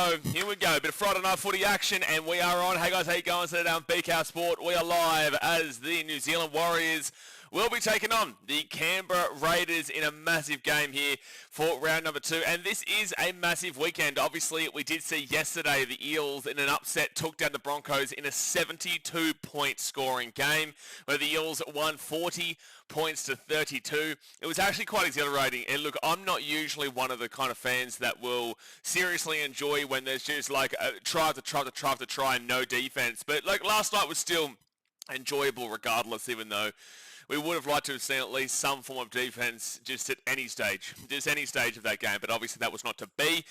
go. Here we go. Bit of Friday night footy action, and we are on. Hey guys, how you going? Today down BKRsport. We are live as the New Zealand Warriors will be taking on the Canberra Raiders in a massive game here for round number 2. And this is a massive weekend. Obviously, we did see yesterday the Eels in an upset took down the Broncos in a 72-point scoring game, where the Eels won 40 points to 32. It was actually quite exhilarating. And look, I'm not usually one of the kind of fans that will seriously enjoy when there's just like a try and no defense. But like last night was still enjoyable regardless, even though we would have liked to have seen at least some form of defense just at any stage of that game, but obviously that was not to be.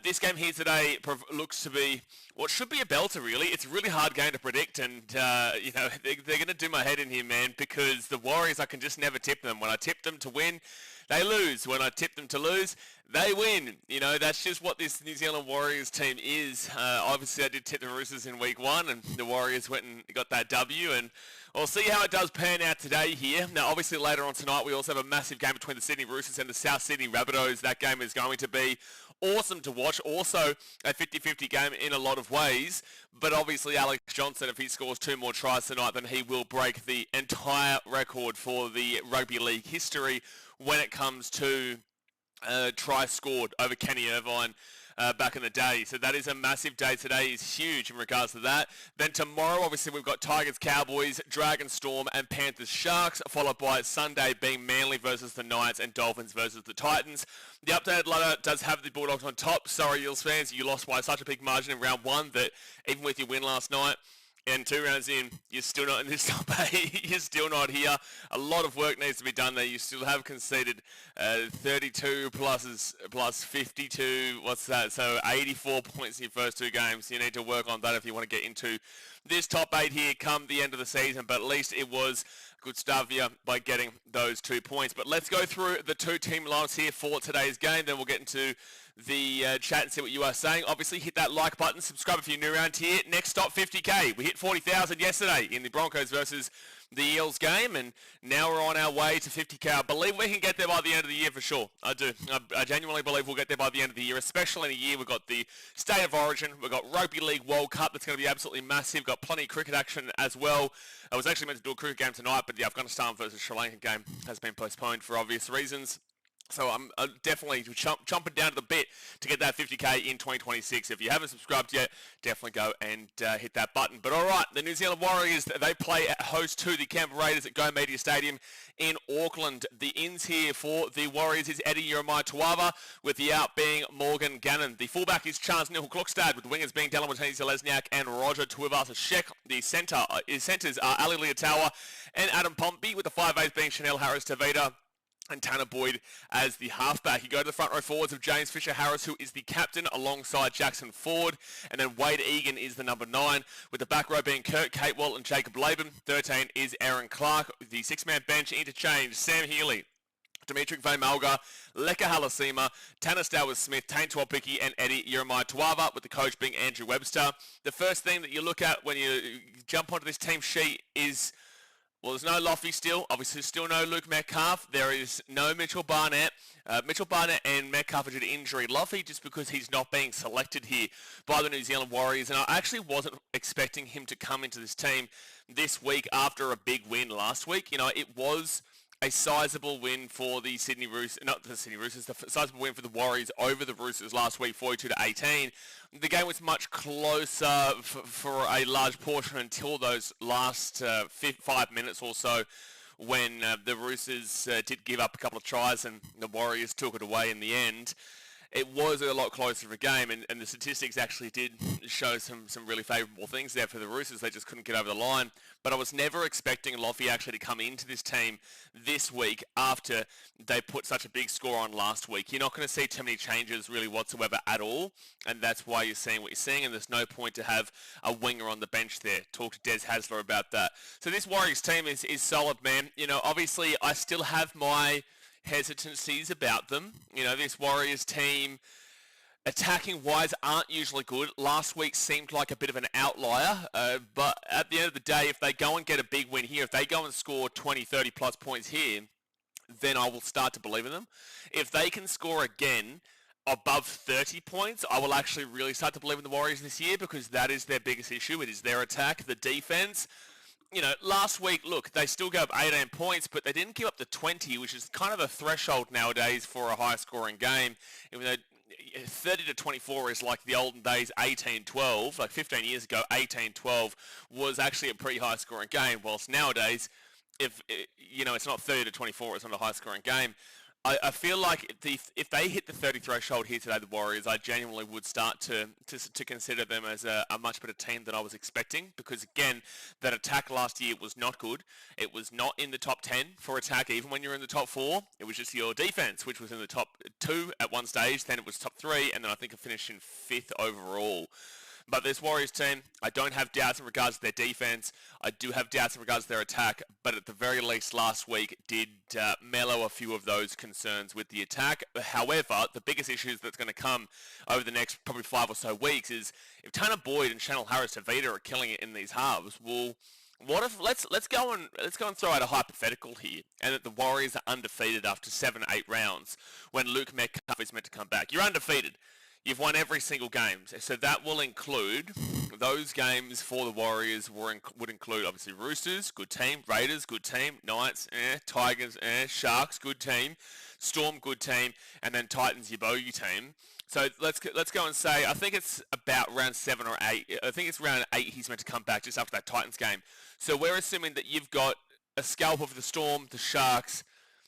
This game here today looks to be what should be a belter, really. It's a really hard game to predict, and you know, they're going to do my head in here, man, because the Warriors, I can just never tip them. When I tip them to win, they lose. When I tip them to lose, they win. You know, that's just what this New Zealand Warriors team is. Obviously, I did tip the Roosters in week 1, and the Warriors went and got that W, and we'll see how it does pan out today here. Now, obviously, later on tonight, we also have a massive game between the Sydney Roosters and the South Sydney Rabbitohs. That game is going to be awesome to watch. Also, a 50-50 game in a lot of ways, but obviously, Alex Johnson, if he scores 2 more tries tonight, then he will break the entire record for the Rugby League history when it comes to try scored over Kenny Irvine back in the day. So that is a massive day. Today is huge in regards to that. Then tomorrow, obviously, we've got Tigers, Cowboys, Dragons, Storm, and Panthers, Sharks, followed by Sunday being Manly versus the Knights and Dolphins versus the Titans. The updated ladder does have the Bulldogs on top. Sorry, Eels fans, you lost by such a big margin in round 1 that even with your win last night, and 2 rounds in, you're still not in this top 8. You're still not here. A lot of work needs to be done there. You still have conceded 32 plus 52. What's that? So 84 points in your first 2 games. You need to work on that if you want to get into this top 8 here come the end of the season. But at least it was a good start for you by getting those 2 points. But let's go through the 2 team lineups here for today's game. Then we'll get into the chat and see what you are saying. Obviously, hit that like button, subscribe if you're new around here. Next stop, 50k. We hit 40,000 yesterday in the Broncos versus the Eels game, and now we're on our way to 50k. I believe we can get there by the end of the year for sure. I do. I genuinely believe we'll get there by the end of the year, especially in a year we've got the State of Origin, we've got Rugby League World Cup that's going to be absolutely massive, got plenty of cricket action as well. I was actually meant to do a cricket game tonight, but the Afghanistan versus Sri Lanka game has been postponed for obvious reasons. So I'm definitely chomping down to the bit to get that 50k in 2026. If you haven't subscribed yet, definitely go and hit that button. But all right, the New Zealand Warriors, they play at host to the Canberra Raiders at Go Media Stadium in Auckland. The ins here for the Warriors is Eddie Yeremia-Tuava, with the out being Morgan Gannon. The fullback is Chance Nichol-Klokstad, with the wingers being Dallin Watene-Zelezniak and Roger Tuivasa-Sheck. The centres are Ali Leotawa and Adam Pompey, with the 5'8" being Chanel Harris-Tavita and Tanner Boyd as the halfback. You go to the front row forwards of James Fisher-Harris, who is the captain, alongside Jackson Ford, and then Wade Egan is the number 9, with the back row being Kurt Catewell and Jacob Laban. 13 is Aaron Clark. The 6-man bench interchange, Sam Healy, Dimitri Vaimalga, Leka Halasima, Tanner Stowers-Smith, Tane Tuapiki, and Eddie Yeremia-Tuava, with the coach being Andrew Webster. The first thing that you look at when you jump onto this team sheet is, well, there's no Loffy still. Obviously, still no Luke Metcalf. There is no Mitchell Barnett. Mitchell Barnett and Metcalf are due to injury. Loffy just because he's not being selected here by the New Zealand Warriors. And I actually wasn't expecting him to come into this team this week after a big win last week. You know, it was a sizable win for the Sydney Roosters, not the Sydney Roosters, the sizable win for the Warriors over the Roosters last week, 42-18. The game was much closer for a large portion until those last 5 minutes or so, when the Roosters did give up a couple of tries and the Warriors took it away in the end. It was a lot closer of a game, and the statistics actually did show some really favourable things there for the Roosters. They just couldn't get over the line. But I was never expecting Loffy actually to come into this team this week after they put such a big score on last week. You're not going to see too many changes really whatsoever at all, and that's why you're seeing what you're seeing, and there's no point to have a winger on the bench there. Talk to Des Hasler about that. So this Warriors team is solid, man. You know, obviously I still have my hesitancies about them. You know, this Warriors team, attacking wise, aren't usually good. Last week seemed like a bit of an outlier, but at the end of the day, if they go and get a big win here, if they go and score 20, 30 plus points here, then I will start to believe in them. If they can score again above 30 points, I will actually really start to believe in the Warriors this year, because that is their biggest issue. It is their attack, the defense. You know, last week, look, they still gave up 18 points, but they didn't give up the 20, which is kind of a threshold nowadays for a high-scoring game. Even though 30 to 24 is like the olden days 18-12, like 15 years ago, 18-12 was actually a pretty high-scoring game, whilst nowadays, if, you know, it's not 30 to 24, it's not a high-scoring game. I feel like if they hit the 30 threshold here today, the Warriors, I genuinely would start to consider them as a much better team than I was expecting, because again, that attack last year was not good. It was not in the top 10 for attack, even when you're in the top 4. It was just your defense, which was in the top 2 at one stage, then it was top 3, and then I think it finished in 5th overall. But this Warriors team, I don't have doubts in regards to their defense. I do have doubts in regards to their attack, but at the very least last week did mellow a few of those concerns with the attack. However, the biggest issues that's going to come over the next probably 5 or so weeks is if Tanner Boyd and Chanel Harris-Tavita are killing it in these halves, well, what if let's go and throw out a hypothetical here, and that the Warriors are undefeated after 7-8 rounds when Luke Metcalf is meant to come back. You're undefeated. You've won every single game, so that will include those games for the Warriors would include obviously Roosters, good team, Raiders, good team, Knights, Tigers, Sharks, good team, Storm, good team, and then Titans, your bogey team. So let's go and say I think it's about round 7 or 8. I think it's round 8 he's meant to come back just after that Titans game. So we're assuming that you've got a scalp of the Storm, the Sharks,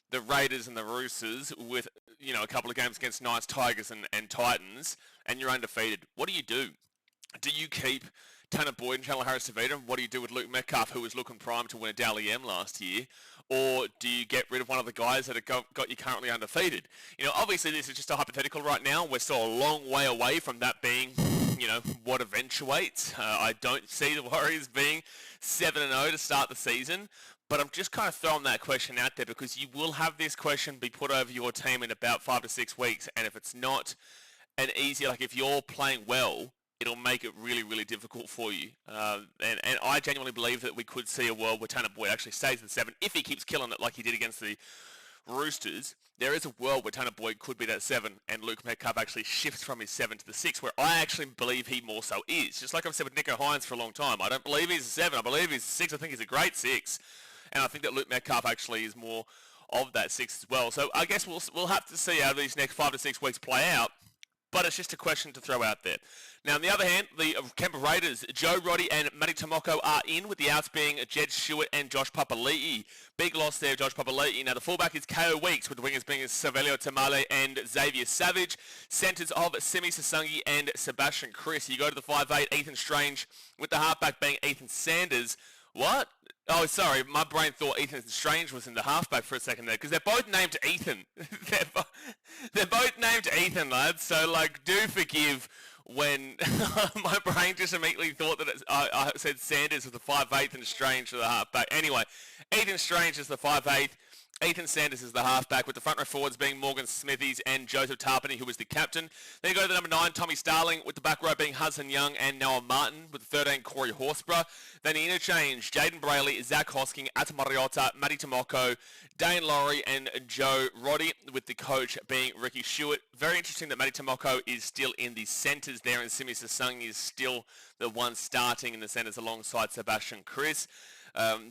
the Raiders and the Roosters with, you know, a couple of games against Knights, Tigers and Titans, and you're undefeated. What do? Do you keep Tanner Boyd and Chanel Harris-Tavita? What do you do with Luke Metcalf, who was looking primed to win a Dally M last year? Or do you get rid of one of the guys that have got you currently undefeated? You know, obviously this is just a hypothetical right now. We're still a long way away from that being, you know, what eventuates. I don't see the Warriors being 7-0 to start the season. But I'm just kind of throwing that question out there because you will have this question be put over your team in about 5 to 6 weeks. And if it's not an easy, like if you're playing well, it'll make it really, really difficult for you. And I genuinely believe that we could see a world where Tanner Boyd actually stays in 7 if he keeps killing it like he did against the Roosters. There is a world where Tanner Boyd could be that 7 and Luke Metcalf actually shifts from his 7 to the 6, where I actually believe he more so is. Just like I've said with Nico Hines for a long time. I don't believe he's a 7. I believe he's a 6. I think he's a great 6. And I think that Luke Metcalf actually is more of that 6 as well. So I guess we'll have to see how these next 5 to 6 weeks play out. But it's just a question to throw out there. Now, on the other hand, the Canberra Raiders, Joe Roddy and Matty Tomoko are in, with the outs being Jed Stewart and Josh Papali'i. Big loss there, Josh Papali'i. Now, the fullback is Ko Weeks, with the wingers being Savelio Tamale and Xavier Savage. Centres of Simi Sasungi and Sebastian Chris. You go to the 5'8", Ethan Strange, with the halfback being Ethan Sanders. What? Oh, sorry, my brain thought Ethan Strange was in the halfback for a second there, because they're both named Ethan. They're both named Ethan, lads, so, like, do forgive when my brain just immediately thought that I said Sanders was the 5'8" and Strange was the halfback. Anyway, Ethan Strange is the 5'8", Ethan Sanders is the halfback, with the front row forwards being Morgan Smithies and Joseph Tarpany, who was the captain. Then you go to the number 9, Tommy Starling, with the back row being Hudson Young and Noah Martin, with the 13, Corey Horsburgh. Then the interchange, Jaden Brayley, Zach Hosking, Ata Mariota, Matty Tomoko, Dane Laurie and Joe Roddy, with the coach being Ricky Stewart. Very interesting that Matty Tomoko is still in the centres there, and Simi Sasung is still the one starting in the centres alongside Sebastian Chris.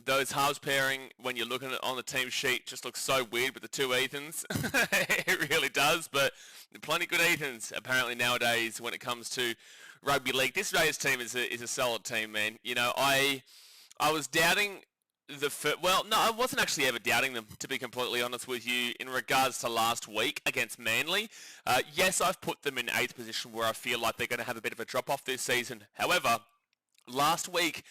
Those halves pairing, when you're looking at it on the team sheet, just looks so weird with the 2 Ethans. It really does, but plenty good Ethans apparently nowadays when it comes to rugby league. This Raiders team is a solid team, man. You know, I was doubting I wasn't actually ever doubting them, to be completely honest with you, in regards to last week against Manly. Yes, I've put them in 8th position where I feel like they're going to have a bit of a drop-off this season. However, last week,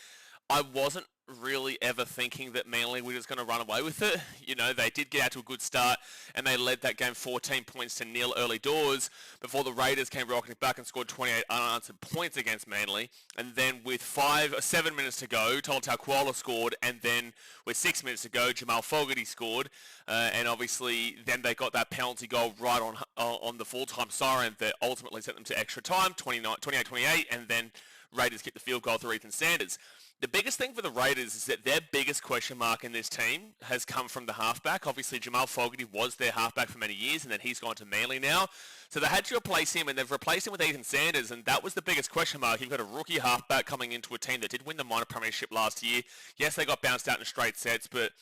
I wasn't really ever thinking that Manly were just going to run away with it. You know, they did get out to a good start and they led that game 14 points to nil early doors before the Raiders came rocketing back and scored 28 unanswered points against Manly. And then with 7 minutes to go, Tolutau Kuala scored, and then with 6 minutes to go, Jamal Fogarty scored. And obviously then they got that penalty goal right on the full-time siren that ultimately sent them to extra time, 28-28, and then Raiders kicked the field goal through Ethan Sanders. The biggest thing for the Raiders is that their biggest question mark in this team has come from the halfback. Obviously, Jamal Fogarty was their halfback for many years, and then he's gone to Manly now. So they had to replace him, and they've replaced him with Ethan Sanders, and that was the biggest question mark. You've got a rookie halfback coming into a team that did win the minor premiership last year. Yes, they got bounced out in straight sets, but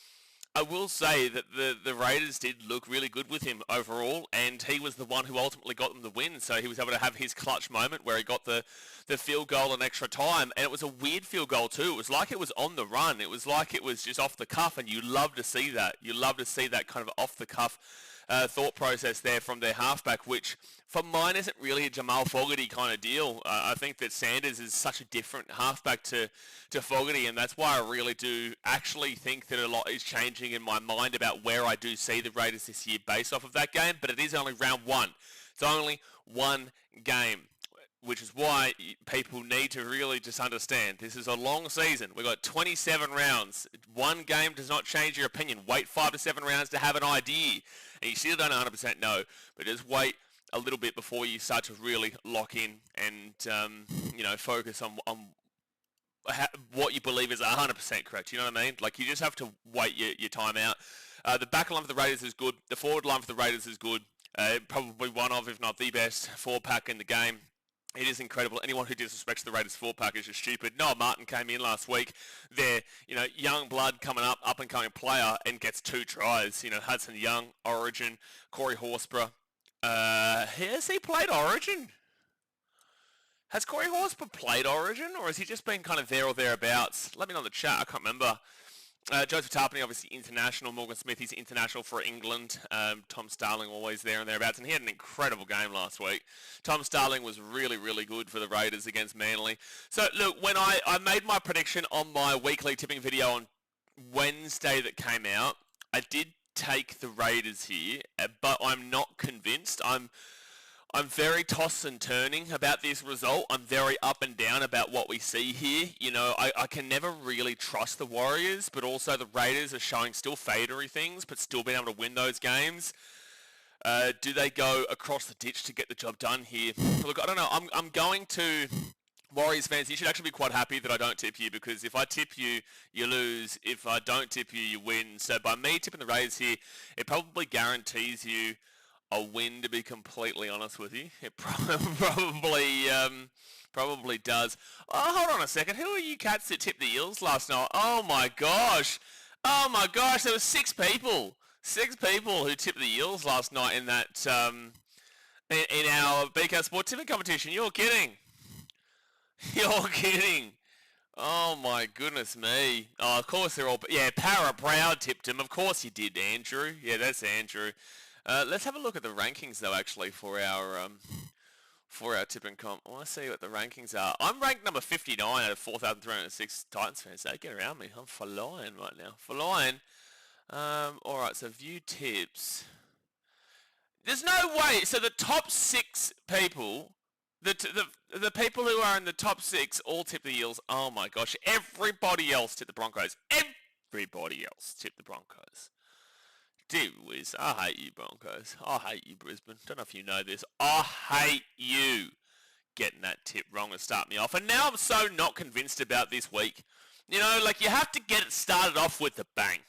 I will say that the Raiders did look really good with him overall, and he was the one who ultimately got them the win. So he was able to have his clutch moment where he got the field goal in extra time, and it was a weird field goal too. It was like it was on the run. It was like it was just off the cuff, and you love to see that. You love to see that kind of off the cuff thought process there from their halfback, which for mine isn't really a Jamal Fogarty kind of deal. I think that Sanders is such a different halfback to Fogarty, and that's why I really do actually think that a lot is changing in my mind about where I do see the Raiders this year based off of that game, but it is only round one. It's only one game, which is why people need to really just understand this is a long season. We've got 27 rounds. One game does not change your opinion. Wait 5 to 7 rounds to have an idea. And you still don't 100% know, but just wait a little bit before you start to really lock in and, focus on what you believe is 100% correct. You know what I mean? Like, you just have to wait your time out. The back line for the Raiders is good. The forward line for the Raiders is good. Probably one of, if not the best, 4-pack in the game. It is incredible. Anyone who disrespects the Raiders 4-pack is just stupid. Noah Martin came in last week. They're, young blood coming up and coming player, and gets 2 tries. Hudson Young, Origin, Corey Horsburgh. Has he played Origin? Has Corey Horsburgh played Origin, or has he just been kind of there or thereabouts? Let me know in the chat. I can't remember. Joseph Tarpany, obviously international. Morgan Smith, he's international for England. Tom Starling, always there and thereabouts. And he had an incredible game last week. Tom Starling was really, really good for the Raiders against Manly. So, look, when I made my prediction on my weekly tipping video on Wednesday that came out, I did take the Raiders here, but I'm not convinced. I'm very toss and turning about this result. I'm very up and down about what we see here. I can never really trust the Warriors, but also the Raiders are showing still fadery things, but still being able to win those games. Do they go across the ditch to get the job done here? Look, I don't know. I'm going to... Warriors fans, you should actually be quite happy that I don't tip you, because if I tip you, you lose. If I don't tip you, you win. So by me tipping the Raiders here, it probably guarantees you a win, to be completely honest with you. It probably does. Oh, hold on a second. Who are you cats that tipped the Eels last night? Oh my gosh. There were 6 people. 6 people who tipped the Eels last night in that, in our BKRsport tipping competition. You're kidding. You're kidding. Oh my goodness me. Oh, of course they're all... Yeah, Para Proud tipped him. Of course you did, Andrew. Yeah, that's Andrew. Let's have a look at the rankings, though, actually, for our tipping comp. I want to see what the rankings are. I'm ranked number 59 out of 4,306 Titans fans. So get around me. I'm flying right now. Flying. All right, so view tips. There's no way. So the top 6 people... The people who are in the top 6 all tip the Eels. Oh my gosh. Everybody else tipped the Broncos. Everybody else tipped the Broncos. Gee whiz. I hate you, Broncos. I hate you, Brisbane. Don't know if you know this. I hate you getting that tip wrong to start me off. And now I'm so not convinced about this week. You have to get it started off with a bang.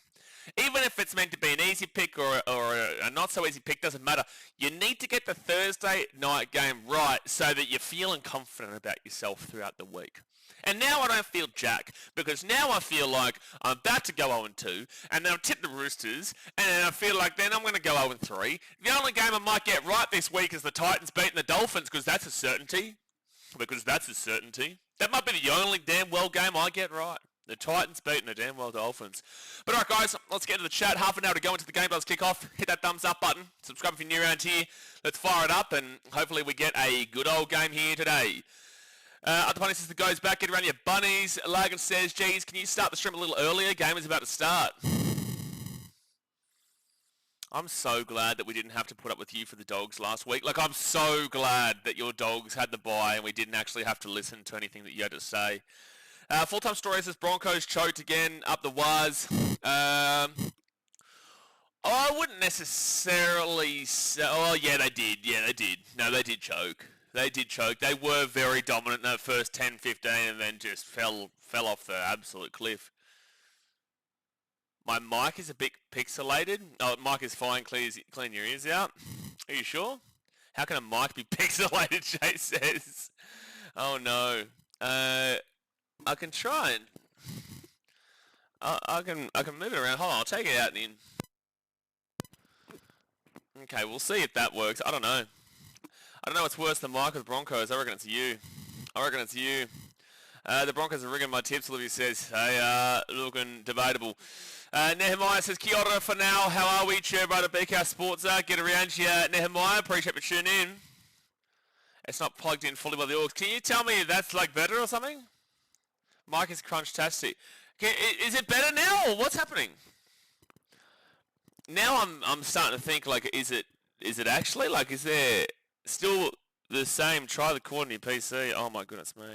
Even if it's meant to be an easy pick or a not so easy pick, doesn't matter. You need to get the Thursday night game right so that you're feeling confident about yourself throughout the week. And now I don't feel jack, because now I feel like I'm about to go 0-2, and then I'll tip the Roosters, and then I feel like then I'm going to go 0-3. The only game I might get right this week is the Titans beating the Dolphins, because that's a certainty. That might be the only damn well game I get right. The Titans beating the damn well Dolphins. But alright guys, let's get into the chat. Half an hour to go into the game. Let's kick off. Hit that thumbs up button. Subscribe if you're new around here. Let's fire it up, and hopefully we get a good old game here today. Other Bunny says that goes back. Get around your bunnies. Lagan says, geez, can you start the stream a little earlier? Game is about to start. I'm so glad that we didn't have to put up with you for the Dogs last week. I'm so glad that your Dogs had the bye and we didn't actually have to listen to anything that you had to say. Full-time story says Broncos choked again up the waz. I wouldn't necessarily say... Oh, yeah, they did. Yeah, they did. No, they did choke. They did choke. They were very dominant in that first 10, 15, and then just fell off the absolute cliff. My mic is a bit pixelated. Oh, mic is fine. Clean your ears out. Are you sure? How can a mic be pixelated, Jay says. Oh, no. I can try and... I can move it around. Hold on, I'll take it out and in. Okay, we'll see if that works. I don't know. I don't know what's worse than Mike with Broncos. I reckon it's you. The Broncos are rigging my tips, Olivia says. They looking debatable. Nehemiah says, Kia ora for now. How are we? Chair brother BKRsport. Get around you, Nehemiah. Appreciate you tuning in. It's not plugged in fully by the aux. Can you tell me if that's like better or something? Mike is crunch-tastic. Is it better now or what's happening? Now I'm starting to think, like, is it actually, like, is there still the same? Try the cord on your PC. Oh my goodness me.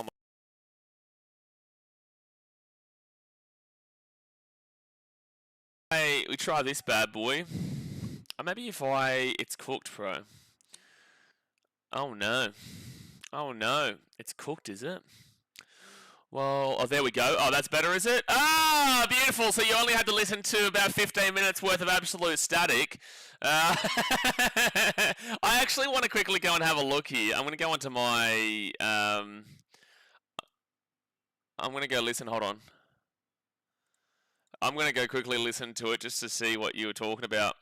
Hey, we try this bad boy. Maybe if it's cooked, bro. Oh no. Oh no. It's cooked, is it? Well, oh, there we go. Oh, that's better, is it? Ah, beautiful. So you only had to listen to about 15 minutes worth of absolute static. I actually want to quickly go and have a look here. I'm going to go onto my... I'm going to go listen. Hold on. I'm going to go quickly listen to it just to see what you were talking about.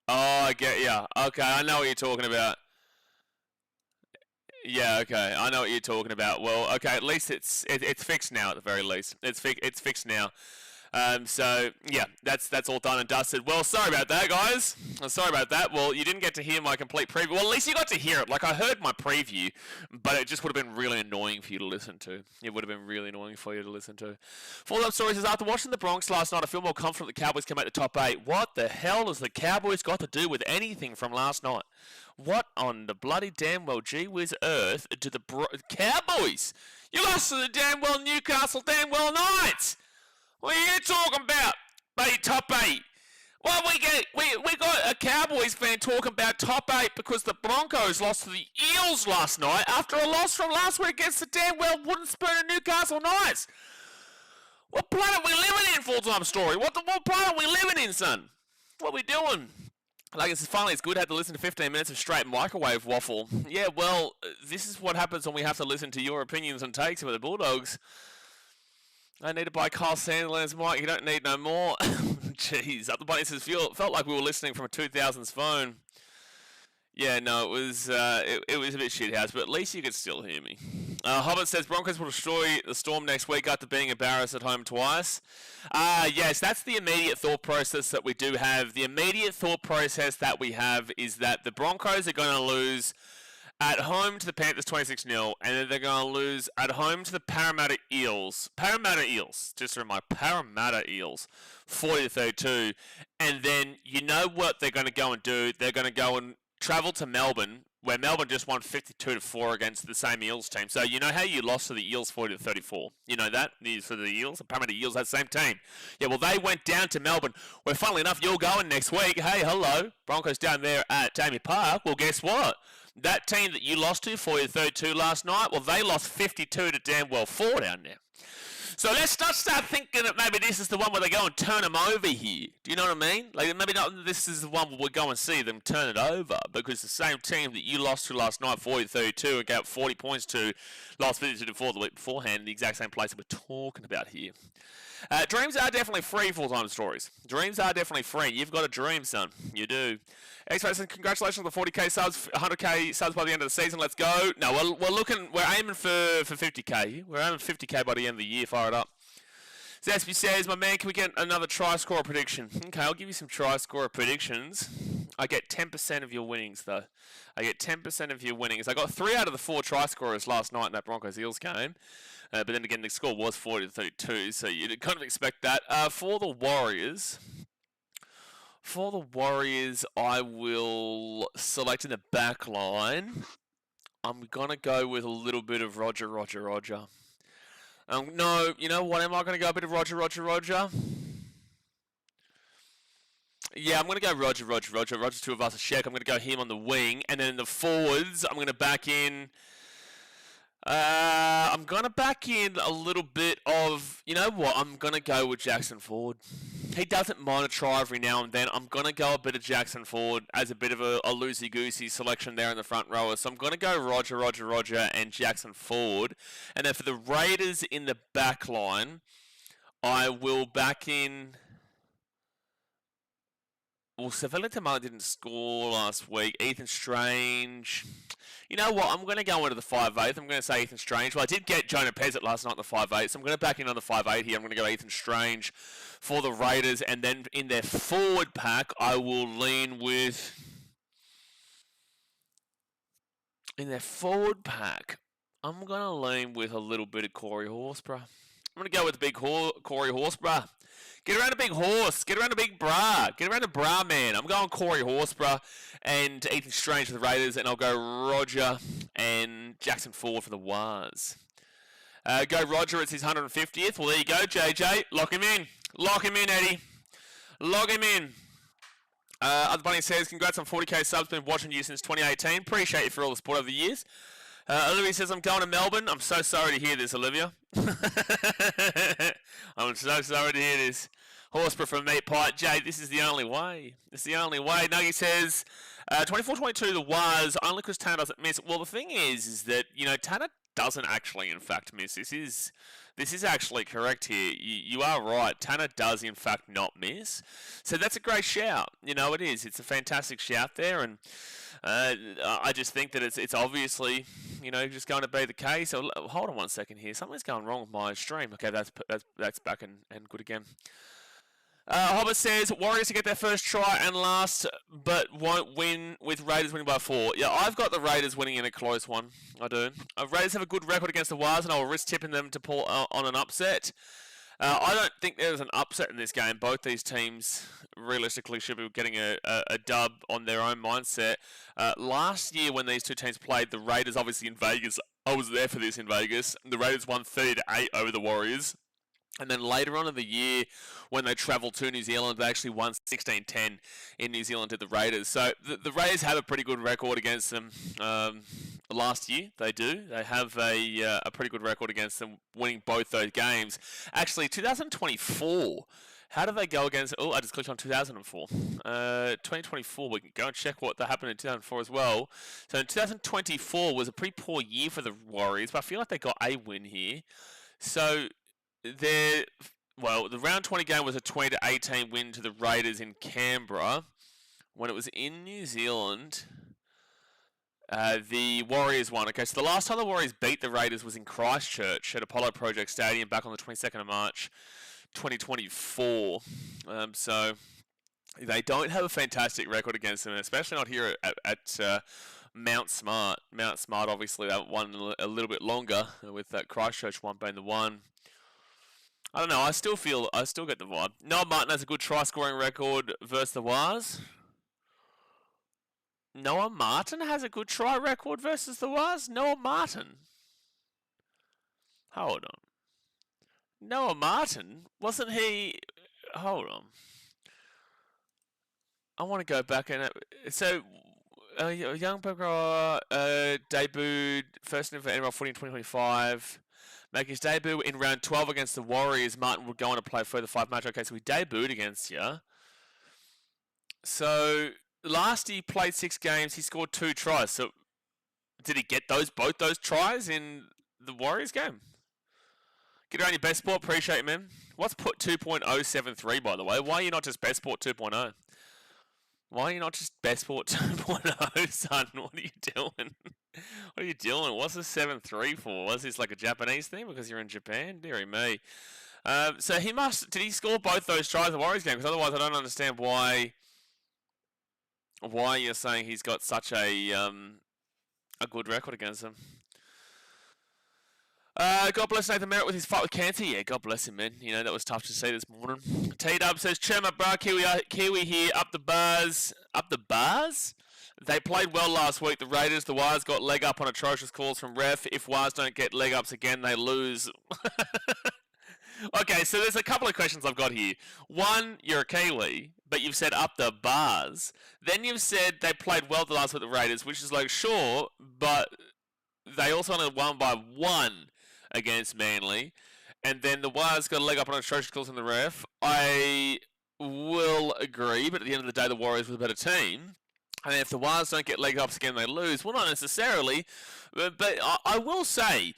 Oh, I get ya. Okay, I know what you're talking about. Yeah, okay, I know what you're talking about. Well, okay, at least it's fixed now. At the very least, it's fixed now. So yeah, that's all done and dusted. Well, sorry about that, guys. Sorry about that. Well, you didn't get to hear my complete preview. Well, at least you got to hear it. Like, I heard my preview, but it just would have been really annoying for you to listen to. It would have been really annoying for you to listen to. Follow-up stories is, after watching the Bronx last night, I feel more confident the Cowboys can make the top 8. What the hell has the Cowboys got to do with anything from last night? What on the bloody damn well gee whiz earth do the Cowboys? You lost to the damn well Newcastle damn well Knights. What are you talking about, mate? Top 8. Well, we got a Cowboys fan talking about top 8 because the Broncos lost to the Eels last night after a loss from last week against the damn well wooden spoon of Newcastle Knights. What planet we living in, full-time story? What planet we living in, son? What we doing? Like, it's good. Had to listen to 15 minutes of straight microwave waffle. Yeah, well, this is what happens when we have to listen to your opinions and takes about the Bulldogs. I need to buy Kyle Sandler's mic. You don't need no more. Jeez. Up the bunny says, felt like we were listening from a 2000s phone. Yeah, no, it was a bit shithouse, but at least you could still hear me. Hobbit says, Broncos will destroy the Storm next week after being embarrassed at home twice. Yes, that's the immediate thought process that we do have. The immediate thought process that we have is that the Broncos are going to lose at home to the Panthers 26-0, and then they're going to lose at home to the Parramatta Eels. Just to remind, Parramatta Eels, 40-32. And then you know what they're going to go and do? They're going to go and travel to Melbourne, where Melbourne just won 52-4 against the same Eels team. So you know how you lost to the Eels 40-34? You know that? For the Eels? The Parramatta Eels, that same team. Yeah, well, they went down to Melbourne, where, funnily enough, you're going next week. Hey, hello. Broncos down there at Damien Park. Well, guess what? That team that you lost to 40-32 last night, well, they lost 52 to damn well 4 down there. So let's not start thinking that maybe this is the one where they go and turn them over here. Do you know what I mean? Like, maybe not this is the one where we go and see them turn it over, because the same team that you lost to last night, 40-32, and got 40 points to, lost 52-4 the week beforehand, the exact same place that we're talking about here. Dreams are definitely free, full-time stories. Dreams are definitely free. You've got a dream, son. You do. X-Ray, congratulations on the 40k subs, 100k subs by the end of the season. Let's go. No, we're aiming for 50k. We're aiming 50k by the end of the year. Fire it up. Zaspy says, my man, can we get another try scorer prediction? Okay, I'll give you some try scorer predictions. I get 10% of your winnings, though. I get 10% of your winnings. I got 3 out of the 4 try scorers last night in that Broncos-Eels game. But then again, the score was 40-32, so you'd kind of expect that. For the Warriors, I will select in the back line. I'm going to go with a little bit of Roger. No, you know what? Am I going to go a bit of Roger? Yeah, I'm going to go Roger. Roger's two of us a Sheck. I'm going to go him on the wing. And then in the forwards, I'm going to back in... I'm going to back in a little bit of... You know what? I'm going to go with Jackson Ford. He doesn't mind a try every now and then. I'm going to go a bit of Jackson Ford as a bit of a loosey-goosey selection there in the front rower. So I'm going to go Roger, and Jackson Ford. And then for the Raiders in the back line, I will back in... Well, Savella Tamala didn't score last week. Ethan Strange. You know what? I'm going to go into the 5'8". I'm going to say Ethan Strange. Well, I did get Jonah Pezzett last night in the 5'8", so I'm going to back in on the 5'8 here. I'm going to go Ethan Strange for the Raiders. And then in their forward pack, I will lean with... In their forward pack, I'm going to lean with a little bit of Corey Horsburgh. I'm going to go with the big Corey Horsburgh. Get around a big horse. Get around a big bra. Get around a bra man. I'm going Corey Horsburgh and Ethan Strange for the Raiders, and I'll go Roger and Jackson Ford for the Wars. Go Roger, it's his 150th. Well, there you go, JJ. Lock him in. Lock him in, Eddie. Lock him in. Other Bunny says, congrats on 40k subs. Been watching you since 2018. Appreciate you for all the support over the years. Olivia says, I'm going to Melbourne. I'm so sorry to hear this, Olivia. I'm so sorry to hear this. Horsburgh from Meat Pie. Jay, this is the only way. It's the only way. Nuggy says, 24-22 the Wars, only because Tanner doesn't miss. Well, the thing is that, you know, Tanner doesn't actually, in fact, miss. This is actually correct here. You are right. Tanner does, in fact, not miss. So that's a great shout. You know, it is. It's a fantastic shout there, and I just think that it's obviously, you know, just going to be the case. So, hold on one second here. Something's going wrong with my stream. Okay, that's back and good again. Hobbit says, Warriors to get their first try and last, but won't win with Raiders winning by 4. Yeah, I've got the Raiders winning in a close one. I do. Raiders have a good record against the Wars, and I will risk tipping them to pull on an upset. I don't think there's an upset in this game. Both these teams realistically should be getting a dub on their own mindset. Last year when these two teams played, the Raiders obviously in Vegas, I was there for this in Vegas, the Raiders won 30-8 over the Warriors. And then later on in the year, when they travelled to New Zealand, they actually won 16-10 in New Zealand to the Raiders. So the Raiders have a pretty good record against them. Last year, they do. They have a pretty good record against them, winning both those games. Actually, 2024, how did they go against... Oh, I just clicked on 2004. 2024, we can go and check what happened in 2004 as well. So in 2024 was a pretty poor year for the Warriors, but I feel like they got a win here. So... the round 20 game was a 20-18 win to the Raiders in Canberra. When it was in New Zealand, the Warriors won. Okay, so the last time the Warriors beat the Raiders was in Christchurch at Apollo Project Stadium back on the 22nd of March, 2024. So they don't have a fantastic record against them, especially not here at Mount Smart. Mount Smart, obviously, that won a little bit longer, with that Christchurch one being the one. I don't know, I still get the vibe. Noah Martin has a good try-scoring record versus the Wars. Noah Martin has a good try record versus the Wars? Noah Martin? Hold on. Noah Martin? Wasn't he... Hold on. I want to go back and... So, young Breakout debuted first in for NRL footy in 2025. Make his debut in round 12 against the Warriors. Martin would go on to play further 5 matches. Okay, so he debuted against you. So last he played 6 games, he scored 2 tries. So did he get both those tries in the Warriors game? Get around your best sport, appreciate it, man. What's put 2.073 by the way? Why are you not just best sport 2.0? Why are you not just best sport 2.0, son? What are you doing? What are you doing? What's the 7.3 for? Was this like a Japanese thing because you're in Japan? Dearie me. So did he score both those tries in the Warriors game? Because otherwise I don't understand why you're saying he's got such a good record against them. God bless Nathan Merritt with his fight with cancer. Yeah, God bless him, man. You know, that was tough to see this morning. T-Dub says, Chema, bro, Kiwi here, up the bars. Up the bars? They played well last week, the Raiders. The Wires got leg up on atrocious calls from ref. If Wires don't get leg ups again, they lose. Okay, so there's a couple of questions I've got here. One, you're a Kiwi, but you've said up the bars. Then you've said they played well the last week with the Raiders, which is like, sure, but they also only won by 1 against Manly. And then the Warriors got a leg up on a atrocious calls from the ref. I will agree, but at the end of the day, the Warriors were the better team. And if the Warriors don't get leg ups again, they lose. Well, not necessarily, but I will say,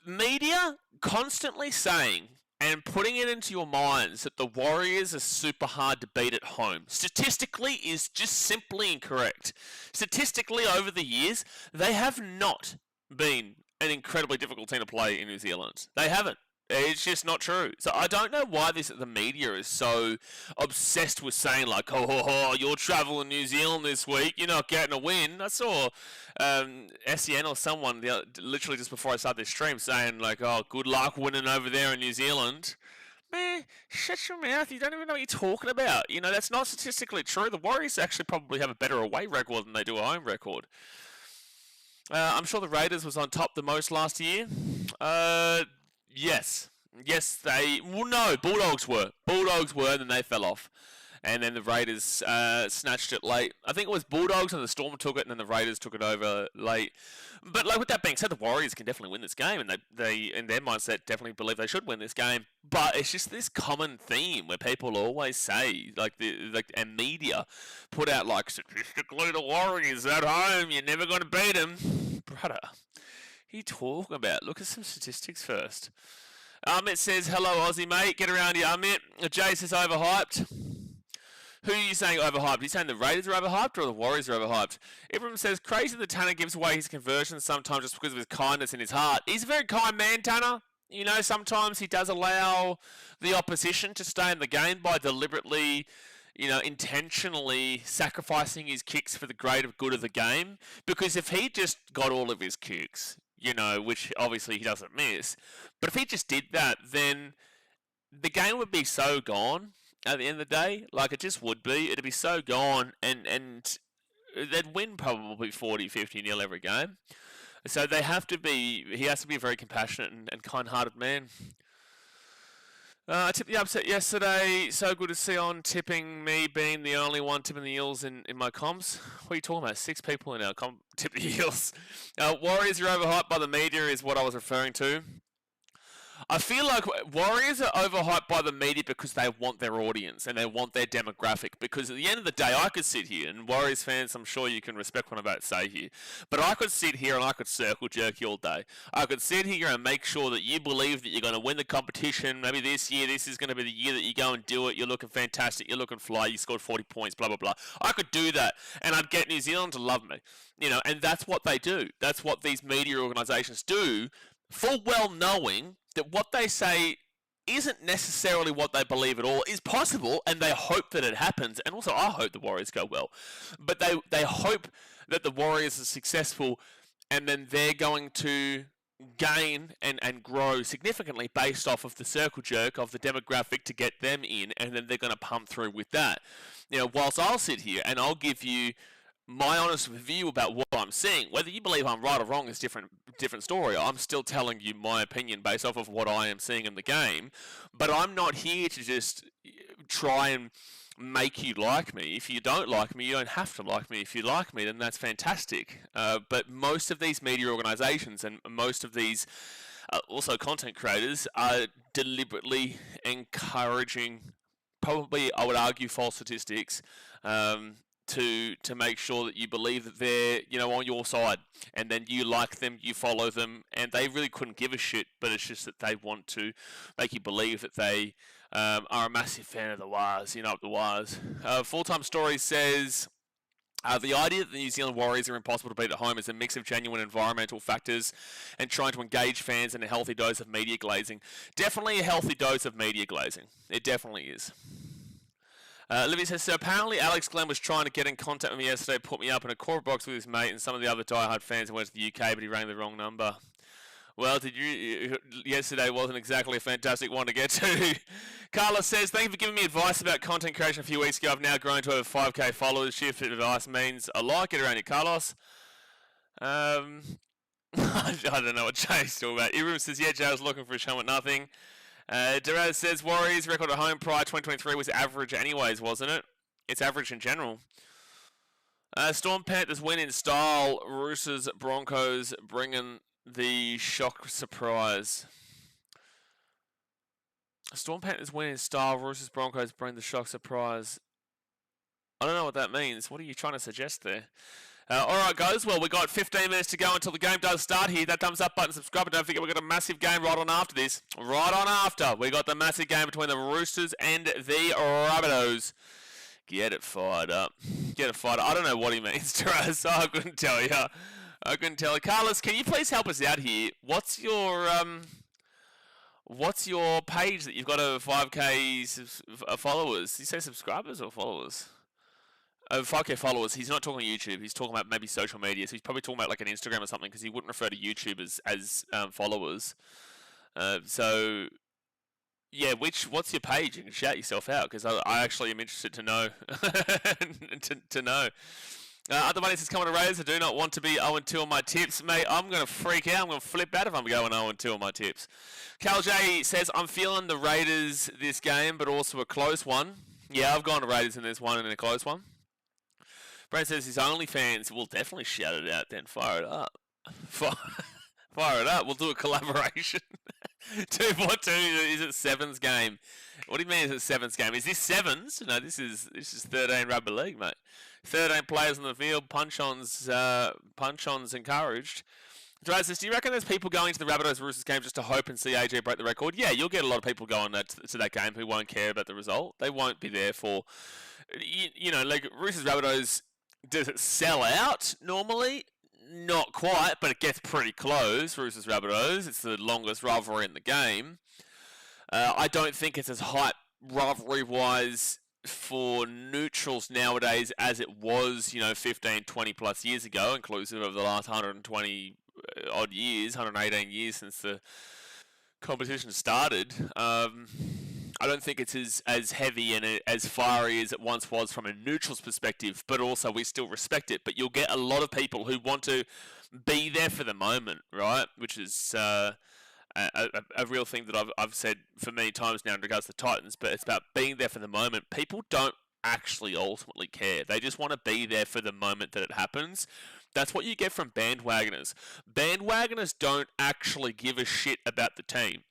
media constantly saying and putting it into your minds that the Warriors are super hard to beat at home, statistically is just simply incorrect. Statistically, over the years, they have not been an incredibly difficult team to play in New Zealand. They haven't. It's just not true. So I don't know why the media is so obsessed with saying like, oh, you're traveling New Zealand this week, you're not getting a win. I saw SEN or someone literally just before I started this stream saying like, oh, good luck winning over there in New Zealand. Man, shut your mouth. You don't even know what you're talking about. You know, that's not statistically true. The Warriors actually probably have a better away record than they do a home record. I'm sure the Raiders was on top the most last year. Yes. No, Bulldogs were. And then they fell off. And then the Raiders snatched it late. I think it was Bulldogs and the Storm took it, and then the Raiders took it over late. But like with that being said, the Warriors can definitely win this game, and they in their mindset definitely believe they should win this game. But it's just this common theme where people always say, and media put out like, statistically the Warriors at home, you're never going to beat them. Brother, what are you talking about? Look at some statistics first. Amit says, hello Aussie mate, get around here Amit. Jay says overhyped. Who are you saying overhyped? Are you saying the Raiders are overhyped or the Warriors are overhyped? Ibrahim says, crazy that Tanner gives away his conversions sometimes just because of his kindness in his heart. He's a very kind man, Tanner. You know, sometimes he does allow the opposition to stay in the game by deliberately, intentionally sacrificing his kicks for the greater good of the game. Because if he just got all of his kicks, which obviously he doesn't miss, but if he just did that, then the game would be so gone. At the end of the day, like it just would be. It'd be so gone, and they'd win probably 40-50-0 every game. So he has to be a very compassionate and kind-hearted man. I tipped the upset yesterday. So good to see on tipping, me being the only one tipping the Eels in my comms. What are you talking about? 6 people in our tip the Eels. Warriors are overhyped by the media is what I was referring to. I feel like Warriors are overhyped by the media because they want their audience and they want their demographic. Because at the end of the day, I could sit here, and Warriors fans, I'm sure you can respect what I'm about to say here, but I could sit here and I could circle jerk you all day. I could sit here and make sure that you believe that you're going to win the competition. Maybe this year, this is going to be the year that you go and do it. You're looking fantastic. You're looking fly. You scored 40 points, blah, blah, blah. I could do that, and I'd get New Zealand to love me. And that's what they do. That's what these media organisations do, full well knowing that what they say isn't necessarily what they believe at all, is possible, and they hope that it happens. And also, I hope the Warriors go well. But they hope that the Warriors are successful, and then they're going to gain and grow significantly based off of the circle jerk of the demographic to get them in, and then they're going to pump through with that. Whilst I'll sit here and I'll give you my honest view about what I'm seeing, whether you believe I'm right or wrong is different story. I'm still telling you my opinion based off of what I am seeing in the game, but I'm not here to just try and make you like me. If you don't like me, you don't have to like me. If you like me, then that's fantastic. But most of these media organizations and most of these also content creators are deliberately encouraging, probably I would argue, false statistics, to make sure that you believe that they're, on your side, and then you like them, you follow them, and they really couldn't give a shit, but it's just that they want to make you believe that they are a massive fan of the Wars, the Wars. Full-Time Story says, the idea that the New Zealand Warriors are impossible to beat at home is a mix of genuine environmental factors and trying to engage fans in a healthy dose of media glazing. Definitely a healthy dose of media glazing. It definitely is. Livy says, so apparently Alex Glenn was trying to get in contact with me yesterday, put me up in a corporate box with his mate and some of the other diehard fans and went to the UK, but he rang the wrong number. Well, yesterday wasn't exactly a fantastic one to get to. Carlos says, thank you for giving me advice about content creation a few weeks ago. I've now grown to over 5k followers. If advice means a lot, get around you, Carlos. I don't know what Jay's talking about. Ibrahim says, yeah, Jay was looking for a show at nothing. Duraz says, Warriors record at home prior 2023 was average anyways, wasn't it? it's average in general. Storm Panthers win in style. Roosters Broncos bringing the shock surprise. Storm Panthers win in style. Roosters Broncos bring the shock surprise. I don't know what that means. What are you trying to suggest there? Alright guys, well we got 15 minutes to go until the game does start here. That thumbs up button, subscribe, and don't forget we've got a massive game right on after this. Right on after, we got the massive game between the Roosters and the Rabbitohs. Get it fired up. Get it fired up. I don't know what he means, Taraz. I couldn't tell you. I couldn't tell you. Carlos, can you please help us out here? What's your page that you've got over 5k followers? Did you say subscribers or followers? Over 5k followers. He's not talking YouTube. He's talking about maybe social media. So he's probably talking about like an Instagram or something because he wouldn't refer to YouTube as followers. So yeah, what's your page? You can shout yourself out because I actually am interested to know. to know. Other money says coming to Raiders. I do not want to be 0-2 on my tips, mate. I'm going to freak out. I'm going to flip out if I'm going 0-2 on my tips. Cal J says I'm feeling the Raiders this game, but also a close one. Yeah, I've gone to Raiders in this one and in a close one. Brent says his OnlyFans will definitely shout it out. Then fire it up. Fire it up. We'll do a collaboration. 242 is it Sevens game? What do you mean is it Sevens game? Is this Sevens? No, this is 13 rugby league, mate. 13 players on the field. Punch-ons encouraged. Draz says, do you reckon there's people going to the Rabbitohs Roosters game just to hope and see AJ break the record? Yeah, you'll get a lot of people going to that game who won't care about the result. They won't be there for, you know, like Roosters Rabbitohs. Does it sell out normally? Not quite, but it gets pretty close. Roosters Rabbitohs. It's the longest rivalry in the game. I don't think it's as hype rivalry-wise for neutrals nowadays as it was, 15, 20 plus years ago, inclusive of the last 120 odd years, 118 years since the competition started. I don't think it's as heavy and as fiery as it once was from a neutral's perspective, but also we still respect it. But you'll get a lot of people who want to be there for the moment, right? Which is a real thing that I've said for many times now in regards to Titans, but it's about being there for the moment. People don't actually ultimately care. They just want to be there for the moment that it happens. That's what you get from bandwagoners. Bandwagoners don't actually give a shit about the team.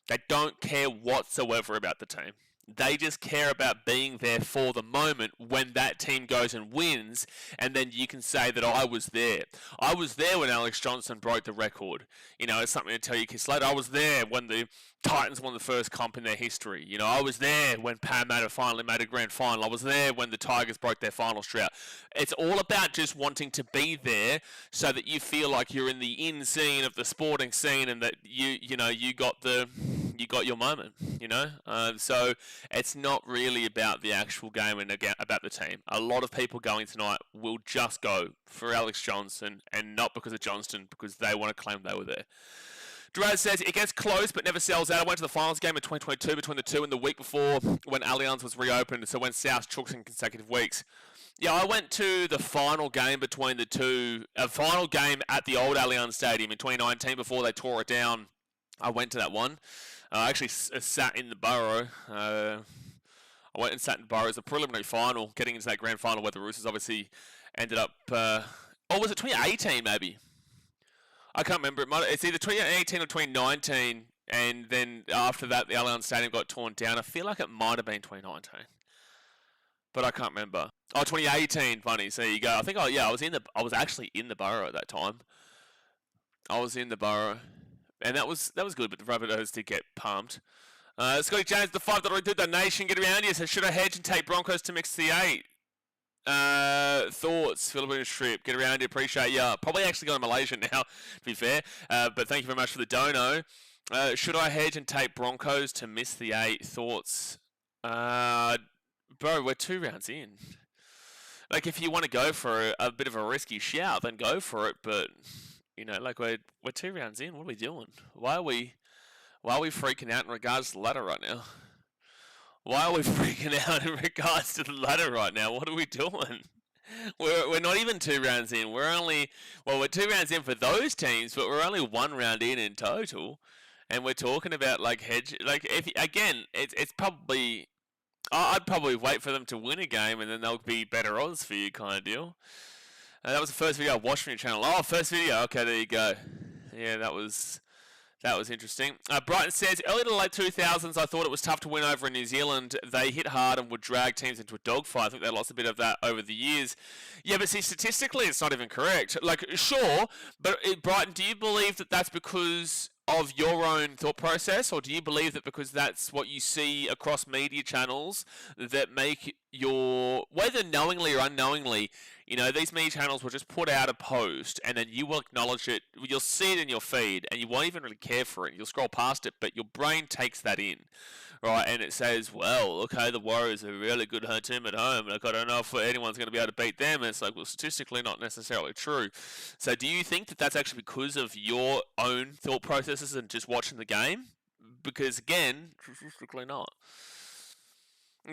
They don't care whatsoever about the team. They just care about being there for the moment when that team goes and wins, and then you can say that I was there. I was there when Alex Johnson broke the record. It's something to tell you kids later. I was there when the Titans won the first comp in their history. I was there when Parramatta finally made a grand final. I was there when the Tigers broke their finals drought. It's all about just wanting to be there so that you feel like you're in the in scene of the sporting scene and that you got your moment. So it's not really about the actual game and about the team. A lot of people going tonight will just go for Alex Johnson and not because of Johnston, because they want to claim they were there. Draz says, it gets close but never sells out. I went to the finals game in 2022 between the two and the week before when Allianz was reopened, so when South chooks in consecutive weeks. Yeah, I went to the final game between the two, a final game at the old Allianz Stadium in 2019 before they tore it down. I went to that one. I actually sat in the Burrow. I went and sat in Burrow as a preliminary final, getting into that grand final where the Roosters obviously ended up... or was it 2018 maybe? I can't remember. It's either 2018 or 2019, and then after that, the Allianz Stadium got torn down. I feel like it might have been 2019, but I can't remember. Oh, 2018, funny. So there you go. I think. I was actually in the Burrow at that time. I was in the Burrow, and that was good. But the Rabbitohs did get pumped. Scotty James, the $5 donation. Get around here. So should I hedge and take Broncos to mix the 8? Thoughts, Philippines trip, get around here, appreciate ya. Probably actually going to Malaysia now, to be fair, but thank you very much for the dono. Should I hedge and take Broncos to miss the 8? Thoughts? Bro, we're 2 rounds in. Like, if you want to go for a bit of a risky shout, then go for it, but, we're 2 rounds in, what are we doing? Why are we freaking out in regards to the ladder right now? Why are we freaking out in regards to the ladder right now? What are we doing? We're not even 2 rounds in. We're 2 rounds in for those teams, but we're only 1 round in total. And we're talking about hedge. It's probably I'd probably wait for them to win a game and then they'll be better odds for you, kind of deal. That was the first video I watched from your channel. Oh, first video. Okay, there you go. Yeah, that was interesting. Brighton says, early to late 2000s, I thought it was tough to win over in New Zealand. They hit hard and would drag teams into a dogfight. I think they lost a bit of that over the years. Yeah, but see, statistically, it's not even correct. Like, sure, but Brighton, do you believe that that's because of your own thought process, or do you believe that because that's what you see across media channels that make your, whether knowingly or unknowingly, you know, these media channels will just put out a post and then you will acknowledge it. You'll see it in your feed and you won't even really care for it. You'll scroll past it, but your brain takes that in, right? And it says, well, okay, the Warriors are a really good team at home. Like, I don't know if anyone's going to be able to beat them. And it's like, well, statistically not necessarily true. So do you think that that's actually because of your own thought processes and just watching the game? Because, again, statistically not.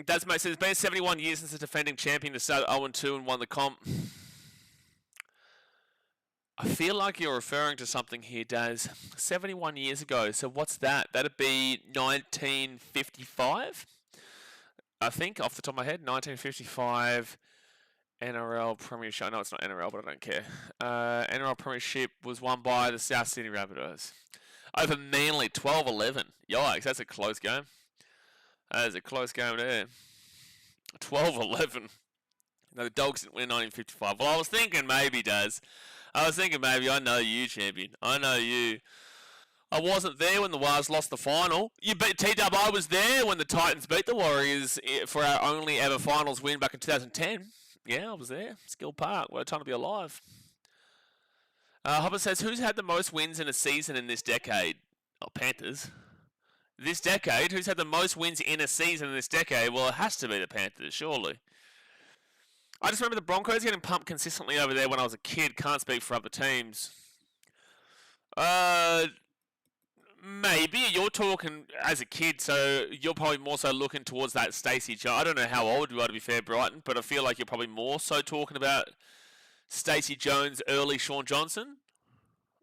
That's mate says, it's been 71 years since the defending champion to start 0-2 and won the comp. I feel like you're referring to something here, Daz. 71 years ago. So what's that? That'd be 1955? I think, off the top of my head, 1955 NRL Premiership. No, it's not NRL, but I don't care. NRL Premiership was won by the South Sydney Rabbitohs. Over Manly, 12-11. Yikes, that's a close game. That is a close game there. 12-11. No, the Dogs didn't win in 1955. Well, I was thinking maybe, Daz. I know you, champion. I know you. I wasn't there when the Warriors lost the final. You beat T-Dub. I was there when the Titans beat the Warriors for our only ever finals win back in 2010. Yeah, I was there. Skill Park. What a time to be alive. Hopper says, who's had the most wins in a season in this decade? Oh, Panthers. This decade? Who's had the most wins in a season in this decade? Well, it has to be the Panthers, surely. I just remember the Broncos getting pumped consistently over there when I was a kid. Can't speak for other teams. Maybe. You're talking as a kid, so you're probably more so looking towards that Stacey Jones. I don't know how old you are, to be fair, Brighton, but I feel like you're probably more so talking about Stacey Jones, early Shaun Johnson.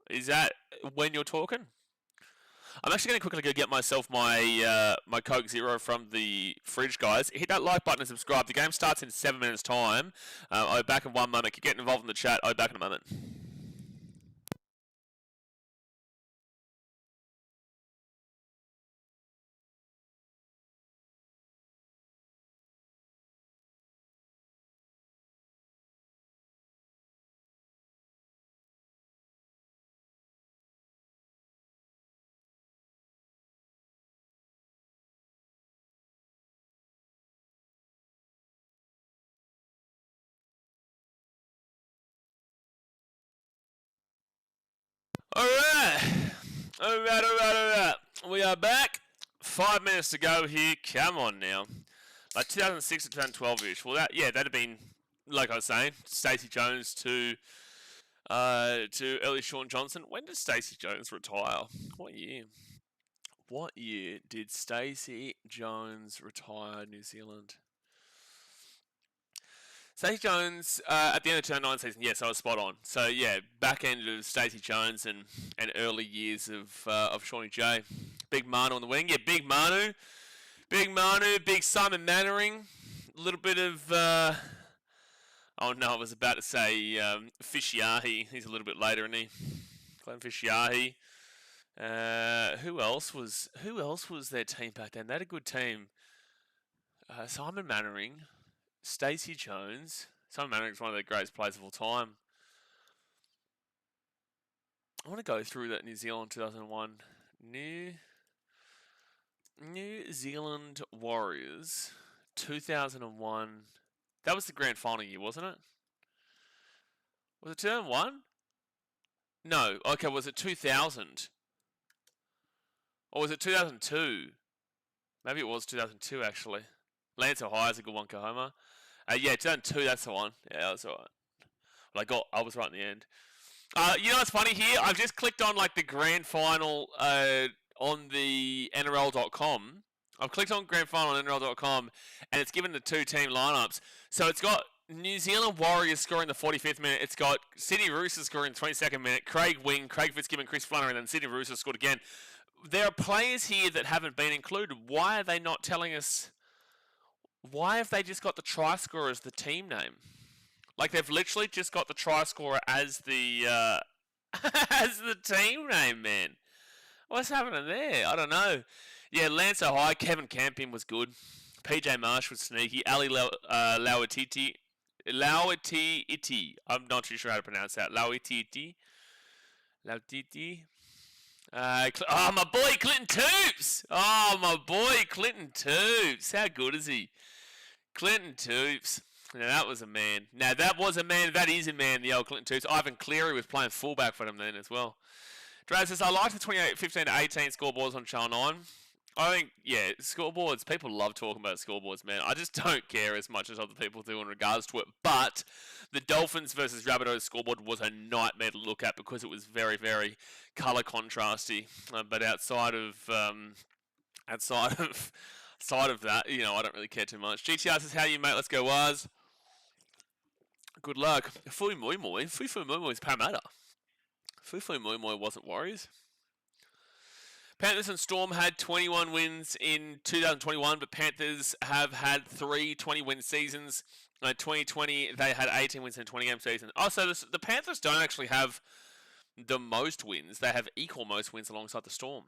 Is that when you're talking? I'm actually going to quickly go get myself my my Coke Zero from the fridge, guys. Hit that like button and subscribe. The game starts in 7 minutes' time. I'll be back in 1 moment. Keep getting involved in the chat. I'll be back in a moment. Alright. We are back. 5 minutes to go here. Come on now. Like 2006 to 2012-ish. Well, that'd have been, like I was saying, Stacey Jones to early Shaun Johnson. When did Stacey Jones retire? What year? What year did Stacey Jones retire New Zealand? Stacey Jones at the end of the 2009 season, yes, I was spot on. So yeah, back end of Stacey Jones and early years of Shawnee J. Big Manu on the wing, yeah, Big Manu, Big Simon Mannering, a little bit of oh no, I was about to say Fishiahi. He's a little bit later, isn't he? Glenn Fishiahi. Who else was their team back then? They had a good team. Simon Mannering. Stacey Jones. Simon Mannering's one of the greatest players of all time. I want to go through that New Zealand 2001. New Zealand Warriors 2001. That was the grand final year, wasn't it? Was it 2001? No. Okay, was it 2000? Or was it 2002? Maybe it was 2002, actually. Lance O'Hara's a good one, Kahoma. Yeah, 2002, that's the one. Yeah, that's alright. Well, I was right in the end. You know what's funny here? I've just clicked on like the grand final on the NRL.com. I've clicked on grand final on NRL.com and it's given the two team lineups. So it's got New Zealand Warriors scoring the 45th minute. It's got Sydney Roosters scoring the 22nd minute. Craig Wing, Craig Fitzgibbon, Chris Flannery, and then Sydney Roosters scored again. There are players here that haven't been included. Why are they not telling us? Why have they just got the try scorer as the team name? Like, they've literally just got the try scorer as the as the team name, man. What's happening there? I don't know. Yeah, Lance High, Kevin Campion was good. PJ Marsh was sneaky. Ali Lauatiti. I'm not too sure how to pronounce that. Lauatiti. My boy Clinton Toops. Oh, my boy Clinton Toops. How good is he? Clinton Toops. Now, that was a man. Now, that was a man. That is a man, the old Clinton Toops. Ivan Cleary was playing fullback for them then as well. Draz says, I like the 15 to 18 scoreboards on Channel 9. I think, yeah, scoreboards, people love talking about scoreboards, man. I just don't care as much as other people do in regards to it. But the Dolphins versus Rabbitohs scoreboard was a nightmare to look at because it was very, very colour contrasty. But outside of that, you know, I don't really care too much. GTR says, how are you, mate? Let's go, Waz. Good luck. Fui Moi Moi is Parramatta. Fui Moi Moi wasn't Warriors. Panthers and Storm had 21 wins in 2021, but Panthers have had 3 20-win seasons. 2020, they had 18 wins in a 20-game season. Oh, so the Panthers don't actually have the most wins. They have equal most wins alongside the Storm.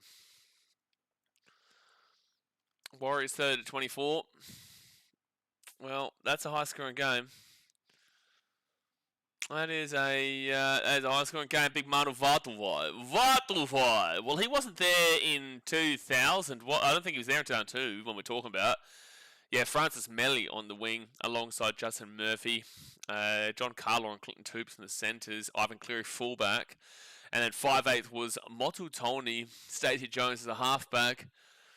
Warriors 3rd at 24. Well, that's a high-scoring game. That is a high-scoring game. Big Manu Vatuvai. Well, he wasn't there in 2000. Well, I don't think he was there in 2002 when we're talking about. Yeah, Francis Melly on the wing alongside Justin Murphy. John Carlo and Clinton Toops in the centres. Ivan Cleary fullback. And then 5'8" was Motu Tony. Stacey Jones as a halfback.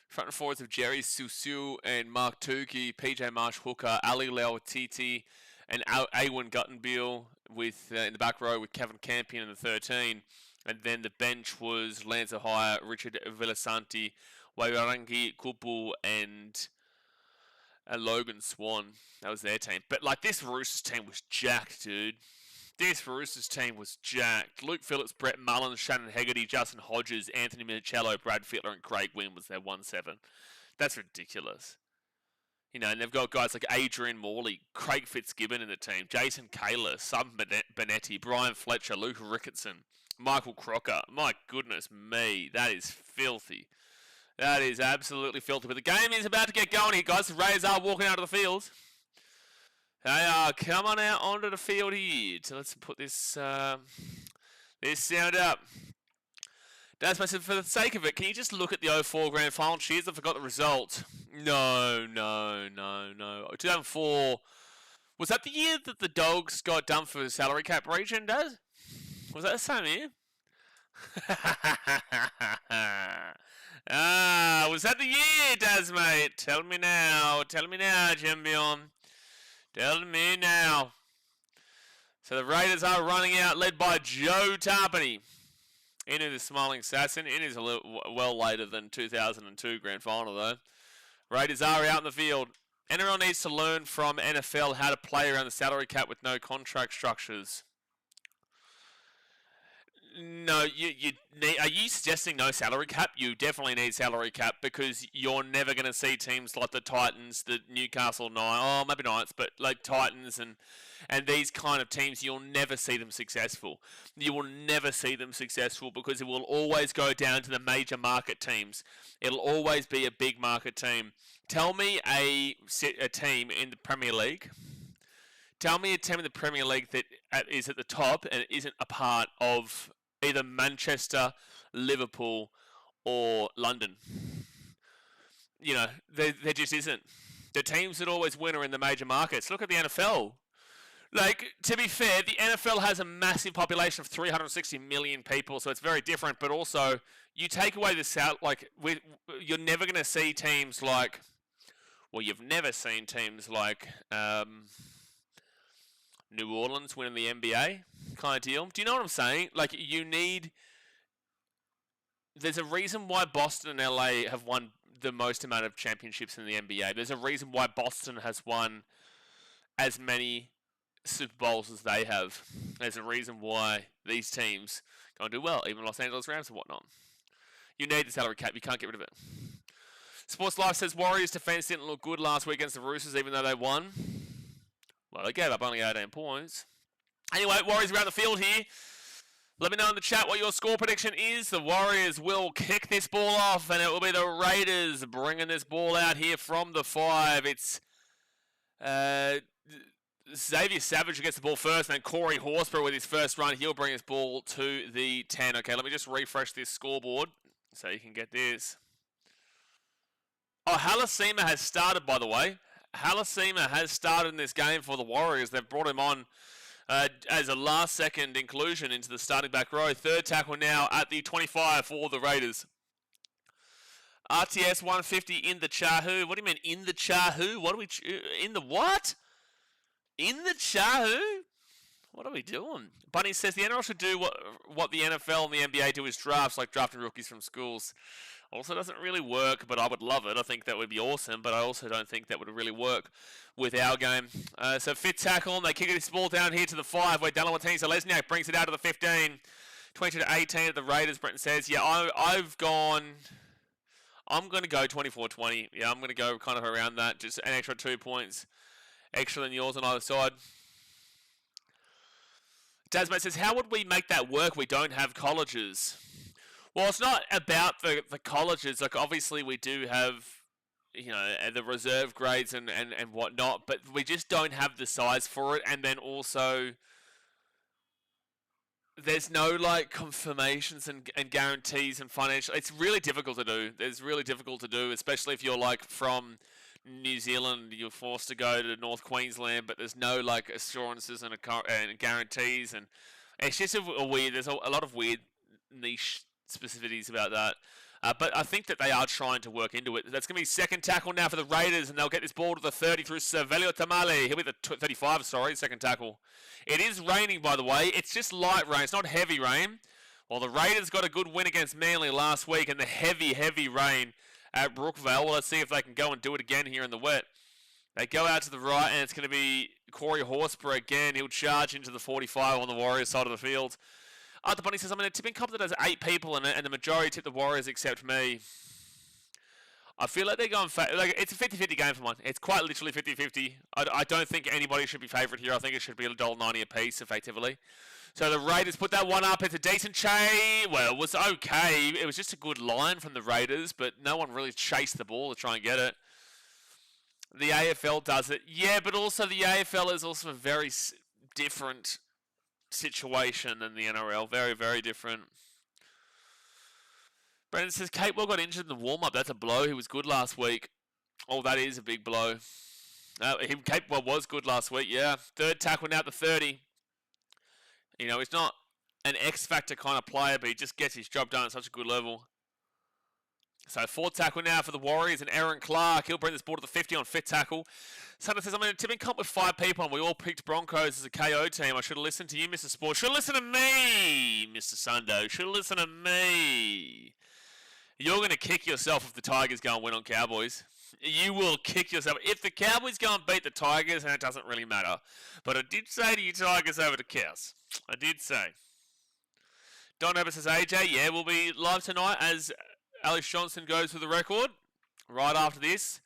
Front and forwards of Jerry Susu and Mark Tukey. PJ Marsh hooker. Ali Lauatiti and Awen Guttenbeil with in the back row with Kevin Campion in the 13. And then the bench was Lance Hire, Richard Villasanti, Wairangi Kupu, and Logan Swan. That was their team. But, like, this Roosters team was jacked, dude. This Roosters team was jacked. Luke Phillips, Brett Mullins, Shannon Hegarty, Justin Hodges, Anthony Minicello, Brad Fittler, and Craig Wynn was their 1-7. That's ridiculous. You know, and they've got guys like Adrian Morley, Craig Fitzgibbon in the team, Jason Kaler, Sub Benetti, Brian Fletcher, Luke Ricketson, Michael Crocker. My goodness me, that is filthy. That is absolutely filthy. But the game is about to get going here, guys. The Raiders are walking out of the field. They are coming out onto the field here. So let's put this this sound up. That's my for the sake of it, can you just look at the 04 Grand Final? Cheers, I forgot the result. No. 2004. Was that the year that the Dogs got done for the salary cap region, Daz? Was that the same year? Was that the year, Daz, mate? Tell me now, champion. Tell me now. So the Raiders are running out, led by Joe Tarpany. Into the Smiling Assassin. It is a little well later than 2002 Grand Final, though. Raiders are out in the field. NRL needs to learn from NFL how to play around the salary cap with no contract structures. No, you need, are you suggesting no salary cap? You definitely need salary cap because you're never going to see teams like the Titans, the Newcastle Knights, oh, maybe Knights, but like Titans and these kind of teams, you'll never see them successful. You will never see them successful because it will always go down to the major market teams. It'll always be a big market team. Tell me a team in the Premier League. Tell me a team in the Premier League that is at the top and isn't a part of either Manchester, Liverpool, or London. You know, there just isn't. The teams that always win are in the major markets. Look at the NFL. Like, to be fair, the NFL has a massive population of 360 million people, so it's very different. But also, you take away the South, like, you're never going to see teams like, well, you've never seen teams like New Orleans winning the NBA kind of deal. Do you know what I'm saying? Like, there's a reason why Boston and LA have won the most amount of championships in the NBA. There's a reason why Boston has won as many Super Bowls as they have. There's a reason why these teams can't do well, even Los Angeles Rams and whatnot. You need the salary cap. You can't get rid of it. Sports Life says Warriors defense didn't look good last week against the Roosters, even though they won. Well, they gave up only 18 points. Anyway, Warriors around the field here. Let me know in the chat what your score prediction is. The Warriors will kick this ball off, and it will be the Raiders bringing this ball out here from the 5. It's Xavier Savage who gets the ball first, and then Corey Horsburgh with his first run. He'll bring his ball to the 10. Okay, let me just refresh this scoreboard so you can get this. Oh, Halasima has started, by the way. Halasima has started in this game for the Warriors. They've brought him on as a last-second inclusion into the starting back row. Third tackle now at the 25 for the Raiders. RTS 150 in the Chahoo. What do you mean in the Chahoo? What are we... in the what? In the Chahoo? What are we doing? Bunny says the NRL should do what the NFL and the NBA do is drafts, like drafting rookies from schools. Also doesn't really work, but I would love it. I think that would be awesome, but I also don't think that would really work with our game. So fifth tackle, and they kick this ball down here to the 5, where Dalawatini Lesniak brings it out to the 15. 20-18 at the Raiders. Brenton says, yeah, I'm going to go 24-20. Yeah, I'm going to go kind of around that. Just an extra 2 points extra than yours on either side. Dasmate says, how would we make that work? We don't have colleges. Well, it's not about the colleges. Like, obviously, we do have, you know, the reserve grades and whatnot, but we just don't have the size for it. And then also, there's no, like, confirmations and guarantees and financial. It's really difficult to do. It's really difficult to do, especially if you're, like, from New Zealand. You're forced to go to North Queensland, but there's no, like, assurances and guarantees. And it's just a weird, there's a lot of weird niche specificities about that. But I think that they are trying to work into it. That's going to be second tackle now for the Raiders, and they'll get this ball to the 30 through Cervelio Tamale. He'll be the 35, sorry, second tackle. It is raining, by the way. It's just light rain. It's not heavy rain. Well, the Raiders got a good win against Manly last week, and the heavy rain at Brookvale. Well, let's see if they can go and do it again here in the wet. They go out to the right, and it's going to be Corey Horsburgh again. He'll charge into the 45 on the Warriors side of the field. Arthur Bunny says, I'm in a tipping comp that has 8 people in it, and the majority tip the Warriors except me. I feel like they're going... like, it's a 50-50 game for mine. It's quite literally 50-50. I don't think anybody should be favourite here. I think it should be $1.90 a piece, effectively. So the Raiders put that one up. It's a decent chase. Well, it was okay. It was just a good line from the Raiders, but no one really chased the ball to try and get it. The AFL does it. Yeah, but also the AFL is also a very different situation than the NRL. Very different. Brendan says, Capewell got injured in the warm-up. That's a blow. He was good last week. Oh, that is a big blow. Capewell was good last week, yeah. Third tackle now at the 30. You know, he's not an X-factor kind of player, but he just gets his job done at such a good level. So fourth tackle now for the Warriors, and Aaron Clark. He'll bring this ball to the 50 on fifth tackle. Sunder says, I'm in a tipping comp with 5 people, and we all picked Broncos as a KO team. I should have listened to you, Mr. Sport. Should have listened to me, Mr. Sundo. Should have listened to me. You're going to kick yourself if the Tigers go and win on Cowboys. You will kick yourself. If the Cowboys go and beat the Tigers, then it doesn't really matter. But I did say to you Tigers over the Cows. I did say. Don Evans says, AJ, yeah, we'll be live tonight as Alex Johnson goes for the record right after this.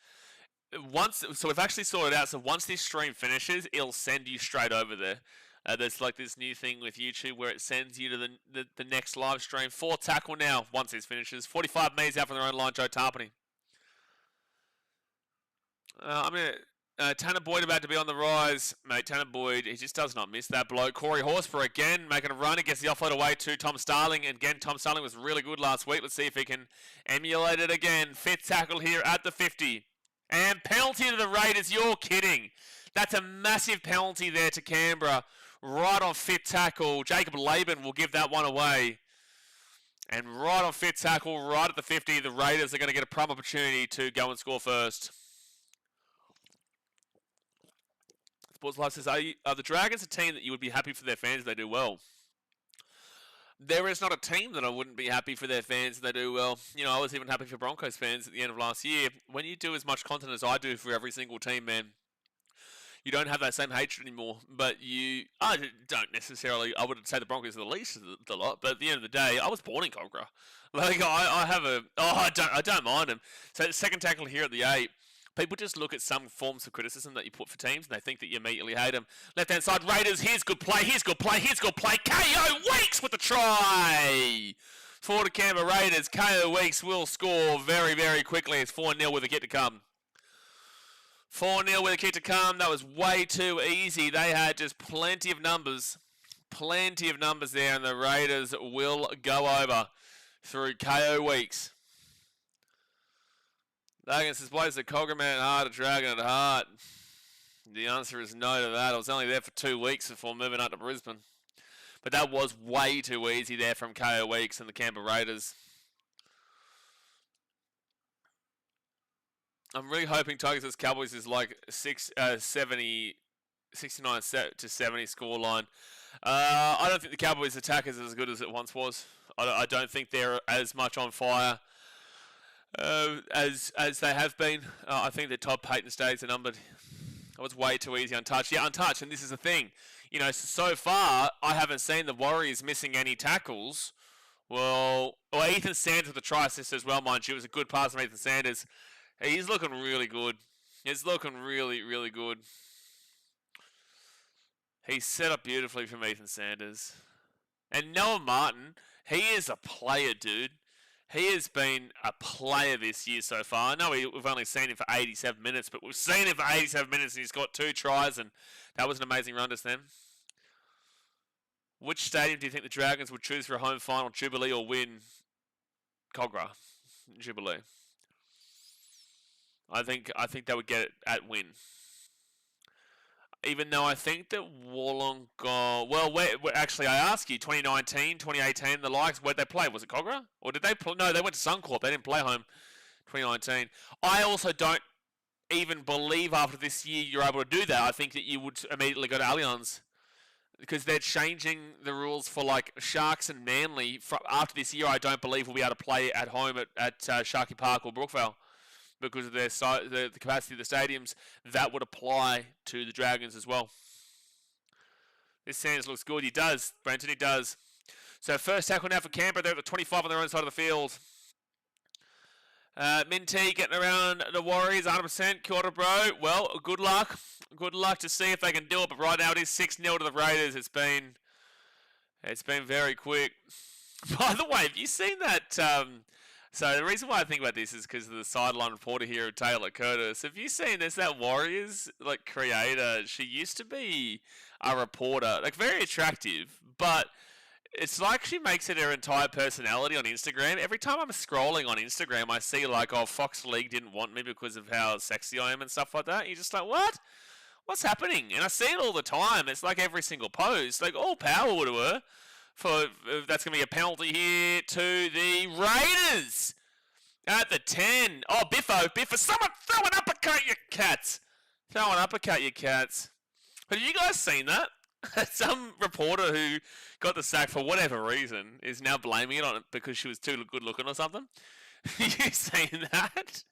So we've actually sorted out, so once this stream finishes, it'll send you straight over there. There's like this new thing with YouTube where it sends you to the next live stream. Fourth tackle now, once this finishes. 45 metres out from their own line, Joe Tarpany. Tanner Boyd about to be on the rise. Mate, Tanner Boyd, he just does not miss that bloke. Corey Horsburgh again, making a run. He gets the offload away to Tom Starling. And again, Tom Starling was really good last week. Let's see if he can emulate it again. Fifth tackle here at the 50. And penalty to the Raiders. You're kidding. That's a massive penalty there to Canberra. Right on fifth tackle. Jacob Laban will give that one away. And right on fifth tackle, right at the 50, the Raiders are going to get a prime opportunity to go and score first. Sports Life says, are the Dragons a team that you would be happy for their fans if they do well? There is not a team that I wouldn't be happy for their fans if they do well. You know, I was even happy for Broncos fans at the end of last year. When you do as much content as I do for every single team, man, You don't have that same hatred anymore. But I don't necessarily. I would say the Broncos are the least of the lot. But at the end of the day, I was born in Cogra. Like I have a. Oh, I don't mind him. So the second tackle here at the 8. People just look at some forms of criticism that you put for teams and they think that you immediately hate them. Left-hand side, Raiders, here's good play, here's good play, here's good play. KO Weeks with the try! For the Canberra Raiders, KO Weeks will score very, very quickly. It's 4-0 with a kick to come. 4-0 with a kick to come. That was way too easy. They had just plenty of numbers. Plenty of numbers there, and the Raiders will go over through KO Weeks. Against this place, the Cogger man at heart, a dragon at heart. The answer is no to that. I was only there for 2 weeks before moving up to Brisbane. But that was way too easy there from KO Weeks and the Canberra Raiders. I'm really hoping Tigers vs Cowboys is like 69 to 70 scoreline. I don't think the Cowboys attack is as good as it once was. I don't think they're as much on fire as they have been. I think that Todd Payton's days are numbered. It was way too easy untouched. Yeah, untouched, and this is the thing. You know, so far, I haven't seen the Warriors missing any tackles. Well, Ethan Sanders with the try assist as well, mind you. It was a good pass from Ethan Sanders. He's looking really good. He's looking really, really good. He's set up beautifully from Ethan Sanders. And Noah Martin, he is a player, dude. He has been a player this year so far. I know we've only seen him for 87 minutes, but we've seen him for 87 minutes and he's got 2 tries, and that was an amazing run just then. Which stadium do you think the Dragons would choose for a home final, Jubilee or win? Cogra. Jubilee. I think they would get it at win. Even though I think that Wollongong... Well, actually, I ask you, 2019, 2018, the likes, where'd they play? Was it Cogra? Or did they play... No, they went to Suncorp. They didn't play home 2019. I also don't even believe after this year you're able to do that. I think that you would immediately go to Allianz. Because they're changing the rules for, like, Sharks and Manly. After this year, I don't believe we'll be able to play at home at Sharky Park or Brookvale. Because of the capacity of the stadiums, that would apply to the Dragons as well. This Sanders looks good. He does, Brenton, he does. So first tackle now for Canberra. They're at the 25 on their own side of the field. Minty getting around the Warriors, 100%. Kia ora, bro. Well, good luck. Good luck to see if they can do it. But right now it is 6-0 to the Raiders. It's been very quick. By the way, have you seen that... So the reason why I think about this is because of the sideline reporter here, Taylor Curtis. Have you seen this? That Warriors creator. She used to be a reporter, very attractive, but it's like she makes it her entire personality on Instagram. Every time I'm scrolling on Instagram, I see Fox League didn't want me because of how sexy I am and stuff like that. And you're just like, what? What's happening? And I see it all the time. It's like every single post. All power to her. That's going to be a penalty here to the Raiders at the 10. Oh, Biffo, someone throw an uppercut, you cats. Throw an uppercut, you cats. Have you guys seen that? Some reporter who got the sack for whatever reason is now blaming it on it because she was too good looking or something. You seen that?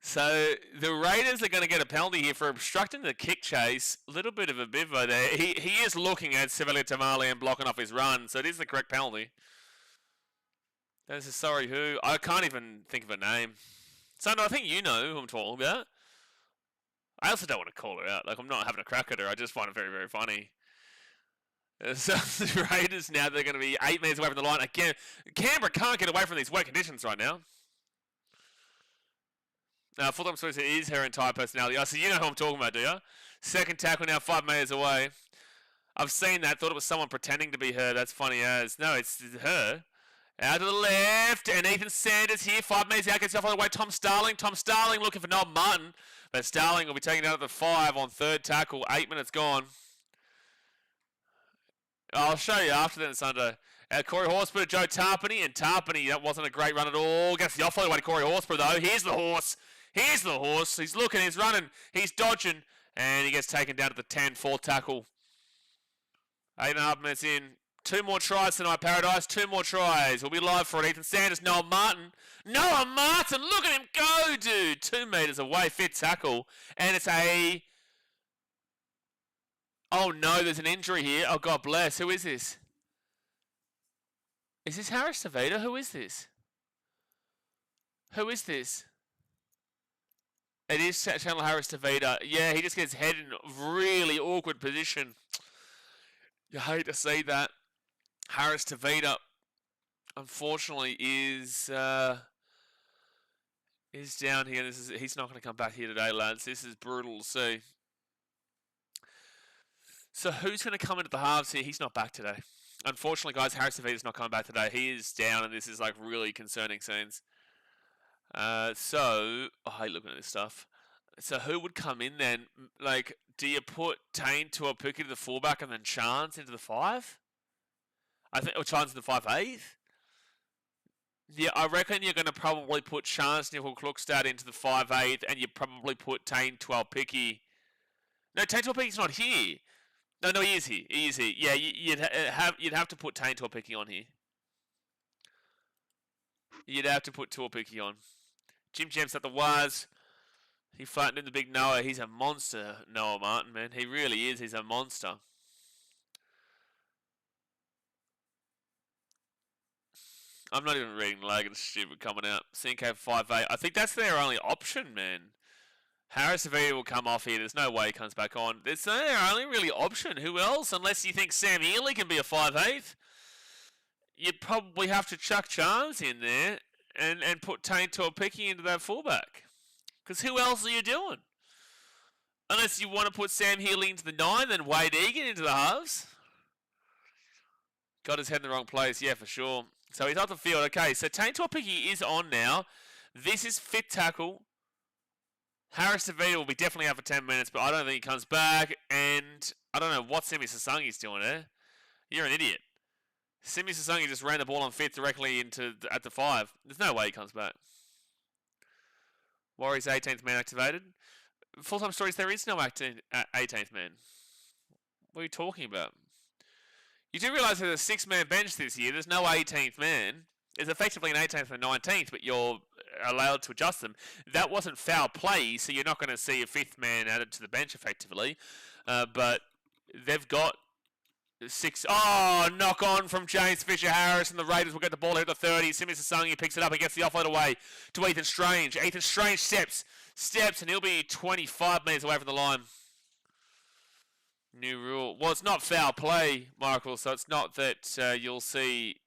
So the Raiders are going to get a penalty here for obstructing the kick chase. A little bit of a bivo there. He is looking at Sevilla Tamale and blocking off his run, so it is the correct penalty. This is sorry who. I can't even think of a name. Sandra, I think you know who I'm talking about. I also don't want to call her out. I'm not having a crack at her. I just find it very, very funny. So the Raiders now, they're going to be 8 metres away from the line. Again, Canberra can't get away from these wet conditions right now. Full-time Swiss is her entire personality. So you know who I'm talking about, do you? Second tackle now, 5 metres away. I've seen that. Thought it was someone pretending to be her. That's funny as. No, it's her. Out to the left. And Ethan Sanders here. 5 metres out. Gets off on the way. Tom Starling looking for Noel Martin. But Starling will be taken out of the 5 on third tackle. 8 minutes gone. I'll show you after that, Sunday. Corey Horsburgh, Joe Tarpany. And Tarpany, that wasn't a great run at all. Gets the off-field away to Corey Horsburgh, though. Here's the horse. He's looking, he's running, he's dodging, and he gets taken down to the 10, fourth tackle. 8.5 minutes in. 2 more tries tonight, Paradise. 2 more tries. We'll be live for it. Ethan Sanders, Noah Martin, look at him go, dude. 2 metres away, fifth tackle, and it's a Oh no, there's an injury here. Oh, God bless. Who is this? Is this Harris Tavita? Who is this? Who is this? It is Channel Harris Tavita. Yeah, he just gets head in a really awkward position. You hate to see that. Harris Tavita, unfortunately, is down here. He's not going to come back here today, lads. This is brutal to see. So who's going to come into the halves here? He's not back today. Unfortunately, guys, Harris Tavita's not coming back today. He is down, and this is like really concerning scenes. I hate looking at this stuff. So who would come in then? Like, do you put Tane to a Pookie to the fullback and then Chance into the 5? I think, or Chance in the 5'8"? Yeah, I reckon you're going to probably put Chance Nickel Klukstad into the 5'8", and you probably put Tane to a Pookie. No, Tane to a Pookie's not here. No, he is here. He is here. Yeah, you'd have to put Tane to a Pookie on here. You'd have to put Tuapiki on. Jim Jam's at the wires. He flattened in the big Noah. He's a monster, Noah Martin, man. He really is. He's a monster. I'm not even reading Logan stupid coming out. CNK 5'8". I think that's their only option, man. Harris Avila will come off here. There's no way he comes back on. It's their only really option. Who else? Unless you think Sam Ely can be a 5'8". You'd probably have to chuck Charms in there and put Tane Tuapiki into that fullback. Because who else are you doing? Unless you want to put Sam Healy into the 9, then Wade Egan into the halves. Got his head in the wrong place, yeah, for sure. So he's off the field. Okay, so Tane Tuapiki is on now. This is fit tackle. Harris Tavita will be definitely out for 10 minutes, but I don't think he comes back. And I don't know what Simi Sasangi's doing there. You're an idiot. Simi Sasangi just ran the ball on fit directly at the 5. There's no way he comes back. Warriors 18th man activated. Full-time stories, there is no 18th man. What are you talking about? You do realise there's a 6-man bench this year. There's no 18th man. There's effectively an 18th and 19th, but you're allowed to adjust them. That wasn't foul play, so you're not going to see a 5th man added to the bench effectively. But they've got 6. Oh, knock on from James Fisher-Harris, and the Raiders will get the ball here at the 30. Simi Sasangi picks it up and gets the offload away to Ethan Strange. Ethan Strange steps, and he'll be 25 metres away from the line. New rule. Well, it's not foul play, Michael, so it's not that you'll see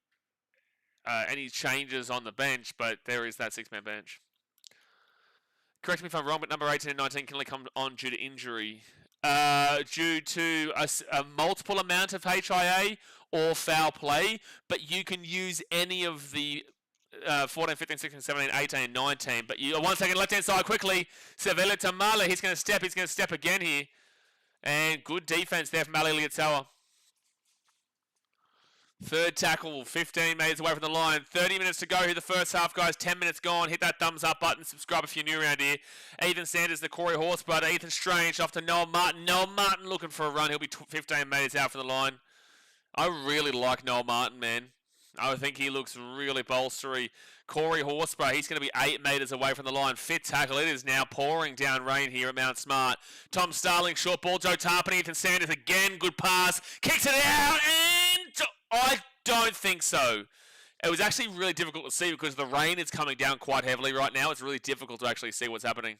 any changes on the bench, but there is that 6-man bench. Correct me if I'm wrong, but number 18 and 19 can only come on due to injury. Due to a multiple amount of HIA or foul play, but you can use any of the 14, 15, 16, 17, 18, and 19. But you 1 second, left-hand side quickly. Sevilla to Mala. He's going to step again here. And good defense there from Mala Liatzawa. Third tackle, 15 metres away from the line. 30 minutes to go here the first half, guys. 10 minutes gone. Hit that thumbs up button. Subscribe if you're new around here. Ethan Sanders, the Corey Horse brother. Ethan Strange off to Noah Martin. Noah Martin looking for a run. He'll be 15 metres out from the line. I really like Noah Martin, man. I think he looks really bolstery. Corey Horsburgh, he's going to be 8 metres away from the line. Fit tackle. It is now pouring down rain here at Mount Smart. Tom Starling, short ball. Joe Tarpany, Ethan Sanders again. Good pass. Kicks it out, and I don't think so. It was actually really difficult to see because the rain is coming down quite heavily right now. It's really difficult to actually see what's happening.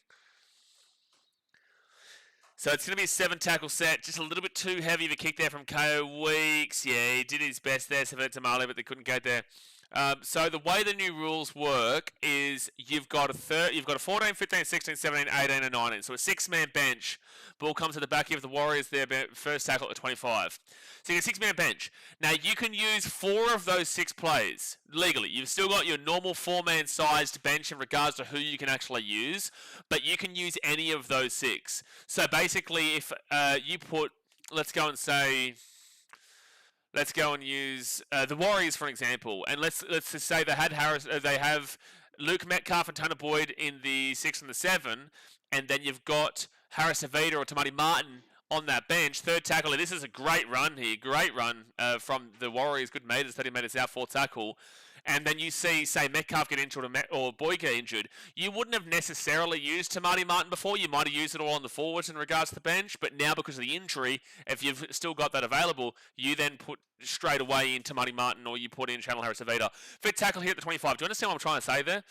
So it's going to be a 7-tackle set. Just a little bit too heavy of a kick there from KO Weeks. Yeah, he did his best there, Savannah Tamale, but they couldn't get there. So the way the new rules work is you've got a 14, 15, 16, 17, 18, and 19. So a 6-man bench. Ball comes to the back of the Warriors there, first tackle at 25. So you get a 6-man bench. Now you can use 4 of those 6 players legally. You've still got your normal 4-man sized bench in regards to who you can actually use, but you can use any of those 6. So basically, if you put, let's go and use the Warriors for an example, and let's just say they have Luke Metcalf and Tanner Boyd in the 6 and the 7, and then you've got Harris Avita or Tamati Martin on that bench. Third tackle. This is a great run here. Great run from the Warriors. Good meters, 30 meters out, fourth tackle. And then you see, say, Metcalf get injured or Boyd get injured. You wouldn't have necessarily used Tamati Martin before. You might have used it all on the forwards in regards to the bench. But now, because of the injury, if you've still got that available, you then put straight away in Tamati Martin or you put in Channel Harris-Avita. Fifth tackle here at the 25. Do you understand what I'm trying to say there?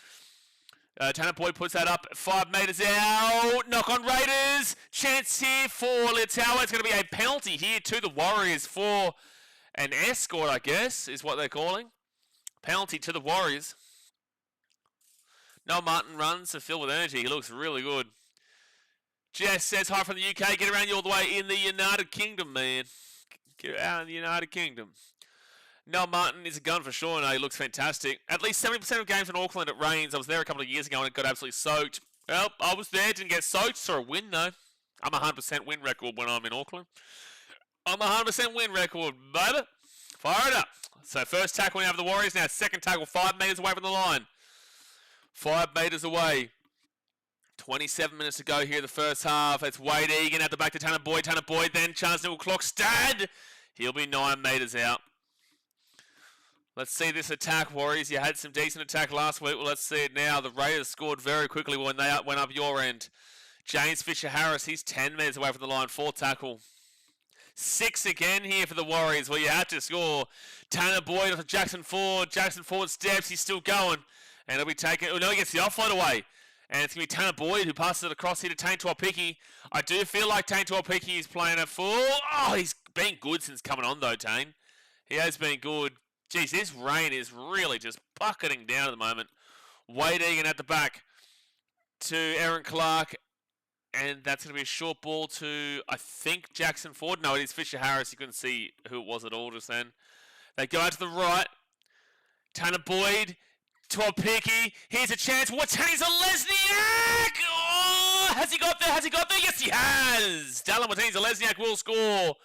Tanner Boyd puts that up, 5 metres out, knock on Raiders, chance here for Litawa. It's going to be a penalty here to the Warriors for an escort, I guess, is what they're calling. Penalty to the Warriors. Noel Martin runs to fill with energy. He looks really good. Jess says, hi from the UK, get around you all the way in the United Kingdom, man. Get out in the United Kingdom. Noel Martin is a gun for sure, and he looks fantastic. At least 70% of games in Auckland, it rains. I was there a couple of years ago and it got absolutely soaked. Well, I was there, didn't get soaked, saw a win though. I'm a 100% win record when I'm in Auckland. I'm a 100% win record, baby. Fire it up. So first tackle now for the Warriors. Now second tackle, 5 metres away from the line. 5 metres away. 27 minutes to go here in the first half. It's Wade Egan at the back to Tanner Boyd. Tanner Boyd then, chance Nickel Clock, Stad. He'll be 9 metres out. Let's see this attack, Warriors. You had some decent attack last week. Well, let's see it now. The Raiders scored very quickly when they went up your end. James Fisher-Harris, he's 10 metres away from the line. Fourth tackle. 6 again here for the Warriors. Well, you had to score. Tanner Boyd off Jackson Ford. Jackson Ford steps. He's still going. And he'll be taken. Oh, no, he gets the offload away. And it's going to be Tanner Boyd who passes it across here to Tane Tuapiki. I do feel like Tane Tuapiki is playing a full. Oh, he's been good since coming on, though, Tane. He has been good. Geez, this rain is really just bucketing down at the moment. Wade Egan at the back to Aaron Clark. And that's going to be a short ball to, I think, Jackson Ford. No, it is Fisher-Harris. You couldn't see who it was at all just then. They go out to the right. Tanner Boyd. Tuapiki. Here's a chance. Watchalong Lesniak! Oh, has he got there? Has he got there? Yes, he has! Dallin Lesniak will score.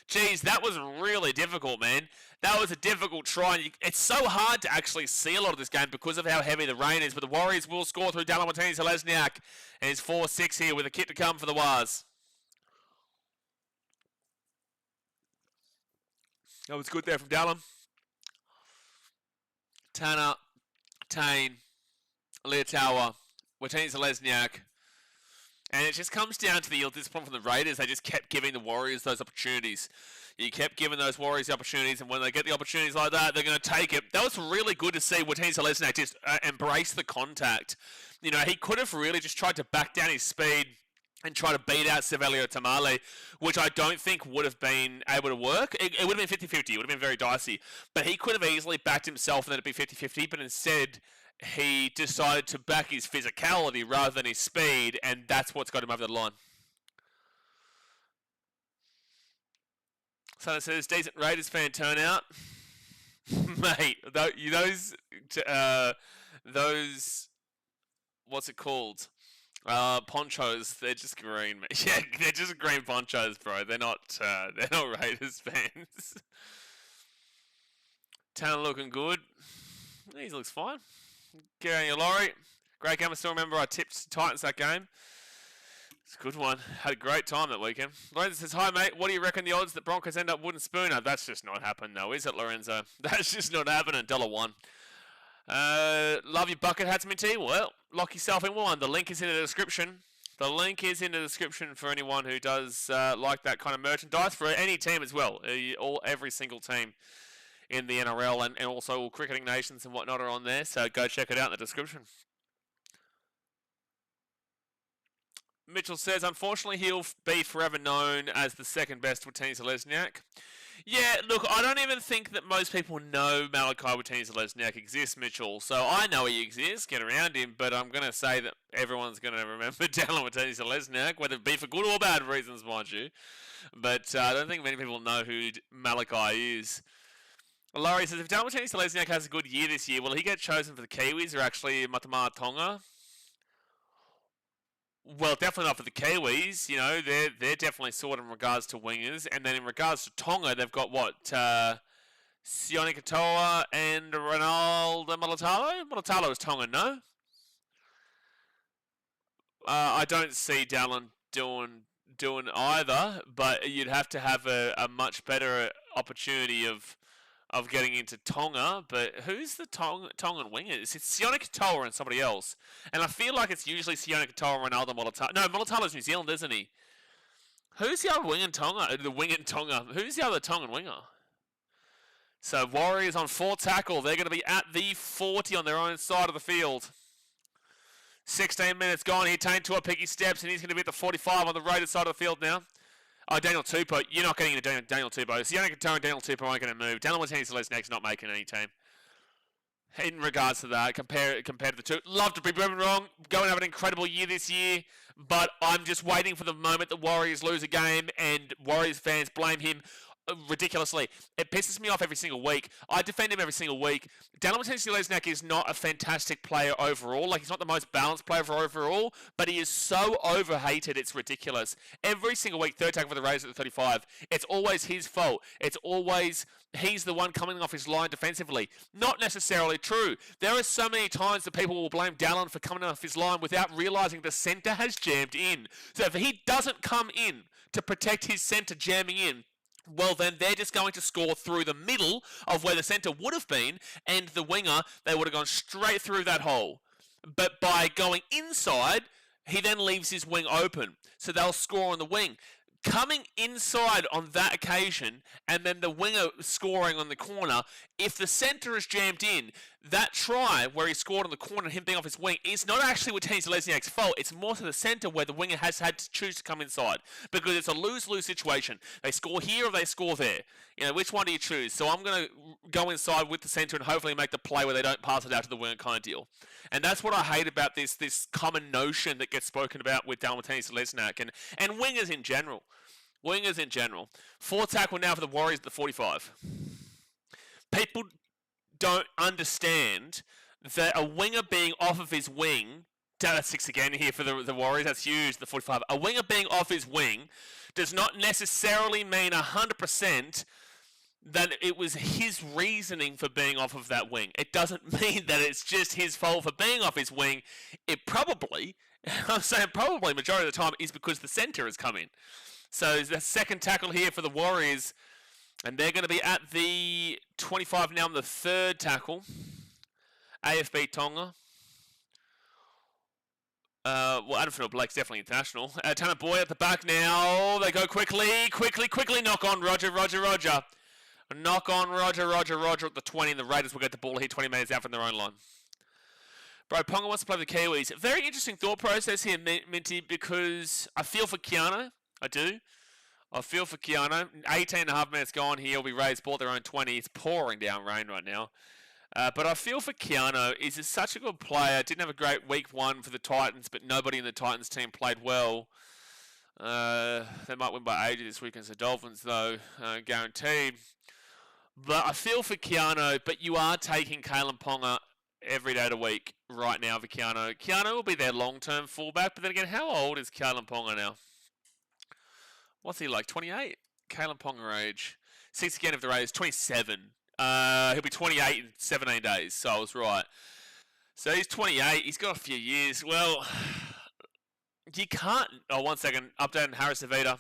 Geez, that was really difficult, man. That was a difficult try. It's so hard to actually see a lot of this game because of how heavy the rain is. But the Warriors will score through Dallin Lesniak. And it's 4-6 here with a kick to come for the Wars. That was good there from Dallin. Tanner, Tane, Leotawa, Lesniak. And it just comes down to the discipline from the Raiders. They just kept giving the Warriors those opportunities. You kept giving those Warriors the opportunities, and when they get the opportunities like that, they're going to take it. That was really good to see Lesniak just embrace the contact. You know, he could have really just tried to back down his speed and try to beat out Savelio Tamale, which I don't think would have been able to work. It would have been 50-50. It would have been very dicey. But he could have easily backed himself and then it'd be 50-50, but instead he decided to back his physicality rather than his speed, and that's what's got him over the line. So it says, decent Raiders fan turnout. Mate, those, what's it called? Ponchos, they're just green. Yeah, they're just green ponchos, bro. They're not Raiders fans. Tanner looking good. He looks fine. Gary Laurie. Great game. I still remember I tipped Titans that game. It's a good one. Had a great time that weekend. Lorenzo says, hi, mate. What do you reckon the odds that Broncos end up wooden spooner? That's just not happening, though, is it, Lorenzo? That's just not happening. $1. Love your bucket hats, Minty. Well, lock yourself in one. The link is in the description. The link is in the description for anyone who does like that kind of merchandise for any team as well. Every single team in the NRL and also all cricketing nations and whatnot are on there. So go check it out in the description. Mitchell says, unfortunately, he'll be forever known as the second best Watene-Zelezniak. Yeah, look, I don't even think that most people know Malachi Watene-Zelezniak exists, Mitchell. So I know he exists, get around him, but I'm going to say that everyone's going to remember Dallin Watene-Zelezniak, whether it be for good or bad reasons, mind you. But I don't think many people know who Malachi is. Laurie says, if Dallin Watene-Zelezniak has a good year this year, will he get chosen for the Kiwis or actually Matamata Tonga? Well, definitely not for the Kiwis. You know, they're definitely sorted in regards to wingers. And then in regards to Tonga, they've got what? Sione Katoa and Ronaldo Mulatalo? Mulatalo is Tonga, no? I don't see Dallin doing doing either, but you'd have to have a much better opportunity of getting into Tonga. But who's the Tongan winger? It's Sione Katoa and somebody else. And I feel like it's usually Sione Katoa and Ronaldo Molitalo. No, Molitalo's New Zealand, isn't he? Who's the other wing in Tonga? The wing in Tonga. Who's the other Tongan winger? So Warriors on 4 tackle. They're going to be at the 40 on their own side of the field. 16 minutes gone here. Tane Tuapiki steps, and he's going to be at the 45 on the Raiders side of the field now. Oh, Daniel Tupou. You're not getting into Daniel Tupou. Sione Katoa and Daniel Tupou aren't going to move. Daniel Watchalong not making any team. In regards to that, compared to the two. Love to be proven wrong. Go and have an incredible year this year. But I'm just waiting for the moment the Warriors lose a game and Warriors fans blame him ridiculously. It pisses me off every single week. I defend him every single week. Daniel Watchalong is not a fantastic player overall. Like, he's not the most balanced player overall, but he is so overhated, it's ridiculous. Every single week, third tackle for the Raiders at the 35. It's always his fault. It's always he's the one coming off his line defensively. Not necessarily true. There are so many times that people will blame Dallin for coming off his line without realising the centre has jammed in. So if he doesn't come in to protect his centre jamming in, well, then they're just going to score through the middle of where the centre would have been, and the winger, they would have gone straight through that hole. But by going inside, he then leaves his wing open. So they'll score on the wing. Coming inside on that occasion, and then the winger scoring on the corner, if the centre is jammed in, that try where he scored on the corner and him being off his wing is not actually Watene Zelezniak's fault. It's more to the centre where the winger has had to choose to come inside. Because it's a lose-lose situation. They score here or they score there. You know, which one do you choose? So I'm going to go inside with the centre and hopefully make the play where they don't pass it out to the winger kind of deal. And that's what I hate about this common notion that gets spoken about with Watene Zelezniak and wingers in general. Wingers in general. 4 tackle now for the Warriors at the 45. People don't understand that a winger being off of his wing, that's 6 again here for the Warriors, that's huge, the 45. A winger being off his wing does not necessarily mean 100% that it was his reasoning for being off of that wing. It doesn't mean that it's just his fault for being off his wing. It probably, I'm saying probably majority of the time, is because the centre has come in. So the second tackle here for the Warriors, and they're going to be at the 25 now on the third tackle. AFB Tonga. Adam Blake's definitely international. Tanner Boy at the back now. They go quickly. Knock on Roger. Knock on Roger at the 20, and the Raiders will get the ball here 20 metres out from their own line. Bro, Ponga wants to play the Kiwis. Very interesting thought process here, Minty, because I feel for Keano. I do. I feel for Keano. 18 and a half minutes gone here. He'll be Raiders bought their own 20. It's pouring down rain right now. But I feel for Keano. He's such a good player. Didn't have a great week 1 for the Titans, but nobody in the Titans team played well. They might win by 80 this week against the Dolphins, though, guaranteed. But I feel for Keano, but you are taking Kalen Ponga every day of the week right now for Keano. Keano will be their long-term fullback, but then again, how old is Kalen Ponga now? What's he like, 28? Kalen Ponga age. 6 again of the Raiders, 27. He'll be 28 in 17 days, so I was right. So he's 28, he's got a few years. Well, you can't... Oh, 1 second. Update on Harris Tavita.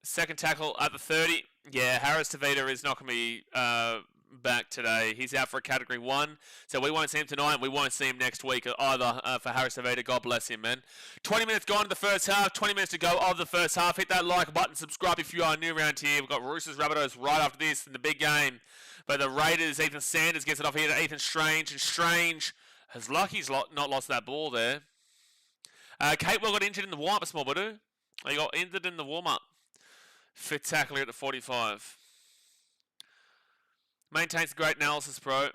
Second tackle at the 30. Yeah, Harris Tavita is not going to be back today. He's out for a Category 1. So we won't see him tonight, and we won't see him next week either for Harris Tavita. God bless him, man. 20 minutes gone in the first half. 20 minutes to go of the first half. Hit that like button. Subscribe if you are new around here. We've got Roosters Rabbitohs right after this in the big game. But the Raiders, Ethan Sanders gets it off here to Ethan Strange. And Strange has lucky he's not lost that ball there. Kate got injured in the warm-up, small buddy. He got injured in the warm-up. Fifth tackle here at the 45. Maintains great analysis, bro.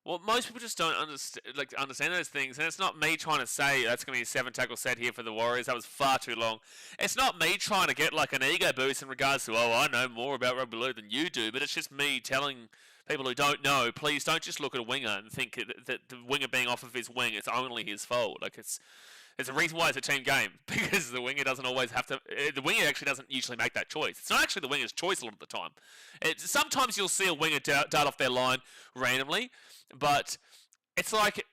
Well, most people just don't understand those things, and it's not me trying to say that's going to be a 7 tackle set here for the Warriors. That was far too long. It's not me trying to get like an ego boost in regards to, oh, I know more about rugby league than you do, but it's just me telling people who don't know, please don't just look at a winger and think that the winger being off of his wing, it's only his fault. Like, it's a reason why it's a team game, because the winger doesn't always have to... The winger actually doesn't usually make that choice. It's not actually the winger's choice a lot of the time. Sometimes you'll see a winger dart off their line randomly, but it's like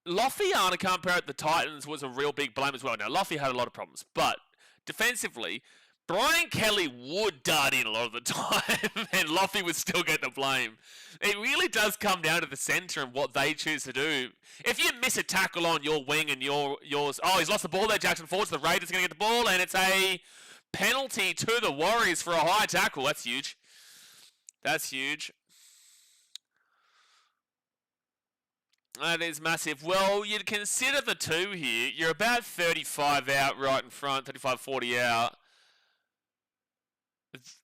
Lofiana compare it, the Titans was a real big blame as well. Now, Lofi had a lot of problems, but defensively, Brian Kelly would dart in a lot of the time, and Lofi would still get the blame. It really does come down to the centre and what they choose to do. If you miss a tackle on your wing and yours... Oh, he's lost the ball there, Jackson Forge. The Raiders are going to get the ball, and it's a penalty to the Warriors for a high tackle. That's huge. That's huge. That is massive. Well, you'd consider the two here. You're about 35 out right in front, 35-40 out.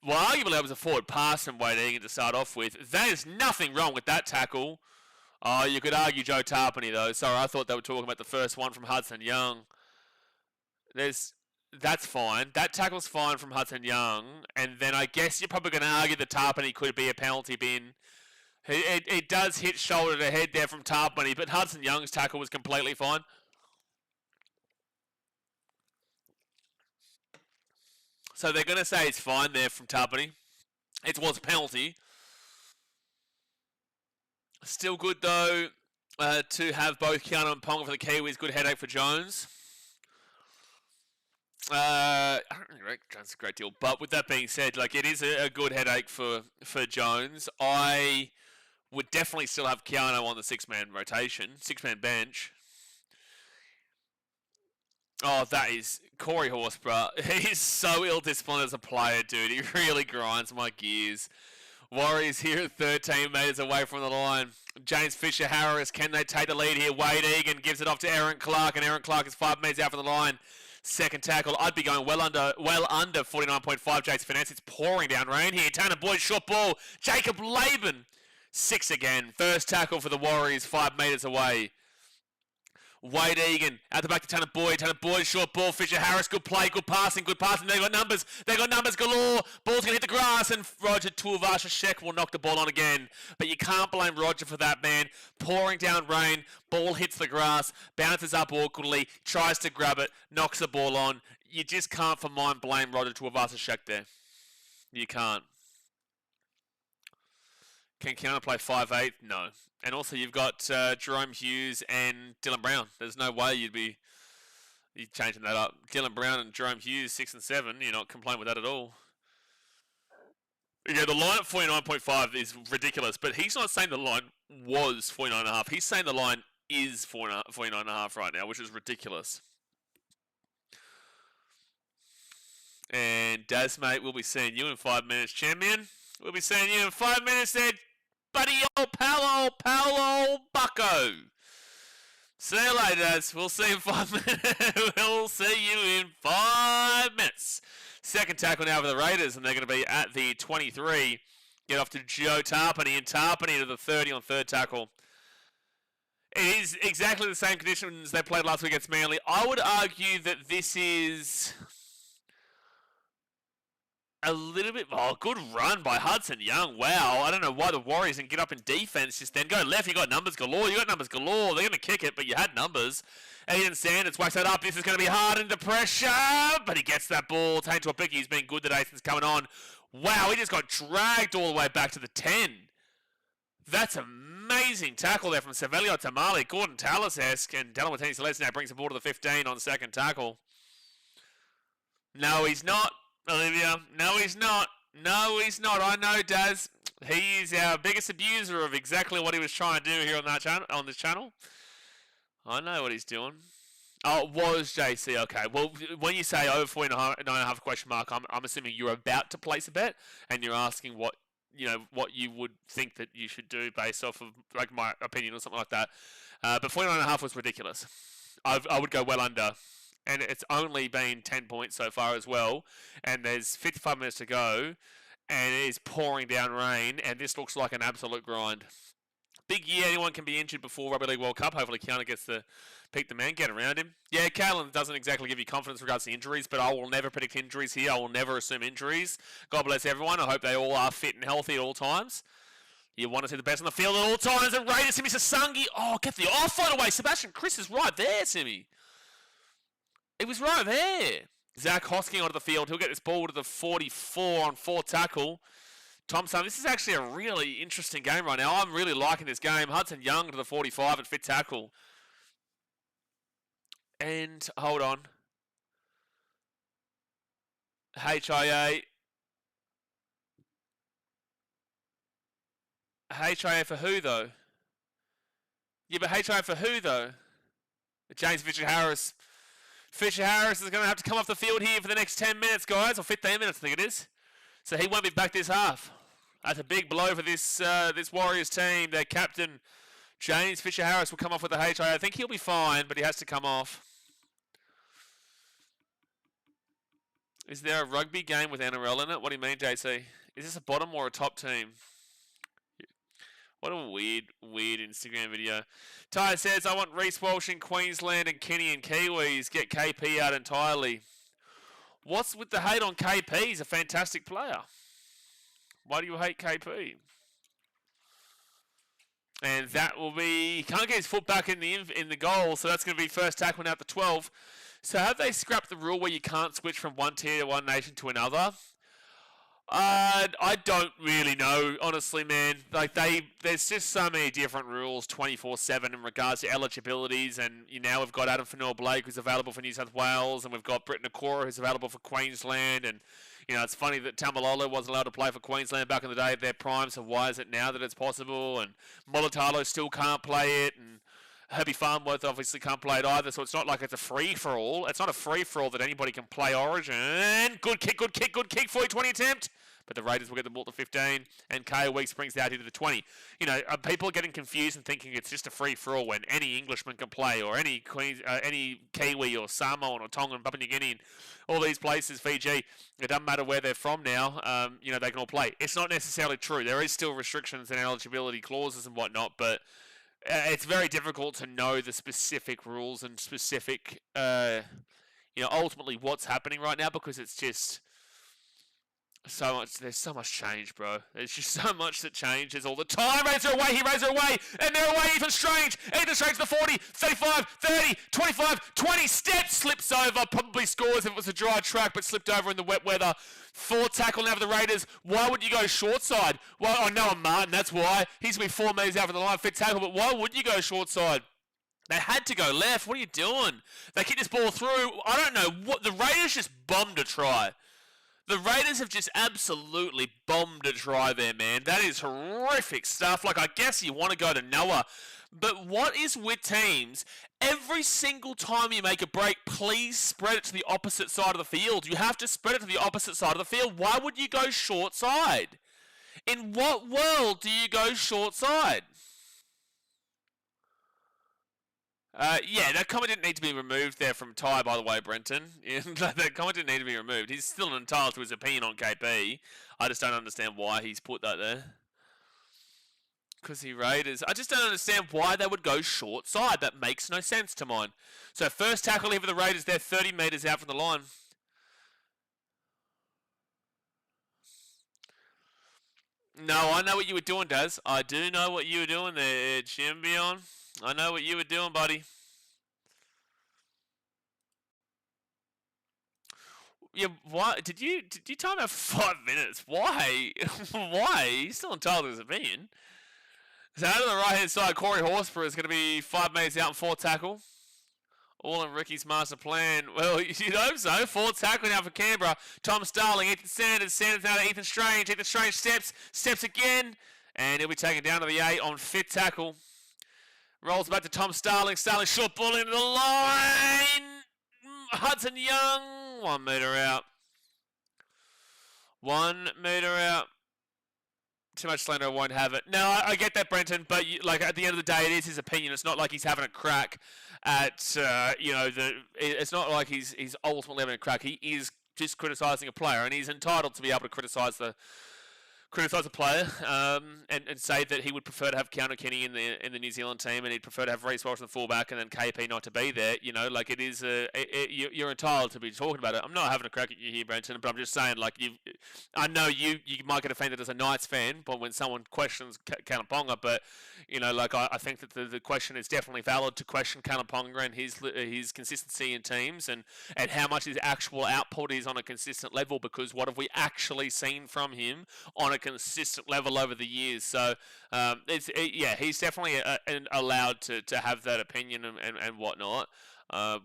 Well, arguably that was a forward pass from Wade Egan to start off with. There's nothing wrong with that tackle. Oh, you could argue Joe Tarpany, though. Sorry, I thought they were talking about the first one from Hudson Young. That's fine. That tackle's fine from Hudson Young. And then I guess you're probably going to argue that Tarpany could be a penalty bin. It does hit shoulder to head there from Tarpany, but Hudson Young's tackle was completely fine. So they're going to say it's fine there from Tarpany. It was a penalty. Still good, though, to have both Keanu and Ponga for the Kiwis. Good headache for Jones. I don't really rate Jones a great deal, but with that being said, like, it is a good headache for Jones. I would definitely still have Keanu on the six-man rotation, six-man bench. Oh, that is Corey Horsburgh. He's so ill-disciplined as a player, dude. He really grinds my gears. Warriors here at 13 metres away from the line. James Fisher-Harris, can they take the lead here? Wade Egan gives it off to Aaron Clark, and Aaron Clark is 5 metres out from the line. Second tackle. I'd be going well under 49.5 Jake's finesse. It's pouring down rain here. Tanner Boyd, short ball. Jacob Laban. 6 again. First tackle for the Warriors, 5 metres away. Wade Egan out the back to Tanner Boyd. Tanner Boyd, short ball. Fisher-Harris, good play, good passing, good passing. They got numbers. They got numbers galore. Ball's going to hit the grass, and Roger Tuivasa-Sheck will knock the ball on again. But you can't blame Roger for that, man. Pouring down rain. Ball hits the grass, bounces up awkwardly, tries to grab it, knocks the ball on. You just can't, for mine, blame Roger Tuivasa-Sheck there. You can't. Can Keanu play 5'8"? No. And also you've got Jerome Hughes and Dylan Brown. There's no way you're changing that up. Dylan Brown and Jerome Hughes, 6 and 7. You're not complaining with that at all. Yeah, the line at 49.5 is ridiculous, but he's not saying the line was 49.5. He's saying the line is 49.5 right now, which is ridiculous. And Daz, mate, we'll be seeing you in 5 minutes, champion. We'll be seeing you in 5 minutes there, buddy, old Paolo Bucco. See you later, Daz. We'll see you in 5 minutes. We'll see you in 5 minutes. Second tackle now for the Raiders, and they're going to be at the 23. Get off to Joe Tarpany, and Tarpany to the 30 on third tackle. It is exactly the same conditions they played last week against Manly. I would argue that this is a little bit... Oh, good run by Hudson Young. Wow. I don't know why the Warriors didn't get up in defense just then. Go left. You got numbers galore. You got numbers galore. They're going to kick it, but you had numbers. Aiden Sanders whacks that up. This is going to be hard under pressure, but he gets that ball. Tane Tuapiki, he's been good today since coming on. Wow, he just got dragged all the way back to the 10. That's amazing tackle there from Savelio Tamale. Gordon Tallis-esque, and Delamatini Celeste now brings the ball to the 15 on second tackle. No, he's not. Olivia, no he's not. No he's not. I know, Daz. He is our biggest abuser of exactly what he was trying to do here on that channel, on this channel. I know what he's doing. Oh, it was JC. Okay. Well, when you say over 49.5 question mark, I'm assuming you're about to place a bet, and you're asking what you would think that you should do based off of like my opinion or something like that. But 49.5 was ridiculous. I would go well under. And it's only been 10 points so far as well. And there's 55 minutes to go. And it is pouring down rain. And this looks like an absolute grind. Big year. Anyone can be injured before Rugby League World Cup. Hopefully Keanu gets to pick the man, get around him. Yeah, Caitlin doesn't exactly give you confidence in regards to injuries. But I will never predict injuries here. I will never assume injuries. God bless everyone. I hope they all are fit and healthy at all times. You want to see the best on the field at all times. And Raiders, Simi Sasangi. Oh, get the off-fight away. Sebastian Chris is right there, Simi. It was right there. Zach Hosking onto the field. He'll get this ball to the 44 on fourth tackle. Thompson, this is actually a really interesting game right now. I'm really liking this game. Hudson Young to the 45 at fifth tackle. And hold on. HIA. HIA for who, though? Yeah, but HIA for who, though? James Fisher-Harris. Fisher-Harris is going to have to come off the field here for the next 10 minutes, guys. Or 15 minutes, I think it is. So he won't be back this half. That's a big blow for this this Warriors team. Their captain, James Fisher-Harris, will come off with the HIA. I think he'll be fine, but he has to come off. Is there a rugby game with NRL in it? What do you mean, JC? Is this a bottom or a top team? What a weird Instagram video. Ty says, I want Reece Walsh in Queensland and Kenny and Kiwis. Get KP out entirely. What's with the hate on KP? He's a fantastic player. Why do you hate KP? And that will be... He can't get his foot back in the goal, so that's going to be first tackle out the 12. So have they scrapped the rule where you can't switch from one tier to one nation to another? I don't really know, honestly, man. Like there's just so many different rules 24/7 in regards to eligibilities, and now we've got Adam Fanua-Blake who's available for New South Wales, and we've got Britt Nakora who's available for Queensland, and it's funny that Tamalolo wasn't allowed to play for Queensland back in the day at their prime, so why is it now that it's possible? And Molitalo still can't play it, and Herbie Farnworth obviously can't play it either, so it's not like it's a free-for-all. It's not a free-for-all that anybody can play Origin. Good kick, 40-20 attempt. But the Raiders will get the ball to 15, and Kale Weeks brings that into the 20. People are getting confused and thinking it's just a free-for-all when any Englishman can play, or any Kiwi or Samoan or Tongan, Papua New Guinean, all these places, Fiji. It doesn't matter where they're from now. They can all play. It's not necessarily true. There is still restrictions and eligibility clauses and whatnot, but it's very difficult to know the specific rules and specific, ultimately what's happening right now, because it's just so much. There's so much change, bro. There's just so much that changes all the time. Raises her away. He raises her away. And they're away. Ethan Strange to the 40, 35, 30, 25, 20 steps. Slips over. Probably scores if it was a dry track, but slipped over in the wet weather. Fourth tackle now for the Raiders. Why would you go short side? Well, Noah Martin, that's why. He's going to be 4 metres out from the line. Fit tackle, but why would you go short side? They had to go left. What are you doing? They kick this ball through. I don't know. What the Raiders just bombed a try. The Raiders have just absolutely bombed a try there, man. That is horrific stuff. Like, I guess you want to go to Noah. But what is with teams? Every single time you make a break, please spread it to the opposite side of the field. You have to spread it to the opposite side of the field. Why would you go short side? In what world do you go short side? Yeah, that comment didn't need to be removed there from Ty, by the way, Brenton. That comment didn't need to be removed. He's still entitled to his opinion on KP. I just don't understand why he's put that there. Because he Raiders. I just don't understand why they would go short side. That makes no sense to mine. So first tackle here for the Raiders. They're 30 metres out from the line. No, I know what you were doing, Daz. I do know what you were doing there, Chimbion. I know what you were doing, buddy. Yeah, why did you time out for 5 minutes? Why? Why? He's still entitled to his opinion. So out of the right hand side, Corey Horsburgh is going to be 5 metres out and 4 tackle. All in Ricky's master plan. Well, you'd hope so. 4 tackle now for Canberra. Tom Starling, Ethan Sanders now to Ethan Strange. Ethan Strange steps again, and he'll be taken down to the 8 on 5th tackle. Rolls back to Tom Starling. Starling short ball into the line. Hudson Young, 1 metre out. 1 metre out. Too much slander, I won't have it. No, I get that, Brenton, but at the end of the day, it is his opinion. It's not like he's having a crack at, it's not like he's ultimately having a crack. He is just criticising a player, and he's entitled to be able to criticise a player and say that he would prefer to have Counter Kenny in the New Zealand team, and he'd prefer to have Reece Walsh in the fullback and then KP not to be there. It is you're entitled to be talking about it. I'm not having a crack at you here, Brenton, but I'm just saying, I know you might get offended as a Knights fan, but when someone questions Kalaponga, but I think that the question is definitely valid to question Kalaponga and his consistency in teams and how much his actual output is on a consistent level, because what have we actually seen from him on a consistent level over the years. So, he's definitely allowed to have that opinion and whatnot.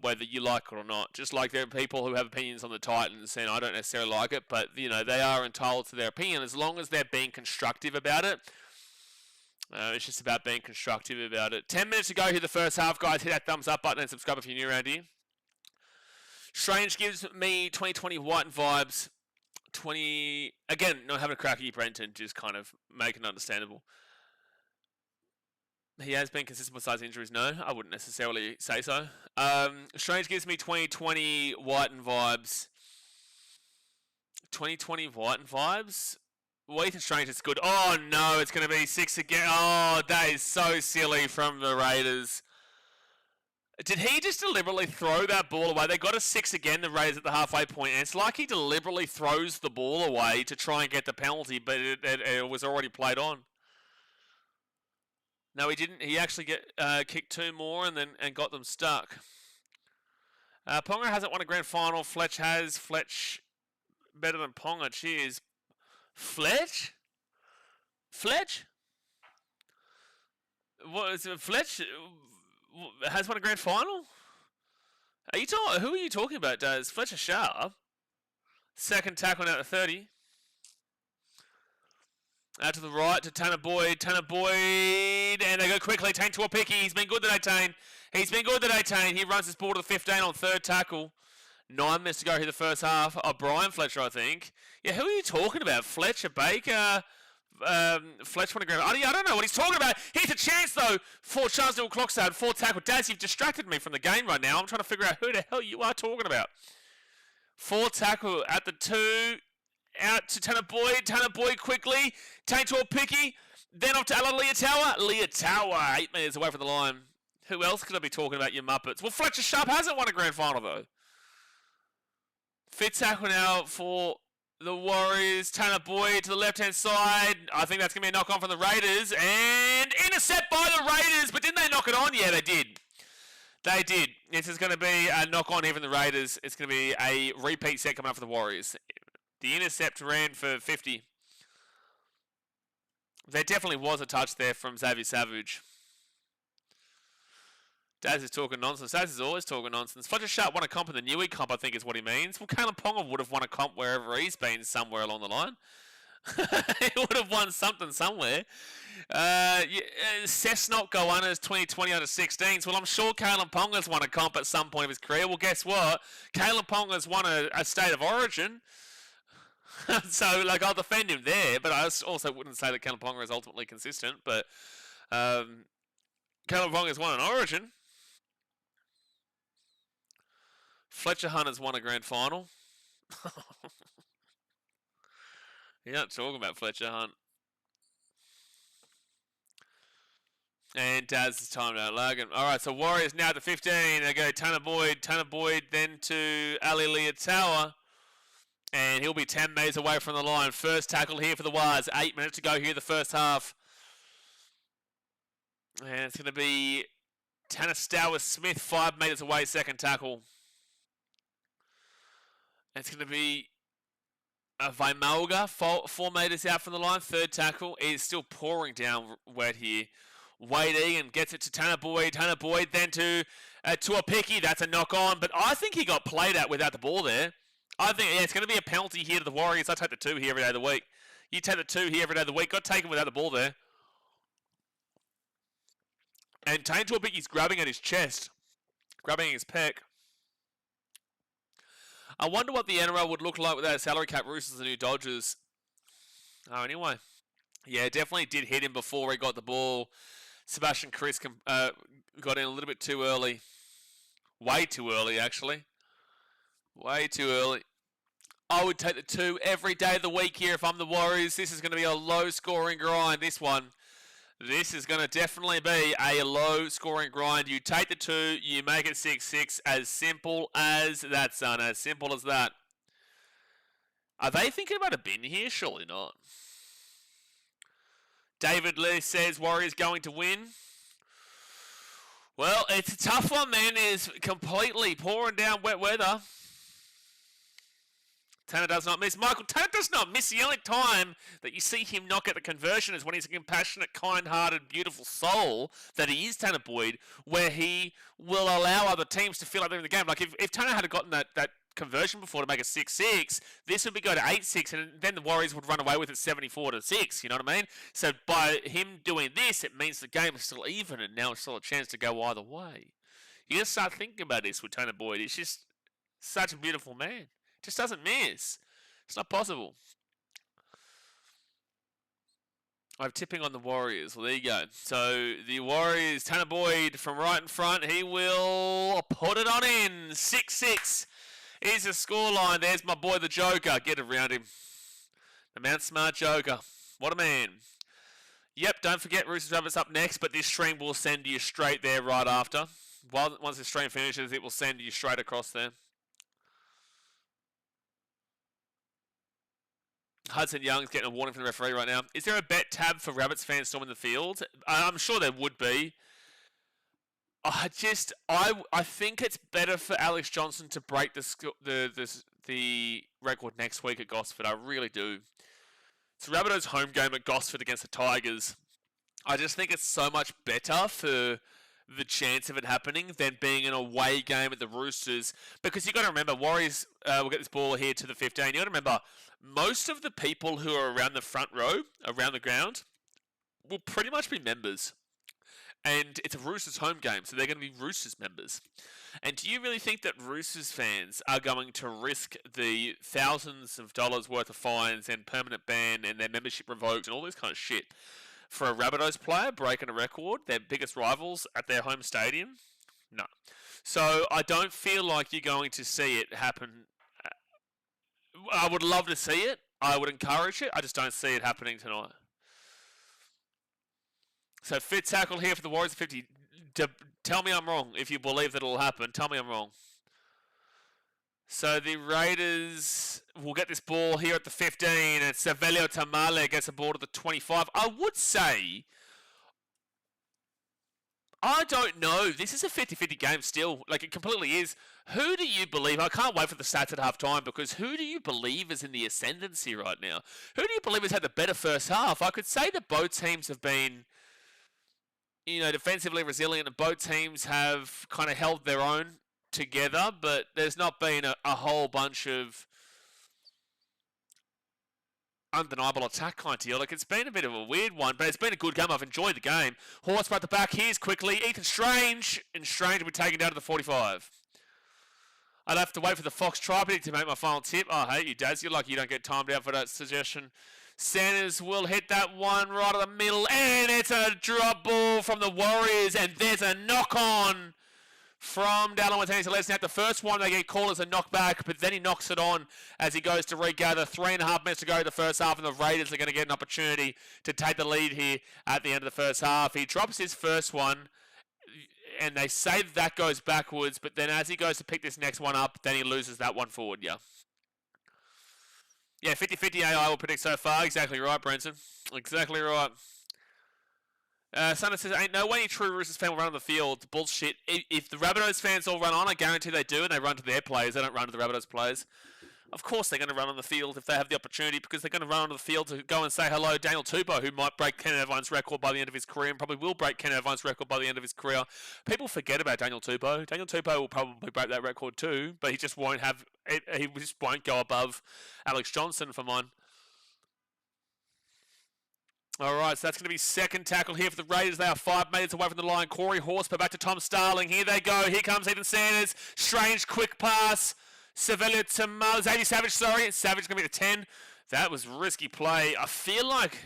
Whether you like it or not. Just like there are people who have opinions on the Titans, and I don't necessarily like it, but they are entitled to their opinion as long as they're being constructive about it. It's just about being constructive about it. 10 minutes to go here the first half, guys. Hit that thumbs up button and subscribe if you're new around here. Strange gives me 2020 Whiten vibes. Again, not having a crack at you, Brenton, just kind of making it understandable. He has been consistent besides injuries. No, I wouldn't necessarily say so. Strange gives me 2020 Whiten vibes. 2020 Whiten vibes? Ethan Strange is good. Oh no, it's going to be 6 again. Oh, that is so silly from the Raiders. Did he just deliberately throw that ball away? They got a 6 again, the Raiders at the halfway point, and it's like he deliberately throws the ball away to try and get the penalty, but it was already played on. No, he didn't. He actually kicked 2 more and got them stuck. Ponga hasn't won a grand final. Fletch has. Fletch better than Ponga. Cheers. Fletch? What is it? Fletch has won a grand final? Who are you talking about, Daz? Fletcher Sharp. Second tackle now at 30. Out to the right to Tanner Boyd. And they go quickly. Tane to a picky. He's been good today, Tane. He runs his ball to the 15 on third tackle. 9 minutes to go here the first half. Oh, Brian Fletcher, I think. Yeah, who are you talking about? Fletcher, Baker, Fletcher, I don't know what he's talking about. Here's a chance, though, for Charles Newell Clockside. 4 tackle. Daz, you've distracted me from the game right now. I'm trying to figure out who the hell you are talking about. 4 tackle at the 2. Out to Tanner Boyd quickly. Tane to a picky. Then off to Alan Leotawa. 8 metres away from the line. Who else could I be talking about, you Muppets? Well, Fletcher Sharp hasn't won a grand final, though. 5th tackle now for the Warriors. Tanner Boyd to the left-hand side. I think that's going to be a knock-on from the Raiders. And intercept by the Raiders. But didn't they knock it on? Yeah, they did. This is going to be a knock-on here from the Raiders. It's going to be a repeat set coming up for the Warriors. The intercept ran for 50. There definitely was a touch there from Xavier Savage. Daz is talking nonsense. Daz is always talking nonsense. Fletcher Sharp won a comp in the Newey comp, I think is what he means. Well, Kalen Ponga would have won a comp wherever he's been, somewhere along the line. He would have won something somewhere. Cessnock Goanna's 2020 under 16s. Well, I'm sure Kalen Ponga's won a comp at some point of his career. Well, guess what? Kalen Ponga's won a state of origin. So, I'll defend him there, but I also wouldn't say that Kalen Ponga is ultimately consistent. But Kalen Ponga's won an origin. Fletcher Hunt has won a grand final. You're not talking about Fletcher Hunt. And Daz is timed out. Logan. All right, so Warriors now to 15. They go Tanner Boyd, then to Ali Leotawa. And he'll be 10 metres away from the line. First tackle here for the Wars. 8 minutes to go here the first half. And it's going to be Tanner Stowers-Smith, 5 metres away, second tackle. It's going to be Vaimalga, 4 metres out from the line, third tackle. It is still pouring down wet here. Wade Egan gets it to Tanner Boyd, then to a picky. That's a knock on, but I think he got played at without the ball there. I think it's going to be a penalty here to the Warriors. I take the 2 here every day of the week. You take the 2 here every day of the week. Got taken without the ball there. And Tane Tuapicki's grabbing at his chest, grabbing his pec. I wonder what the NRL would look like without a salary cap. Roosters and new Dodgers. Oh, anyway. Yeah, definitely did hit him before he got the ball. Sebastian Chris got in a little bit too early. Way too early, actually. Way too early. I would take the 2 every day of the week here if I'm the Warriors. This is going to be a low-scoring grind, this one. This is going to definitely be a low-scoring grind. You take the 2, you make it 6-6. As simple as that, son. As simple as that. Are they thinking about a bin here? Surely not. David Lee says Warriors going to win. Well, it's a tough one, man. It's completely pouring down wet weather. Tanner does not miss. Michael, Tanner does not miss. The only time that you see him not get the conversion is when he's a compassionate, kind-hearted, beautiful soul that he is, Tanner Boyd, where he will allow other teams to feel like they're in the game. Like if Tanner had gotten that conversion before to make it 6-6, this would be go to 8-6, and then the Warriors would run away with it 74-6. You know what I mean? So by him doing this, it means the game is still even, and now it's still a chance to go either way. You just start thinking about this with Tanner Boyd. He's just such a beautiful man. Just doesn't miss. It's not possible. I'm tipping on the Warriors. Well, there you go. So the Warriors, Tanner Boyd from right in front. He will put it on in. 6-6 is the scoreline. There's my boy, the Joker. Get around him. The Mount Smart Joker. What a man. Yep, don't forget Roosters Rabbits up next, but this stream will send you straight there right after. Once the stream finishes, it will send you straight across there. Hudson Young's getting a warning from the referee right now. Is there a bet tab for Rabbits fans storming the field? I'm sure there would be. I think it's better for Alex Johnson to break the record next week at Gosford. I really do. It's Rabbitohs' home game at Gosford against the Tigers. I just think it's so much better for the chance of it happening than being an away game at the Roosters. Because you've got to remember, Warriors will get this ball here to the 15. You've got to remember, most of the people who are around the front row, around the ground, will pretty much be members. And it's a Roosters home game, so they're going to be Roosters members. And do you really think that Roosters fans are going to risk the thousands of dollars worth of fines and permanent ban and their membership revoked and all this kind of shit for a Rabbitohs player breaking a record, their biggest rivals at their home stadium? No. So I don't feel like you're going to see it happen. I would love to see it. I would encourage it. I just don't see it happening tonight. So fit tackle here for the Warriors at 50. Tell me I'm wrong if you believe that it'll happen. Tell me I'm wrong. So the Raiders will get this ball here at the 15, and Savelio Tamale gets a ball to the 25. I would say, I don't know. This is a 50-50 game still. Like, it completely is. Who do you believe? I can't wait for the stats at half time, because who do you believe is in the ascendancy right now? Who do you believe has had the better first half? I could say that both teams have been, defensively resilient, and both teams have kind of held their own together, but there's not been a whole bunch of undeniable attack kind of deal. Like, it's been a bit of a weird one, but it's been a good game. I've enjoyed the game. Horse at the back. Here's quickly Ethan Strange, and Strange will be taken down to the 45. I'd have to wait for the Fox Tri-Pick to make my final tip. Oh, I hate you, Daz. You're lucky you don't get timed out for that suggestion. Sanders will hit that one right in the middle, and it's a drop ball from the Warriors, and there's a knock-on from Dallin Watani to Lesnar. The first one they get called as a knockback, but then he knocks it on as he goes to regather. 3.5 minutes to go in the first half, and the Raiders are going to get an opportunity to take the lead here at the end of the first half. He drops his first one, and they say that goes backwards, but then as he goes to pick this next one up, then he loses that one forward, yeah. Yeah, 50-50 AI will predict so far. Exactly right, Brenton. Exactly right. Santa says, ain't no way any true Roosters fan will run on the field. Bullshit. If the Rabbitohs fans all run on, I guarantee they do, and they run to their players. They don't run to the Rabbitohs players. Of course they're going to run on the field if they have the opportunity, because they're going to run onto the field to go and say hello to Daniel Tupou, who might break Ken Irvine's record by the end of his career, and probably will break Ken Irvine's record by the end of his career. People forget about Daniel Tupou. Daniel Tupou will probably break that record too, but he just won't have. He just won't go above Alex Johnson for mine. All right, so that's going to be second tackle here for the Raiders. They are 5 metres away from the line. Corey Horsper back to Tom Starling. Here they go. Here comes Ethan Sanders. Strange quick pass. Xavier Savage, sorry. Savage going to be the 10. That was risky play. I feel like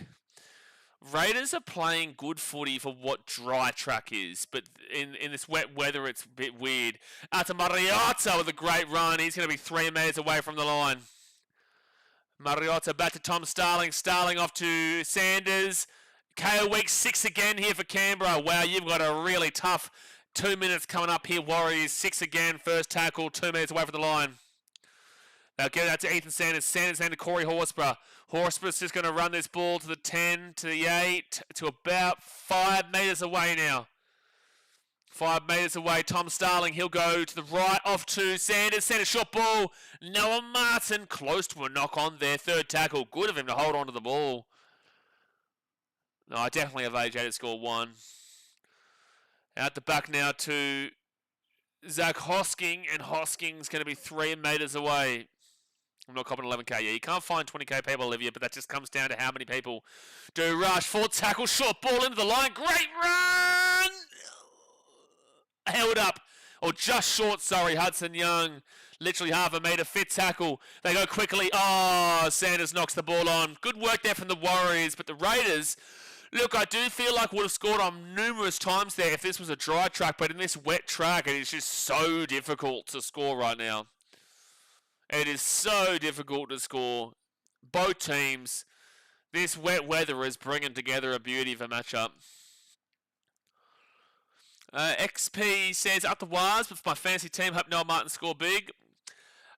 Raiders are playing good footy for what dry track is, but in this wet weather, it's a bit weird. Out to Mariota with a great run. He's going to be 3 metres away from the line. Mariota back to Tom Starling. Starling off to Sanders. KO week 6 again here for Canberra. Wow, you've got a really tough 2 minutes coming up here, Warriors. 6 again, first tackle, 2 minutes away from the line. They'll get that to Ethan Sanders. Sanders and to Corey Horsper. Horsper's just going to run this ball to the 10, to the 8, to about 5 metres away now. 5 metres away, Tom Starling. He'll go to the right, off to Sanders. Sanders, short ball. Noah Martin, close to a knock on there. Third tackle. Good of him to hold on to the ball. No, I definitely have AJ to score 1. Out the back now to Zach Hosking, and Hosking's going to be 3 metres away. I'm not copping 11k. Yeah, you can't find 20k people, Olivia, but that just comes down to how many people do rush. 4 tackle, short ball into the line. Great run! Held up, or just short, sorry. Hudson Young, literally half a metre. Fit tackle. They go quickly. Oh, Sanders knocks the ball on. Good work there from the Warriors, but the Raiders, look, I do feel like would have scored on numerous times there if this was a dry track, but in this wet track, it is just so difficult to score right now. It is so difficult to score. Both teams, this wet weather is bringing together a beauty of a matchup. XP says, up the wires, but for my fantasy team, hope Noah Martin score big.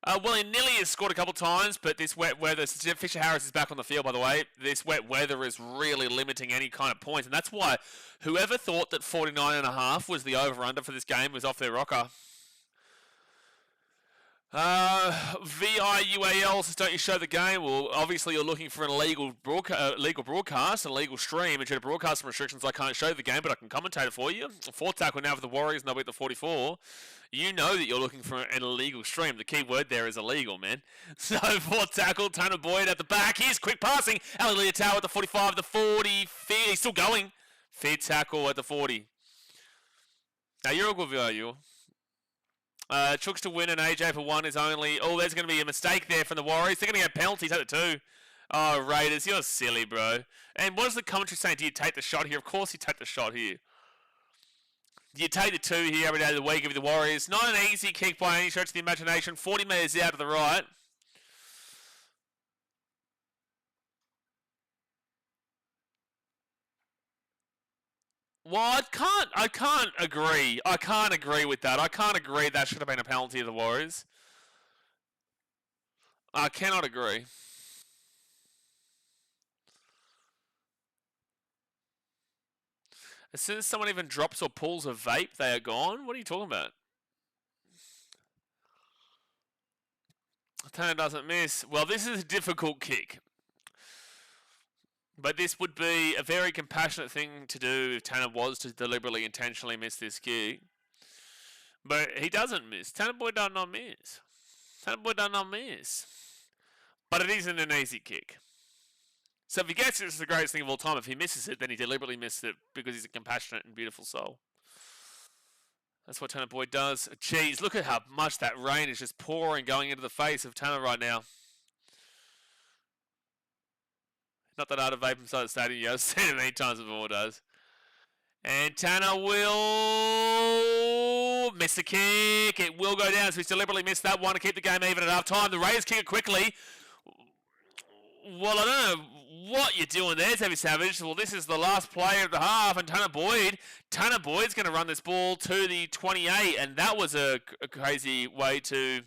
Well, he nearly has scored a couple of times, but this wet weather, Fisher Harris is back on the field, by the way. This wet weather is really limiting any kind of points, and that's why whoever thought that 49.5 was the over-under for this game was off their rocker. VIUAL says, don't you show the game? Well, obviously you're looking for an legal broadcast, an illegal stream, and due to broadcast restrictions, I can't show the game, but I can commentate it for you. 4th tackle now for the Warriors, and they'll beat the 44. You know that you're looking for an illegal stream. The key word there is illegal, man. So 4th tackle, Tanner Boyd at the back. Here's quick passing. Ali Leotau at the 45, the 40. He's still going. 5th tackle at the 40. Now you're a good VIU. Chooks to win and AJ for 1 is only... Oh, there's going to be a mistake there from the Warriors. They're going to get penalties at the 2. Oh, Raiders, you're silly, bro. And what is the commentary saying? Do you take the shot here? Of course you take the shot here. Do you take the 2 here every day of the week of the Warriors? Not an easy kick by any stretch of the imagination. 40 metres out to the right. Well, I can't agree. I can't agree with that. I can't agree that should have been a penalty of the Warriors. I cannot agree. As soon as someone even drops or pulls a vape, they are gone? What are you talking about? Tanner doesn't miss. Well, this is a difficult kick. But this would be a very compassionate thing to do if Tanner was to deliberately, intentionally miss this kick. But he doesn't miss. Tanner Boyd does not miss. Tanner Boyd does not miss. But it isn't an easy kick. So if he gets it, it's the greatest thing of all time. If he misses it, then he deliberately missed it because he's a compassionate and beautiful soul. That's what Tanner Boyd does. Jeez, look at how much that rain is just pouring going into the face of Tanner right now. Not that hard to vape inside the stadium. Yeah, I've seen it many times before, does. And Tanner will miss the kick. It will go down, so he's deliberately missed that one to keep the game even at half time. The Raiders kick it quickly. Well, I don't know what you're doing there, Tabby Savage. Well, this is the last play of the half, and Tanner Boyd's going to run this ball to the 28, and that was a crazy way to...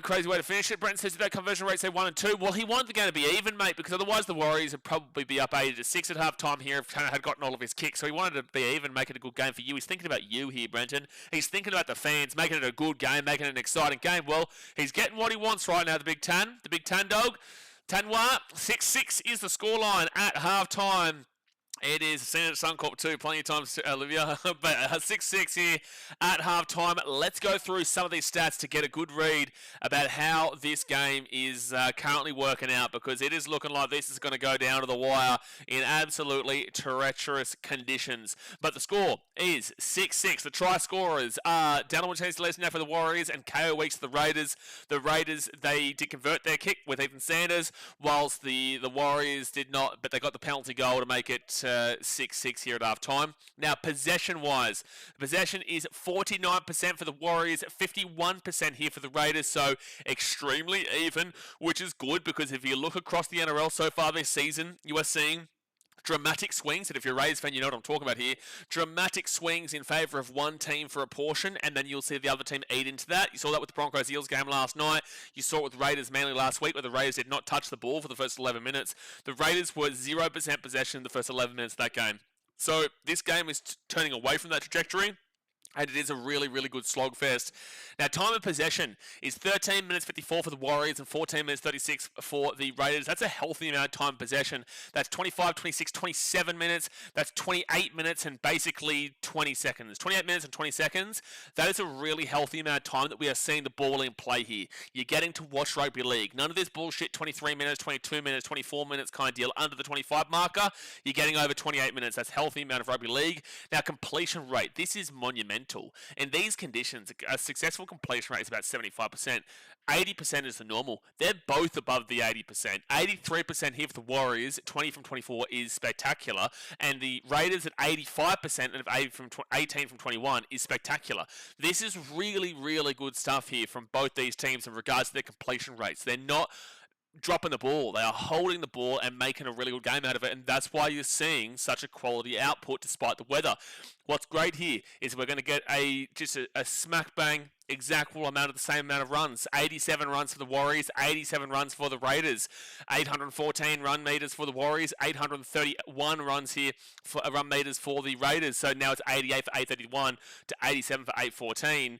crazy way to finish it. Brent says, did that conversion rate say 1 and 2? Well, he wanted the game to be even, mate, because otherwise the Warriors would probably be up 80-6 at half time here if Tanner had gotten all of his kicks. So he wanted to be even, make it a good game for you. He's thinking about you here, Brenton. He's thinking about the fans, making it a good game, making it an exciting game. Well, he's getting what he wants right now, the Big Tan dog. Tanwa, 6-6 is the scoreline at half time. It is Senator Suncorp too, plenty of times, Olivia, but 6-6 here at halftime. Let's go through some of these stats to get a good read about how this game is currently working out, because it is looking like this is going to go down to the wire in absolutely treacherous conditions. But the score is 6-6. The try scorers are Dallin Wichita now for the Warriors and KO Weeks for the Raiders. The Raiders, they did convert their kick with Ethan Sanders, whilst the Warriors did not, but they got the penalty goal to make it 6-6 here at half time. Now, possession-wise, possession is 49% for the Warriors, 51% here for the Raiders, so extremely even, which is good, because if you look across the NRL so far this season, you are seeing dramatic swings, and if you're a Raiders fan, you know what I'm talking about here. Dramatic swings in favour of one team for a portion, and then you'll see the other team eat into that. You saw that with the Broncos-Eels game last night. You saw it with Raiders Manly last week, where the Raiders did not touch the ball for the first 11 minutes. The Raiders were 0% possession in the first 11 minutes of that game. So this game is turning away from that trajectory. And it is a really, really good slogfest. Now, time of possession is 13 minutes 54 for the Warriors and 14 minutes 36 for the Raiders. That's a healthy amount of time of possession. That's 25, 26, 27 minutes. That's 28 minutes and basically 20 seconds. 28 minutes and 20 seconds. That is a really healthy amount of time that we are seeing the ball in play here. You're getting to watch rugby league. None of this bullshit 23 minutes, 22 minutes, 24 minutes kind of deal under the 25 marker. You're getting over 28 minutes. That's a healthy amount of rugby league. Now, completion rate. This is monumental. In these conditions, a successful completion rate is about 75%. 80% is the normal. They're both above the 80%. 83% here for the Warriors, 20 from 24 is spectacular. And the Raiders at 85% and 18 from 21 is spectacular. This is really, really good stuff here from both these teams in regards to their completion rates. They're not dropping the ball. They are holding the ball and making a really good game out of it, and that's why you're seeing such a quality output despite the weather. What's great here is we're going to get just a smack bang exact amount of the same amount of runs. 87 runs for the Warriors, 87 runs for the Raiders, 814 run meters for the Warriors, 831 runs here for run meters for the Raiders. So now it's 88 for 831 to 87 for 814.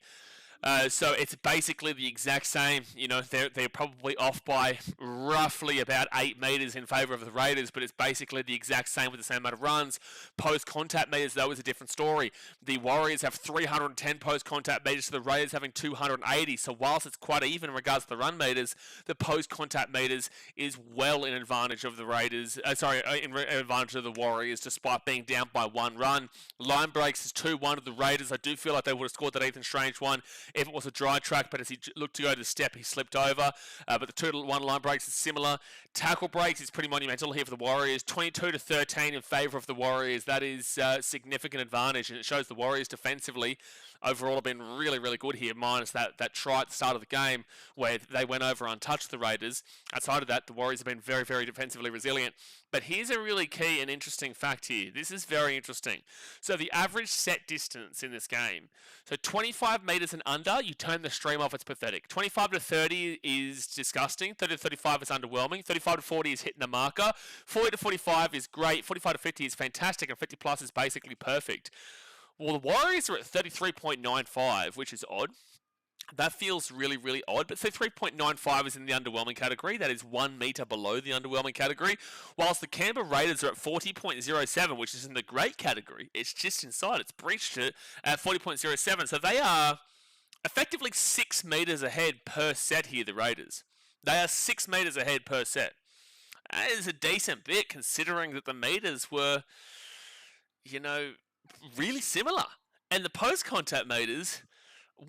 So it's basically the exact same. You know, they're probably off by roughly about 8 meters in favour of the Raiders, but it's basically the exact same with the same amount of runs. Post-contact meters, though, is a different story. The Warriors have 310 post-contact meters to the Raiders having 280. So whilst it's quite even in regards to the run meters, the post-contact meters is well in advantage of the Raiders. In advantage of the Warriors, despite being down by 1 run. Line breaks is 2-1 of the Raiders. I do feel like they would have scored that Ethan Strange one if it was a dry track, but as he looked to go to the step, he slipped over. But the 2-1 line breaks is similar. Tackle breaks is pretty monumental here for the Warriors. 22 to 13 in favour of the Warriors. That is significant advantage, and it shows the Warriors defensively overall have been really, really good here, minus that try at the start of the game where they went over untouched the Raiders. Outside of that, the Warriors have been very, very defensively resilient. But here's a really key and interesting fact here. This is very interesting. So the average set distance in this game. So 25 metres and under, you turn the stream off, it's pathetic. 25 to 30 is disgusting. 30 to 35 is underwhelming. 35 to 40 is hitting the marker. 40 to 45 is great. 45 to 50 is fantastic. And 50 plus is basically perfect. Well, the Warriors are at 33.95, which is odd. That feels really, really odd, but 33.95 is in the underwhelming category. That is 1 metre below the underwhelming category, whilst the Canberra Raiders are at 40.07, which is in the great category. It's just inside. It's breached it at 40.07. So they are effectively 6 metres ahead per set here, the Raiders. They are 6 metres ahead per set. That is a decent bit, considering that the metres were, really similar. And the post-contact meters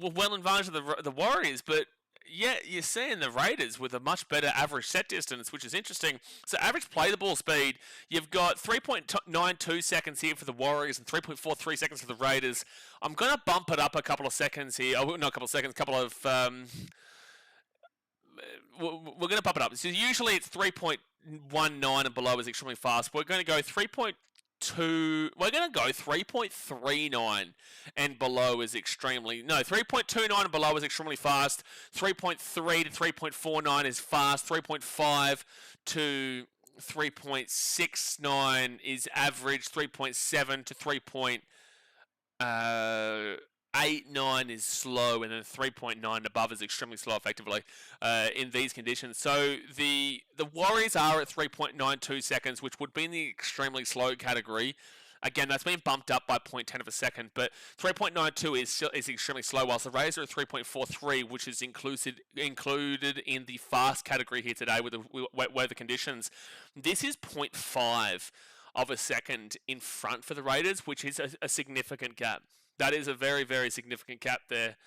were well in advantage of the Warriors, but yet you're seeing the Raiders with a much better average set distance, which is interesting. So average play the ball speed, you've got 3.92 seconds here for the Warriors and 3.43 seconds for the Raiders. I'm going to bump it up a couple of seconds here. Oh, not a couple of seconds, we're going to bump it up. So usually it's 3.19 and below is extremely fast. We're going to go 3.39 and below is extremely... No, 3.29 and below is extremely fast. 3.3 to 3.49 is fast. 3.5 to 3.69 is average. 3.7 to 3.89 is slow, and then 3.9 above is extremely slow effectively in these conditions. So the Warriors are at 3.92 seconds, which would be in the extremely slow category. Again, that's been bumped up by 0.10 of a second, but 3.92 is extremely slow, whilst the Raiders are at 3.43, which is included in the fast category here today with the wet weather conditions. This is 0.5 of a second in front for the Raiders, which is a significant gap. That is a very, very significant gap there.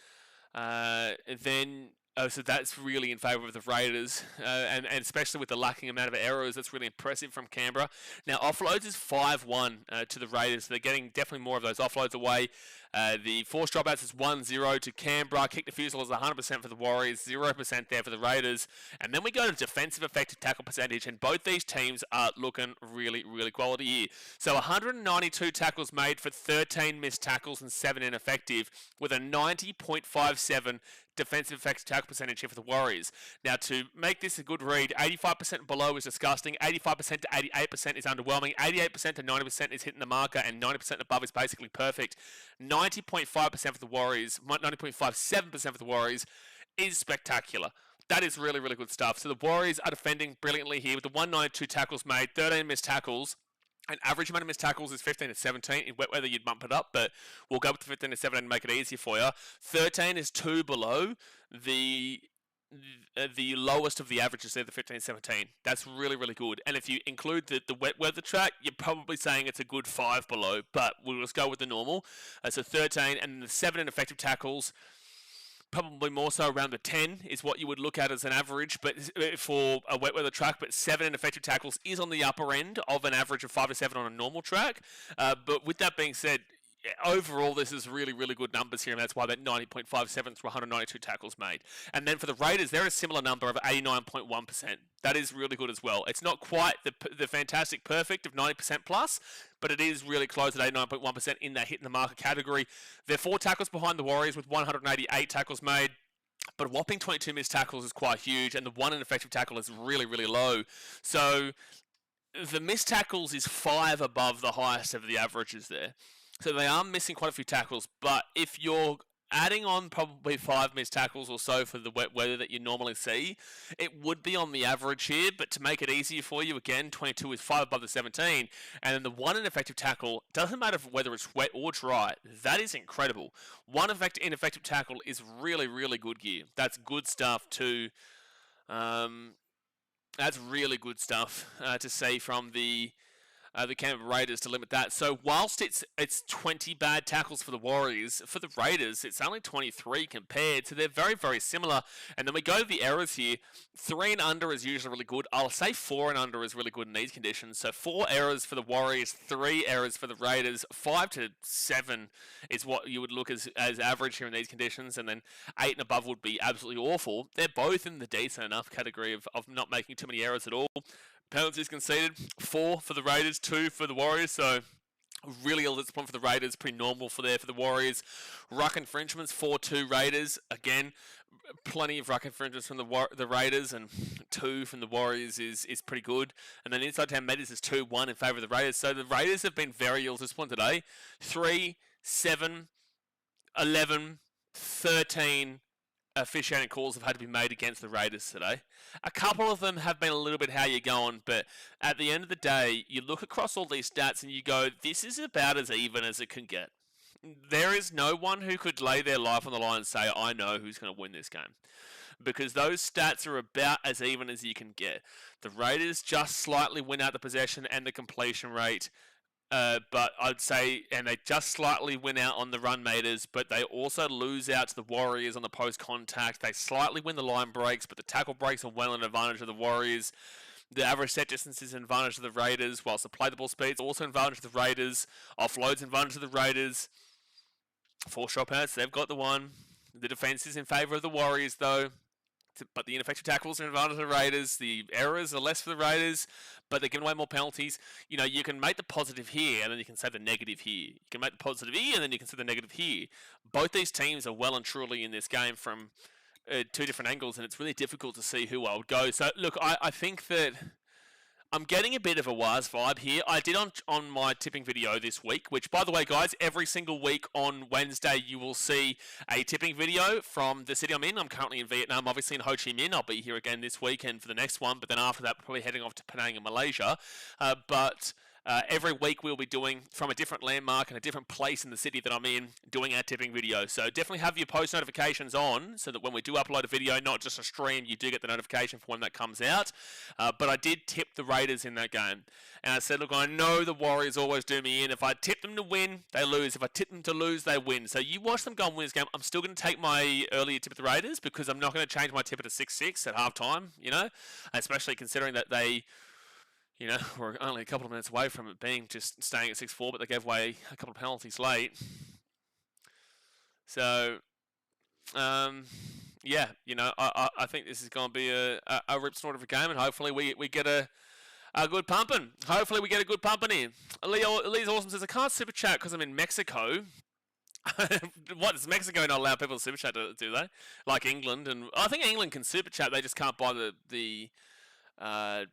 So that's really in favour of the Raiders, and especially with the lacking amount of errors, that's really impressive from Canberra. Now, offloads is 5-1 to the Raiders. So they're getting definitely more of those offloads away. The forced dropouts is 1-0 to Canberra. Kick defusal is 100% for the Warriors, 0% there for the Raiders. And then we go to defensive effective tackle percentage, and both these teams are looking really, really quality here. So 192 tackles made for 13 missed tackles and 7 ineffective, with a 90.57 defensive effective tackle percentage here for the Warriors. Now, to make this a good read, 85% below is disgusting, 85% to 88% is underwhelming, 88% to 90% is hitting the marker, and 90% above is basically perfect. 90.5% for the Warriors, 90.57% for the Warriors is spectacular. That is really, really good stuff. So the Warriors are defending brilliantly here with the 192 tackles made, 13 missed tackles. An average amount of missed tackles is 15 to 17. In wet weather, you'd bump it up, but we'll go with the 15 to 17 and make it easier for you. 13 is 2 below the lowest of the averages there, the 15 to 17. That's really, really good. And if you include the wet weather track, you're probably saying it's a good 5 below, but we'll just go with the normal. So 13, and the 7 in effective tackles, probably more so around the 10 is what you would look at as an average, but for a wet weather track, but 7 in effective tackles is on the upper end of an average of 5 to 7 on a normal track. But with that being said, overall, this is really, really good numbers here, and that's why that 90.57 through 192 tackles made. And then for the Raiders, they're a similar number of 89.1%. That is really good as well. It's not quite the fantastic perfect of 90% plus, but it is really close at 89.1% in that hit in the marker category. They're 4 tackles behind the Warriors with 188 tackles made. But a whopping 22 missed tackles is quite huge, and the 1 ineffective tackle is really, really low. So the missed tackles is 5 above the highest of the averages there. So they are missing quite a few tackles, but if you're adding on probably 5 missed tackles or so for the wet weather that you normally see, it would be on the average here, but to make it easier for you, again, 22 is 5 above the 17, and then the 1 ineffective tackle, doesn't matter whether it's wet or dry, that is incredible. 1 ineffective tackle is really, really good gear. That's good stuff to, that's really good stuff to see from the Canberra Raiders to limit that. So whilst it's 20 bad tackles for the Warriors, for the Raiders, it's only 23 compared. So they're very, very similar. And then we go to the errors here. 3 and under is usually really good. I'll say 4 and under is really good in these conditions. So 4 errors for the Warriors, 3 errors for the Raiders. 5 to 7 is what you would look as average here in these conditions. And then 8 and above would be absolutely awful. They're both in the decent enough category of not making too many errors at all. Penalties conceded, 4 for the Raiders, 2 for the Warriors, so really a disappointment for the Raiders, pretty normal for the Warriors. Ruck infringements, 4-2 Raiders, again, plenty of ruck infringements from the Raiders, and 2 from the Warriors is pretty good. And then inside 10 metres is 2-1 in favour of the Raiders, so the Raiders have been very ill at this point today. 3, 7, 11, 13 officiating calls have had to be made against the Raiders today. A couple of them have been a little bit how you're going, but at the end of the day, you look across all these stats and you go, this is about as even as it can get. There is no one who could lay their life on the line and say, I know who's going to win this game. Because those stats are about as even as you can get. The Raiders just slightly win out the possession and the completion rate. But I'd say, and they just slightly win out on the run meters, but they also lose out to the Warriors on the post contact. They slightly win the line breaks, but the tackle breaks are well in advantage of the Warriors. The average set distance is in advantage of the Raiders, whilst the play the ball speed is also in advantage of the Raiders. Offloads in advantage of the Raiders. 4 shot outs, they've got the 1. The defense is in favour of the Warriors, though. But the ineffective tackles are in advantage of the Raiders. The errors are less for the Raiders, but they're giving away more penalties. You know, you can make the positive here, and then you can say the negative here. You can make the positive here, and then you can say the negative here. Both these teams are well and truly in this game from 2 different angles, and it's really difficult to see who I would go. So, look, I think that I'm getting a bit of a Waz vibe here. I did on my tipping video this week, which, by the way, guys, every single week on Wednesday, you will see a tipping video from the city I'm in. I'm currently in Vietnam, obviously in Ho Chi Minh. I'll be here again this weekend for the next one, but then after that, probably heading off to Penang in Malaysia. Every week we'll be doing from a different landmark and a different place in the city that I'm in, doing our tipping video. So definitely have your post notifications on so that when we do upload a video, not just a stream, you do get the notification for when that comes out. But I did tip the Raiders in that game. And I said, look, I know the Warriors always do me in. If I tip them to win, they lose. If I tip them to lose, they win. So you watch them go and win this game. I'm still going to take my earlier tip at the Raiders because I'm not going to change my tip at a 6-6 at halftime, you know, especially considering that they, you know, we're only a couple of minutes away from it being just staying at 6-4, but they gave away a couple of penalties late. So, yeah, you know, I think this is going to be a rip snort of a game, and hopefully we get a good pumping. Hopefully we get a good pumping in. Lee's Awesome says, I can't super chat because I'm in Mexico. What, does Mexico not allow people to super chat, do they? Like England, and I think England can super chat. They just can't buy the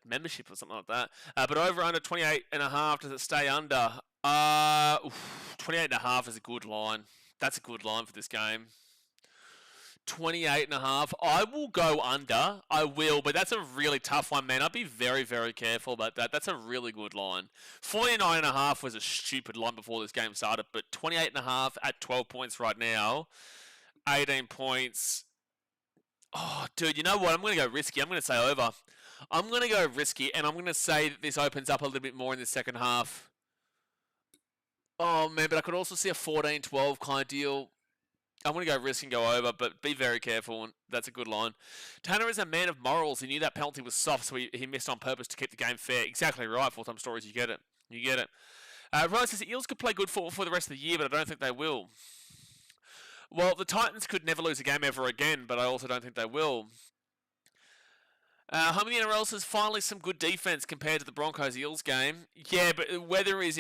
membership or something like that. But over under 28.5. Does it stay under? 28.5 is a good line. That's a good line for this game. 28.5. I will go under. I will, but that's a really tough one, man. I'd be very, very careful about that. That's a really good line. 49.5 was a stupid line before this game started, but 28.5 at 12 points right now. 18 points. Oh, dude, you know what? I'm going to go risky. I'm going to say over. I'm going to go risky, and I'm going to say that this opens up a little bit more in the second half. Oh, man, but I could also see a 14-12 kind of deal. I'm going to go risk and go over, but be very careful. That's a good line. Tanner is a man of morals. He knew that penalty was soft, so he missed on purpose to keep the game fair. Exactly right. Full-time stories, you get it. You get it. Ryan says the Eels could play good football for the rest of the year, but I don't think they will. Well, the Titans could never lose a game ever again, but I also don't think they will. Home of the NRL says finally some good defense compared to the Broncos-Eels game. Yeah, but weather is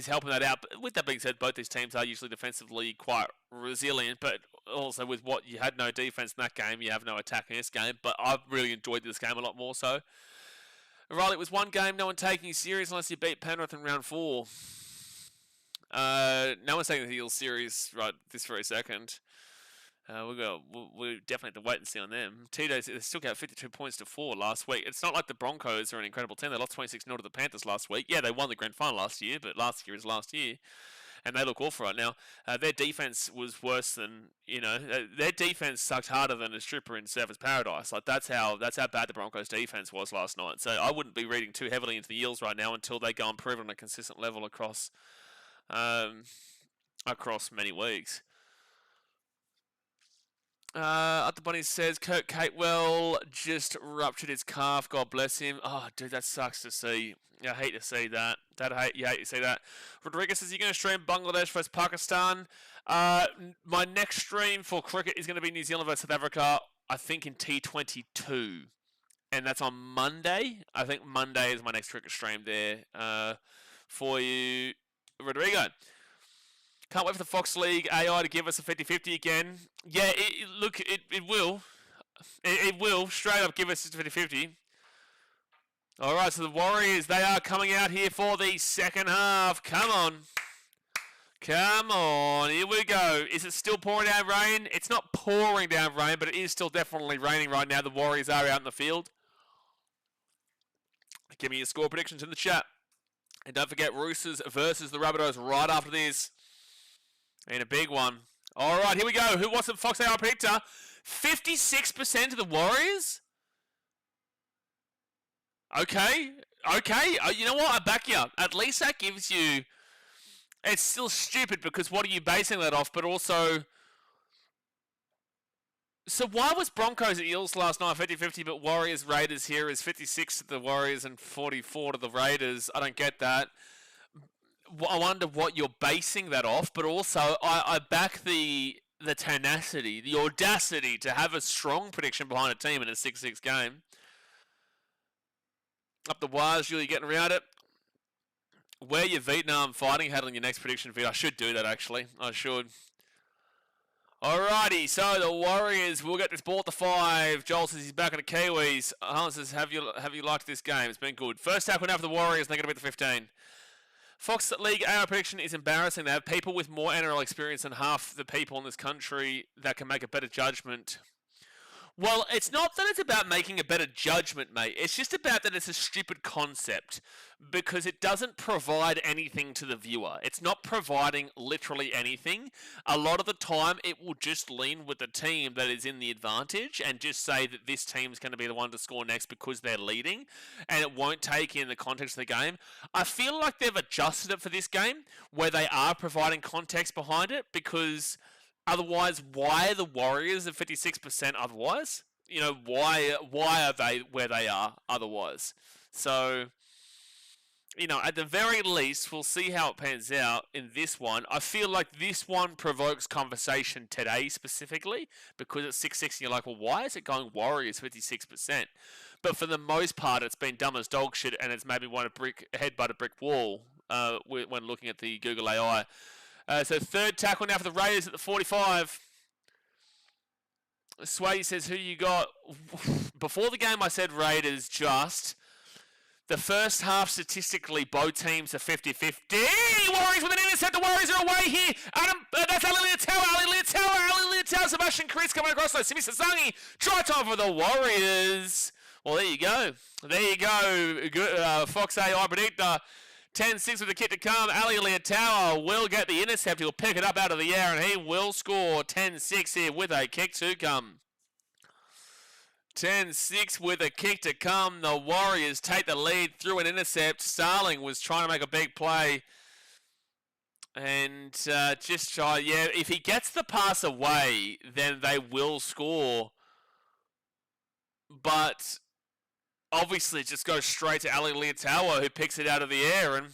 helping that out. But with that being said, both these teams are usually defensively quite resilient, but also with what you had no defense in that game, you have no attack in this game. But I've really enjoyed this game a lot more so. Riley, it was one game, no one taking you serious unless you beat Penrith in round 4. No one's taking the Eels serious right this very second. We definitely have to wait and see on them. Tito's they still got 52 points to 4 last week. It's not like the Broncos are an incredible team. They lost 26-0 to the Panthers last week. Yeah, they won the grand final last year, but last year is last year, and they look awful right now. Their defense was worse than their defense sucked harder than a stripper in Surfers Paradise. Like that's how bad the Broncos defense was last night. So I wouldn't be reading too heavily into the Eels right now until they go and prove it on a consistent level across many weeks. Up the Bunny says Kurt Catewell just ruptured his calf. God bless him. Oh, dude, that sucks to see. I hate to see that. You hate to see that. Rodriguez says you're going to stream Bangladesh versus Pakistan. My next stream for cricket is going to be New Zealand versus South Africa. I think in T22, and that's on Monday. I think Monday is my next cricket stream there for you, Rodrigo. Can't wait for the Fox League AI to give us a 50-50 again. Yeah, it will. It will straight up give us a 50-50. All right, so the Warriors, they are coming out here for the second half. Come on. Come on. Here we go. Is it still pouring down rain? It's not pouring down rain, but it is still definitely raining right now. The Warriors are out in the field. Give me your score predictions in the chat. And don't forget Roosters versus the Rabbitohs right after this. And a big one. All right, here we go. Who wants the Fox AI predictor? 56% of the Warriors? Okay. You know what? I back you up. At least that gives you... It's still stupid because what are you basing that off? But also... So why was Broncos Eels last night 50-50, but Warriors Raiders here is 56 to the Warriors and 44 to the Raiders? I don't get that. I wonder what you're basing that off, but also I back the tenacity, the audacity to have a strong prediction behind a team in a 6-6 game. Up the wires, really getting around it. Wear your Vietnam fighting hat on your next prediction video. I should do that, actually. I should. Alrighty, so the Warriors will get this ball to 5. Joel says he's back on the Kiwis. Hans says, have you liked this game? It's been good. First tackle now for the Warriors, and they're going to beat the 15. Fox League AI prediction is embarrassing. They have people with more NRL experience than half the people in this country that can make a better judgment. Well, it's not that it's about making a better judgment, mate. It's just about that it's a stupid concept because it doesn't provide anything to the viewer. It's not providing literally anything. A lot of the time, it will just lean with the team that is in the advantage and just say that this team's going to be the one to score next because they're leading, and it won't take in the context of the game. I feel like they've adjusted it for this game where they are providing context behind it because... Otherwise, why are the Warriors at 56% otherwise? You know, why are they where they are otherwise? So, you know, at the very least, we'll see how it pans out in this one. I feel like this one provokes conversation today specifically because it's 6-6 and you're like, well, why is it going Warriors 56%? But for the most part, it's been dumb as dog shit and it's maybe headbutt a brick wall when looking at the Google AI So third tackle now for the Raiders at the 45. Sway says, who you got? Before the game, I said Raiders just. The first half, statistically, both teams are 50-50. Warriors with an intercept. The Warriors are away here. That's Ali Leotau. Sebastian Chris coming across. So Simi Sasangi. Try time for the Warriors. Well, there you go. Good, Fox AI predictor. 10-6 with the kick to come. Ali Leotau will get the intercept. He'll pick it up out of the air, and he will score 10-6 here with a kick to come. 10-6 with a kick to come. The Warriors take the lead through an intercept. Starling was trying to make a big play. And just try, yeah, if he gets the pass away, then they will score. But obviously it just goes straight to Ali Leotau, who picks it out of the air. And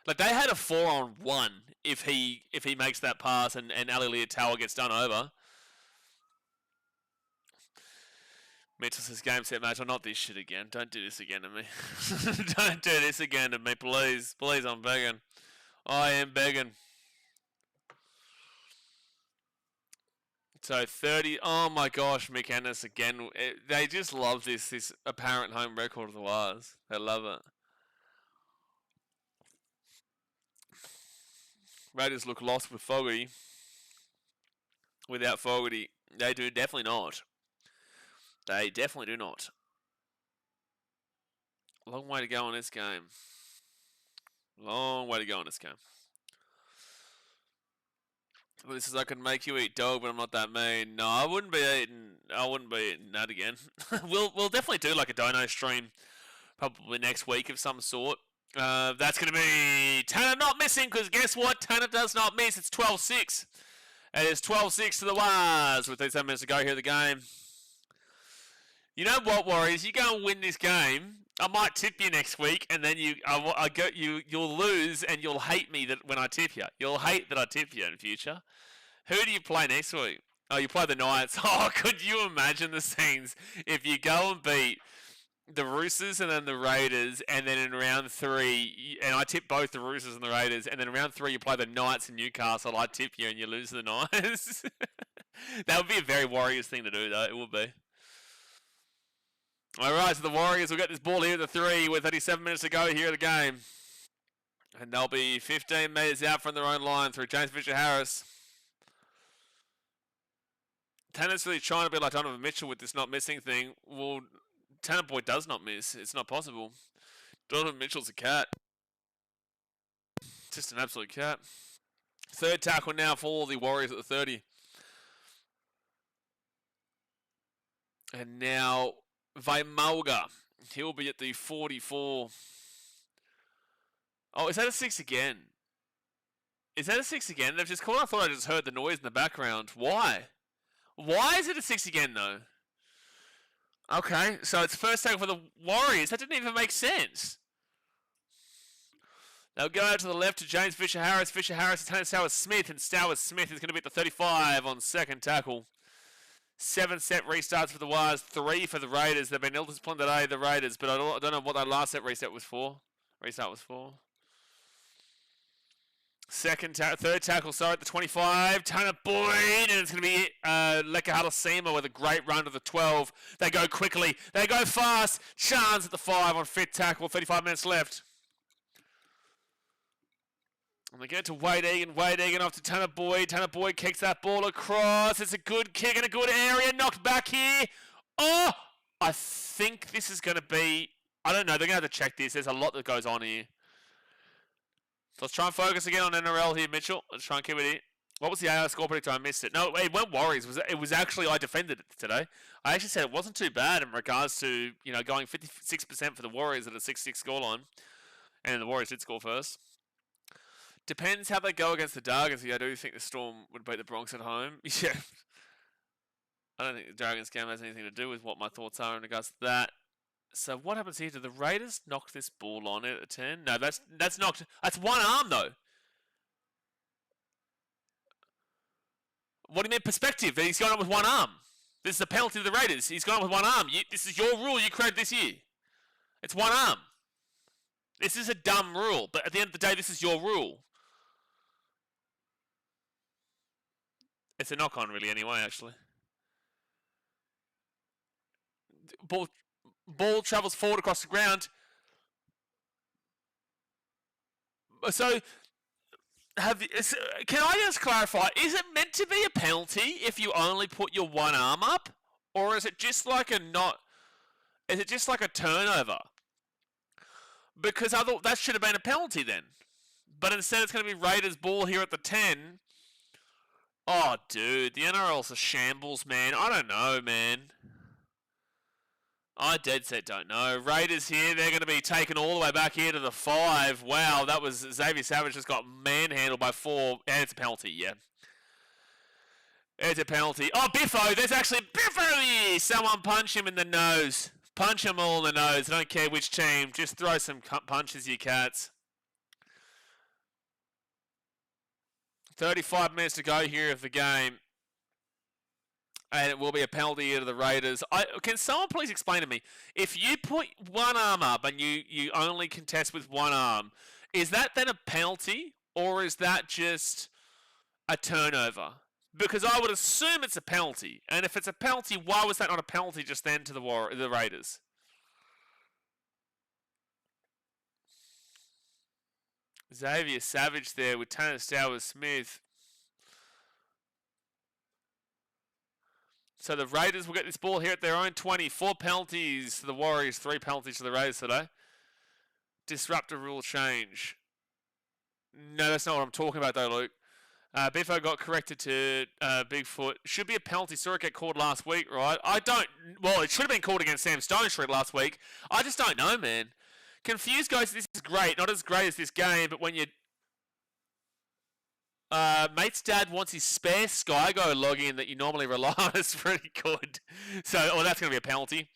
like, they had a 4-on-1 if he makes that pass and Ali Leotau gets done over. Mitchell says, game, set, match. Oh, not this shit again. Don't do this again to me. Don't do this again to me, please. Please, I'm begging. I am begging. So 30. Oh my gosh, Mick Ennis again. They just love this apparent home record of the Wars. They love it. Raiders look lost with Fogarty. Without Fogarty, they do definitely not. They definitely do not. Long way to go in this game. Long way to go in this game. Well, this is I can make you eat dog, but I'm not that mean. No, I wouldn't be eating that again. We'll definitely do like a dono stream probably next week of some sort. That's going to be Tanner not missing, because guess what? Tanner does not miss. It's 12-6. It is 12-6 to the Wars with 37 minutes to go here in the game. You know what, Warriors? You go and win this game, I might tip you next week, and then you'll lose, and you'll hate me that when I tip you. You'll hate that I tip you in the future. Who do you play next week? Oh, you play the Knights. Oh, could you imagine the scenes if you go and beat the Roosters and then the Raiders, and then in round 3, and I tip both the Roosters and the Raiders, and then in round 3 you play the Knights in Newcastle, I tip you and you lose the Knights. That would be a very Warriors thing to do, though. It would be. Alright, so the Warriors will get this ball here at the 3 with 37 minutes to go here in the game. And they'll be 15 metres out from their own line through James Fisher-Harris. Tanner's really trying to be like Donovan Mitchell with this not missing thing. Well, Tanner Boyd does not miss. It's not possible. Donovan Mitchell's a cat. Just an absolute cat. Third tackle now for the Warriors at the 30. And now Vaimalga, he'll be at the 44. Oh, is that a 6 again? Is that a 6 again? They've just called. I thought I just heard the noise in the background. Why? Why is it a 6 again, though? Okay, so it's first tackle for the Warriors. That didn't even make sense. They'll go out to the left to James Fisher-Harris. Fisher-Harris is Tanner Stowers-Smith, and Stowers-Smith is going to be at the 35 on second tackle. 7 set restarts for the Wars, 3 for the Raiders. They've been ill-disciplined today, the Raiders, but I don't know what that last set restart was for. Third tackle, sorry, at the 25. Tanner Boyd, and it's going to be Leka Halasima with a great run to the 12. They go quickly. They go fast. Chance at the 5 on fifth tackle. 35 minutes left. And they get to Wade Egan. Wade Egan off to Tanner Boyd. Tanner Boyd kicks that ball across. It's a good kick in a good area. Knocked back here. Oh! I think this is going to be... I don't know. They're going to have to check this. There's a lot that goes on here. So let's try and focus again on NRL here, Mitchell. Let's try and keep it here. What was the AR score predictor? I missed it. No, it went Warriors. It was actually, I defended it today. I actually said it wasn't too bad in regards to, you know, going 56% for the Warriors at a 6-6 scoreline. And the Warriors did score first. Depends how they go against the Dragons. I do think the Storm would beat the Bronx at home. Yeah. I don't think the Dragons game has anything to do with what my thoughts are in regards to that. So what happens here? Do the Raiders knock this ball on it at 10? No, that's knocked. That's one arm, though. What do you mean perspective? He's gone up with one arm. This is a penalty to the Raiders. He's gone up with one arm. This is your rule you created this year. It's one arm. This is a dumb rule, but at the end of the day, this is your rule. It's a knock-on, really, anyway, actually. Ball travels forward across the ground. So, can I just clarify? Is it meant to be a penalty if you only put your one arm up, or is it just like a not? Is it just like a turnover? Because I thought that should have been a penalty then, but instead it's going to be Raiders ball here at the 10. Oh, dude, the NRL's a shambles, man. I don't know, man. I dead set don't know. Raiders here, they're going to be taken all the way back here to the 5. Wow, that was Xavier Savage just got manhandled by 4. And it's a penalty, yeah. It's a penalty. Oh, Biffo, there's actually Biffo here. Someone punch him in the nose. Punch him all in the nose. I don't care which team. Just throw some punches, you cats. 35 minutes to go here of the game. And it will be a penalty to the Raiders. Can someone please explain to me, if you put one arm up and you only contest with one arm, is that then a penalty or is that just a turnover? Because I would assume it's a penalty. And if it's a penalty, why was that not a penalty just then to the Raiders? Xavier Savage there with Tanner Stowers-Smith. So the Raiders will get this ball here at their own 20. 4 penalties to the Warriors, 3 penalties to the Raiders today. Disrupt a rule change. No, that's not what I'm talking about though, Luke. Biffo got corrected to Bigfoot. Should be a penalty. Saw it get called last week, right? Well, it should have been called against Sam Stonestreet last week. I just don't know, man. Confused goes, this is great. Not as great as this game, but when you... mate's dad wants his spare SkyGo login that you normally rely on. It's pretty good. So, that's going to be a penalty.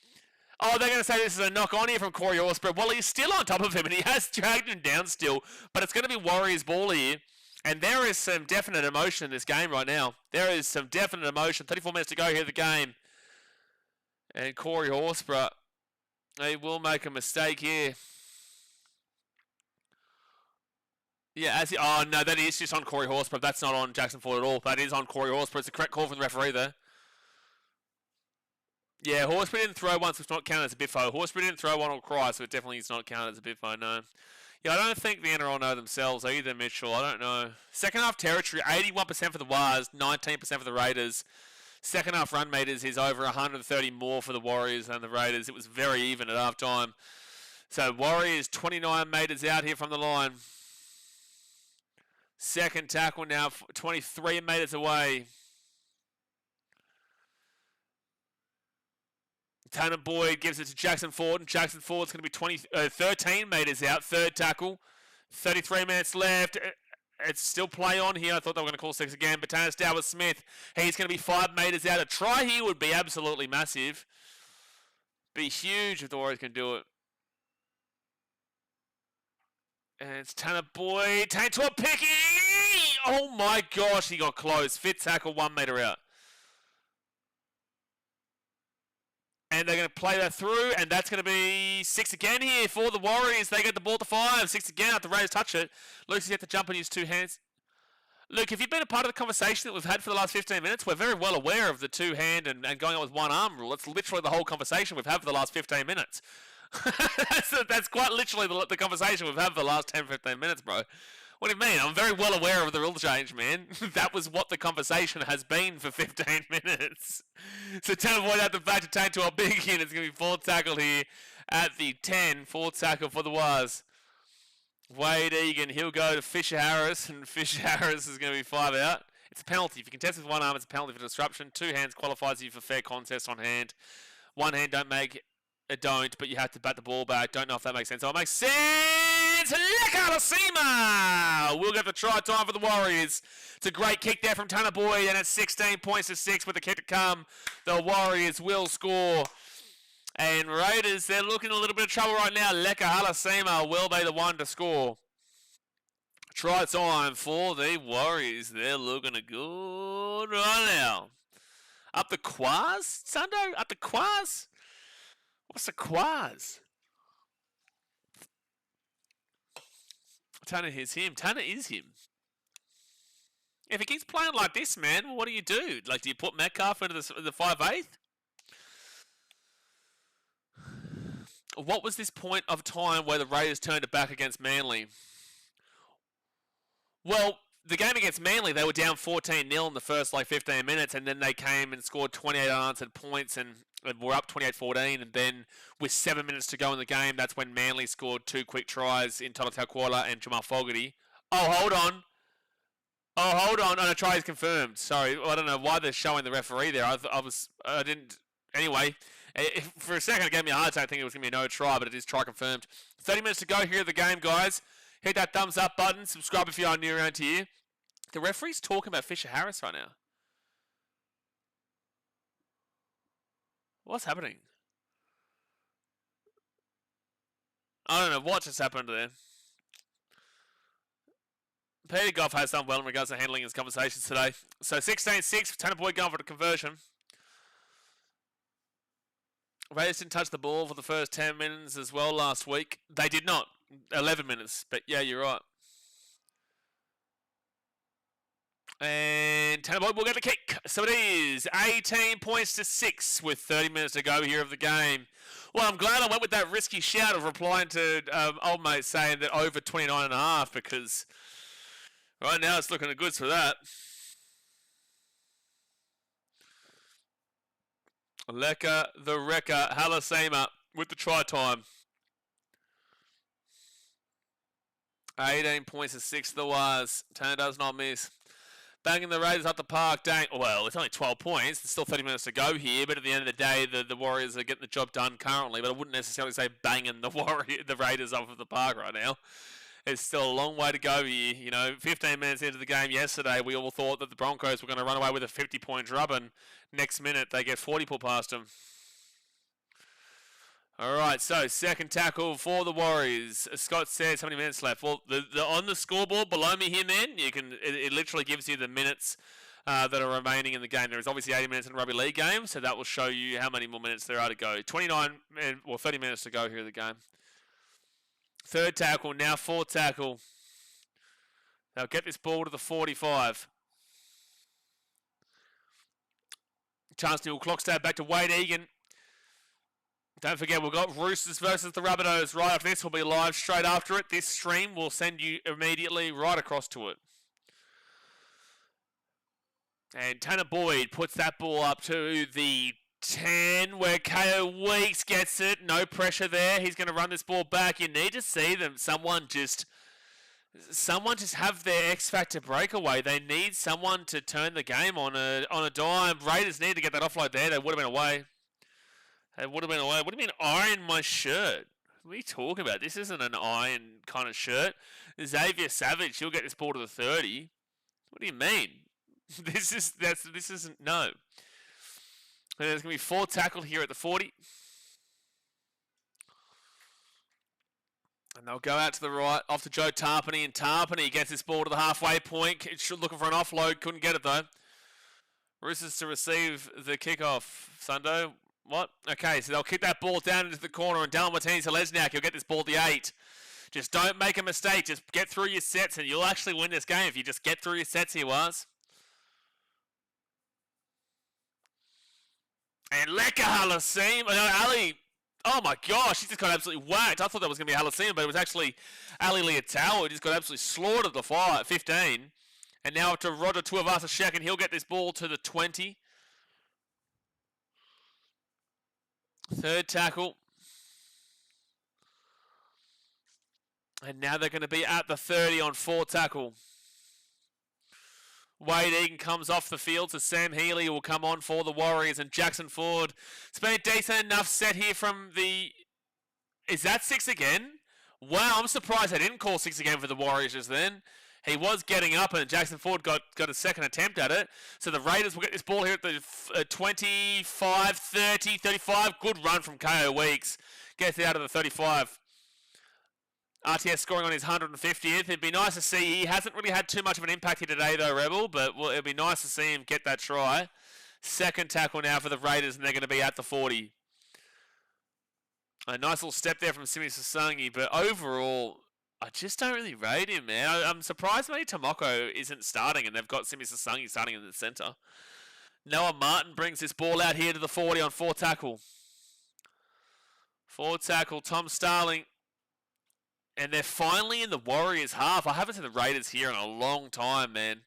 Oh, they're going to say this is a knock on here from Corey Horsburgh. Well, he's still on top of him, and he has dragged him down still. But it's going to be Warriors ball here. And there is some definite emotion in this game right now. There is some definite emotion. 34 minutes to go here in the game. And Corey Horsburgh, he will make a mistake here. Yeah, oh no, that is just on Corey Horsburgh. That's not on Jackson Ford at all. That is on Corey Horsburgh. It's a correct call from the referee there. Yeah, Horsburgh didn't throw one, so it's not counted as a biffo. Horsburgh didn't throw one or cry, so it definitely is not counted as a biffo, no. Yeah, I don't think the NRL know themselves either, Mitchell. I don't know. Second half territory, 81% for the Wars, 19% for the Raiders. Second half run meters is over 130 more for the Warriors than the Raiders. It was very even at half time. So Warriors 29 meters out here from the line. Second tackle now, 23 meters away. Tanner Boyd gives it to Jackson Ford, and Jackson Ford's going to be 13 meters out. Third tackle, 33 minutes left. It's still play on here. I thought they were going to call 6 again, but Tanner Stowers-Smith, he's going to be 5 meters out. A try here would be absolutely massive. Be huge if the Warriors can do it. And it's Tanner Boyd. Tank to a picky! Oh my gosh, he got close. Fit tackle, 1 meter out. And they're going to play that through, and that's going to be 6 again here for the Warriors. They get the ball to 5. 6 again after the Raiders touch it. Luke's yet to jump and use 2 hands. Luke, if you've been a part of the conversation that we've had for the last 15 minutes, we're very well aware of the 2-hand and going on with 1 arm rule. It's literally the whole conversation we've had for the last 15 minutes. that's quite literally the conversation we've had for the last 10, 15 minutes, bro. What do you mean? I'm very well aware of the rule change, man. That was what the conversation has been for 15 minutes. So Tanner Boyd out the back to take to a big hit. It's going to be 4th tackle here at the 10. 4th tackle for the Waz. Wade Egan, he'll go to Fisher Harris, and Fisher Harris is going to be 5 out. It's a penalty. If you contest with 1 arm, it's a penalty for disruption. 2 hands qualifies you for fair contest on hand. 1 hand don't, but you have to bat the ball back. Don't know if that makes sense. Oh, it makes sense! Lekalasima! We'll get the try time for the Warriors. It's a great kick there from Tanner Boyd, and it's 16 points to 6 with the kick to come. The Warriors will score. And Raiders, they're looking a little bit of trouble right now. Lekalasima will be the one to score. Try time for the Warriors. They're looking good right now. Up the Quaz, Sundo? Up the Quaz? What's a Quaz? Tanner is him. Tanner is him. If he keeps playing like this, man, what do you do? Like, do you put Metcalf into the 5/8? What was this point of time where the Raiders turned it back against Manly? Well, the game against Manly, they were down 14-0 in the first 15 minutes, and then they came and scored 28 unanswered points and were up 28-14, and then with 7 minutes to go in the game, that's when Manly scored 2 quick tries in Total Tauquola and Jamal Fogarty. Oh, hold on. Oh, a try is confirmed. Sorry, I don't know why they're showing the referee there. I didn't. Anyway, for a second, it gave me a heart attack thinking it was going to be no try, but it is try confirmed. 30 minutes to go here at the game, guys. Hit that thumbs up button. Subscribe if you are new around here. The referee's talking about Fisher Harris right now. What's happening? I don't know what just happened there. Peter Goff has done well in regards to handling his conversations today. So 16-6, Tanner Boyd going for the conversion. Raiders didn't touch the ball for the first 10 minutes as well last week. They did not. 11 minutes, but yeah, you're right. And Tanner Boyd will get the kick. So it is 18 points to 6 with 30 minutes to go here of the game. Well, I'm glad I went with that risky shout of replying to old mate saying that over 29.5 because right now it's looking good for that. Leka the Wrecker, Halasema with the try time. 18 points to 6 the Waz. Tanner does not miss. Banging the Raiders up the park. Dang, well, it's only 12 points. There's still 30 minutes to go here, but at the end of the day, the Warriors are getting the job done currently. But I wouldn't necessarily say banging the Raiders off of the park right now. It's still a long way to go here. You know, 15 minutes into the game yesterday, we all thought that the Broncos were going to run away with a 50-point drub, and next minute they get 40 put past them. All right, so second tackle for the Warriors. Scott says how many minutes left? Well, on the scoreboard below me here, man, it literally gives you the minutes that are remaining in the game. There is obviously 80 minutes in a rugby league game, so that will show you how many more minutes there are to go. 30 minutes to go here in the game. Third tackle, now fourth tackle. They'll get this ball to the 45. Chance to clock stab back to Wade Egan. Don't forget, we've got Roosters versus the Rabbitohs right after this. We'll be live straight after it. This stream will send you immediately right across to it. And Tanner Boyd puts that ball up to the 10 where KO Weeks gets it. No pressure there. He's going to run this ball back. You need to see them. Someone just have their X Factor breakaway. They need someone to turn the game on a dime. Raiders need to get that offload there. They would have been away. What do you mean iron my shirt? What are you talking about? This isn't an iron kind of shirt. Xavier Savage, he'll get this ball to the 30. What do you mean? This isn't, no. And there's going to be 4 tackled here at the 40. And they'll go out to the right, off to Joe Tarpany, and Tarpany gets this ball to the halfway point. Looking for an offload, couldn't get it though. Roosters to receive the kickoff. Sundo. What? Okay, so they'll kick that ball down into the corner, and Dallin Martinez-Lesniak, he'll get this ball to the 8. Just don't make a mistake. Just get through your sets, and you'll actually win this game if you just get through your sets here, was. And Leka Halasim. No, Ali. Oh my gosh, he just got absolutely whacked. I thought that was going to be Halasim, but it was actually Ali Leotau. He just got absolutely slaughtered at 15. And now up to Roger Tuivasa-Sheck, and he'll get this ball to the 20. Third tackle. And now they're going to be at the 30 on 4 tackle. Wade Egan comes off the field, so Sam Healy will come on for the Warriors, and Jackson Ford. It's been a decent enough set here from the... Is that 6 again? Wow, I'm surprised they didn't call 6 again for the Warriors just then. He was getting up, and Jackson Ford got a second attempt at it. So the Raiders will get this ball here at the 25, 30, 35. Good run from KO Weeks. Gets it out of the 35. RTS scoring on his 150th. It'd be nice to see. He hasn't really had too much of an impact here today, though, Rebel. But it'd be nice to see him get that try. Second tackle now for the Raiders, and they're going to be at the 40. A nice little step there from Simi Sasangi. But overall, I just don't really rate him, man. I'm surprised maybe Tomoko isn't starting and they've got Simi Sasangi starting in the centre. Noah Martin brings this ball out here to the 40 on 4 tackle. 4 tackle, Tom Starling. And they're finally in the Warriors half. I haven't seen the Raiders here in a long time, man.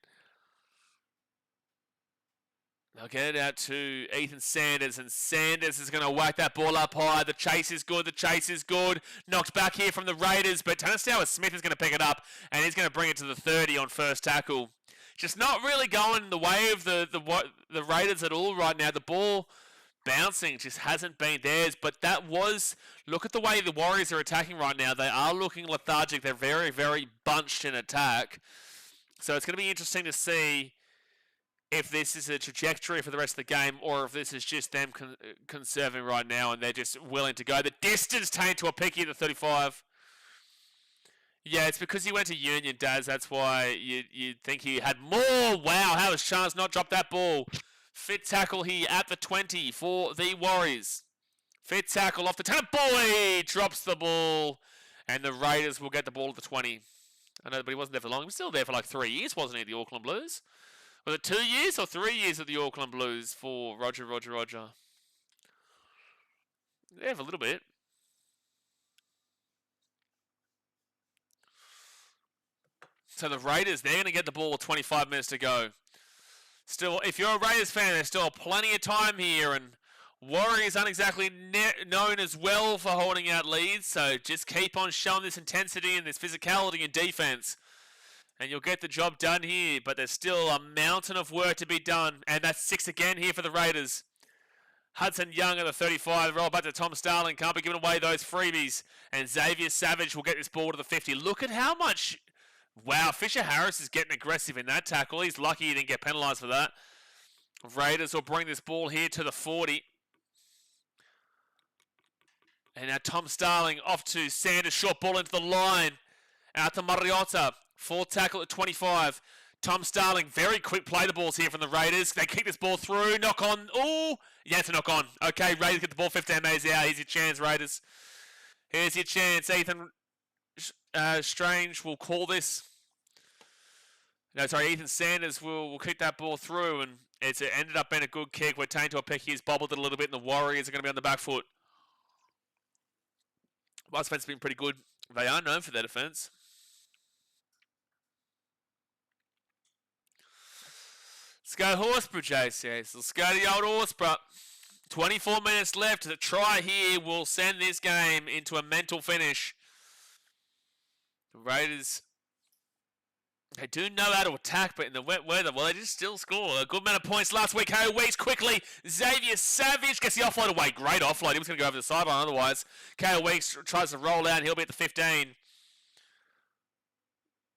They'll get it out to Ethan Sanders, and Sanders is going to whack that ball up high. The chase is good. The chase is good. Knocked back here from the Raiders, but Tanastauer Smith is going to pick it up, and he's going to bring it to the 30 on first tackle. Just not really going the way of the Raiders at all right now. The ball bouncing just hasn't been theirs, but that was... Look at the way the Warriors are attacking right now. They are looking lethargic. They're very, very bunched in attack. So it's going to be interesting to see if this is a trajectory for the rest of the game or if this is just them conserving right now and they're just willing to go. The distance taken to a picky at the 35. Yeah, it's because he went to Union, Daz. That's why you think he had more. Wow, how has Chance not dropped that ball? Fit tackle here at the 20 for the Warriors. Fit tackle off the 10. Boy drops the ball. And the Raiders will get the ball at the 20. I know, but he wasn't there for long. He was still there for like 3 years, wasn't he, the Auckland Blues? Was it 2 years or 3 years of the Auckland Blues for Roger? Yeah, for a little bit. So the Raiders, they're going to get the ball with 25 minutes to go. Still, if you're a Raiders fan, there's still plenty of time here, and Warriors aren't exactly known as well for holding out leads, so just keep on showing this intensity and this physicality in defense, and you'll get the job done here, but there's still a mountain of work to be done, and that's 6 again here for the Raiders. Hudson Young at the 35, roll back to Tom Starling, can't be giving away those freebies, and Xavier Savage will get this ball to the 50. Look at how much... Wow, Fisher Harris is getting aggressive in that tackle. He's lucky he didn't get penalised for that. Raiders will bring this ball here to the 40. And now Tom Starling off to Sanders, short ball into the line. Out to Mariota, 4 tackle at 25. Tom Starling, very quick play the balls here from the Raiders. They kick this ball through, knock on. Oh, yeah, it's a knock on. Okay, Raiders get the ball 15 metres out. Here's your chance, Raiders. Here's your chance. Ethan Strange will call this. No, sorry, Ethan Sanders will kick that ball through, and it ended up being a good kick. We're taking to a pick. He's bobbled it a little bit, and the Warriors are going to be on the back foot. Last defense has been pretty good. They are known for their defense. Let's go Horsburgh, JCS. Let's go to the old Horsburgh. 24 minutes left. The try here will send this game into a mental finish. The Raiders... They do know how to attack, but in the wet weather, well, they just still score a good amount of points last week. KO Weeks quickly. Xavier Savage gets the offload away. Great offload. He was going to go over the sideline otherwise. KO Weeks tries to roll out. He'll be at the 15.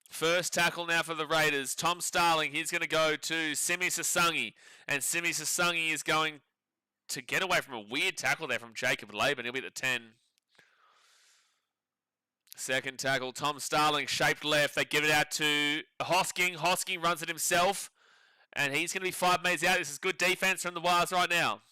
First tackle now for the Raiders. Tom Starling, he's going to go to Simi Sasangi. And Simi Sasangi is going to get away from a weird tackle there from Jacob Laban. He'll be at the 10. Second tackle, Tom Starling, shaped left. They give it out to Hosking. Hosking runs it himself. And he's going to be 5 metres out. This is good defence from the Wires right now.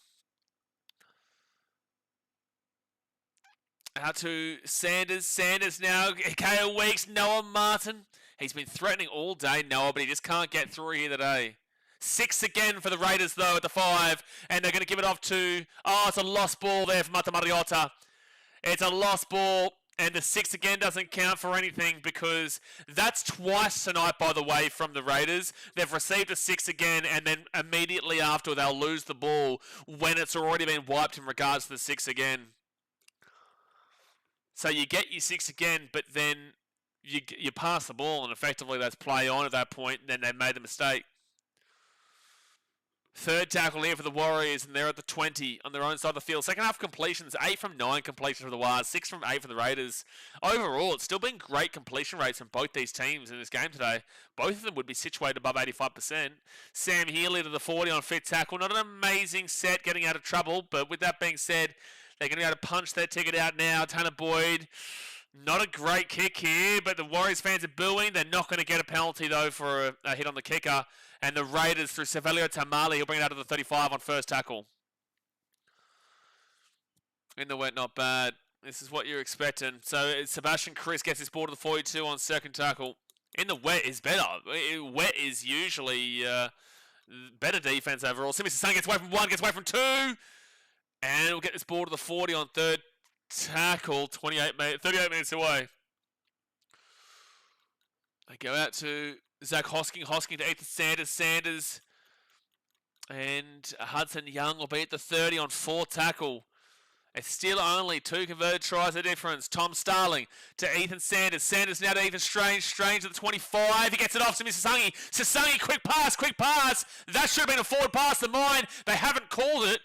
Out to Sanders. Sanders now. KO Weeks. Noah Martin. He's been threatening all day, Noah, but he just can't get through here today. 6 again for the Raiders, though, at the 5. And they're going to give it off to... Oh, it's a lost ball there for Mata Mariota. It's a lost ball. And the 6 again doesn't count for anything because that's twice tonight, by the way, from the Raiders. They've received a 6 again, and then immediately after they'll lose the ball when it's already been wiped in regards to the 6 again. So you get your 6 again, but then you pass the ball, and effectively that's play on at that point, and then they made the mistake. Third tackle here for the Warriors, and they're at the 20 on their own side of the field. Second half completions, 8 from 9 completions for the Wires, 6 from 8 for the Raiders. Overall, it's still been great completion rates from both these teams in this game today. Both of them would be situated above 85%. Sam Healy to the 40 on fit tackle. Not an amazing set getting out of trouble, but with that being said, they're going to be able to punch their ticket out now. Tanner Boyd, not a great kick here, but the Warriors fans are booing. They're not going to get a penalty, though, for a hit on the kicker. And the Raiders, through Savelio Tamale, he'll bring it out to the 35 on first tackle. In the wet, not bad. This is what you're expecting. So Sebastian Chris gets his ball to the 42 on second tackle. In the wet is better. Wet is usually better defense overall. Simi Sasang gets away from one, gets away from two. And we'll get this ball to the 40 on third tackle. 38 minutes away. They go out to Zach Hosking. Hosking to Ethan Sanders. Sanders and Hudson Young will be at the 30 on fourth tackle. It's still only 2 converted tries the difference. Tom Starling to Ethan Sanders. Sanders now to Ethan Strange. Strange to the 25. He gets it off to Sasangi. Sasangi, quick pass, quick pass. That should have been a forward pass to mine. They haven't called it.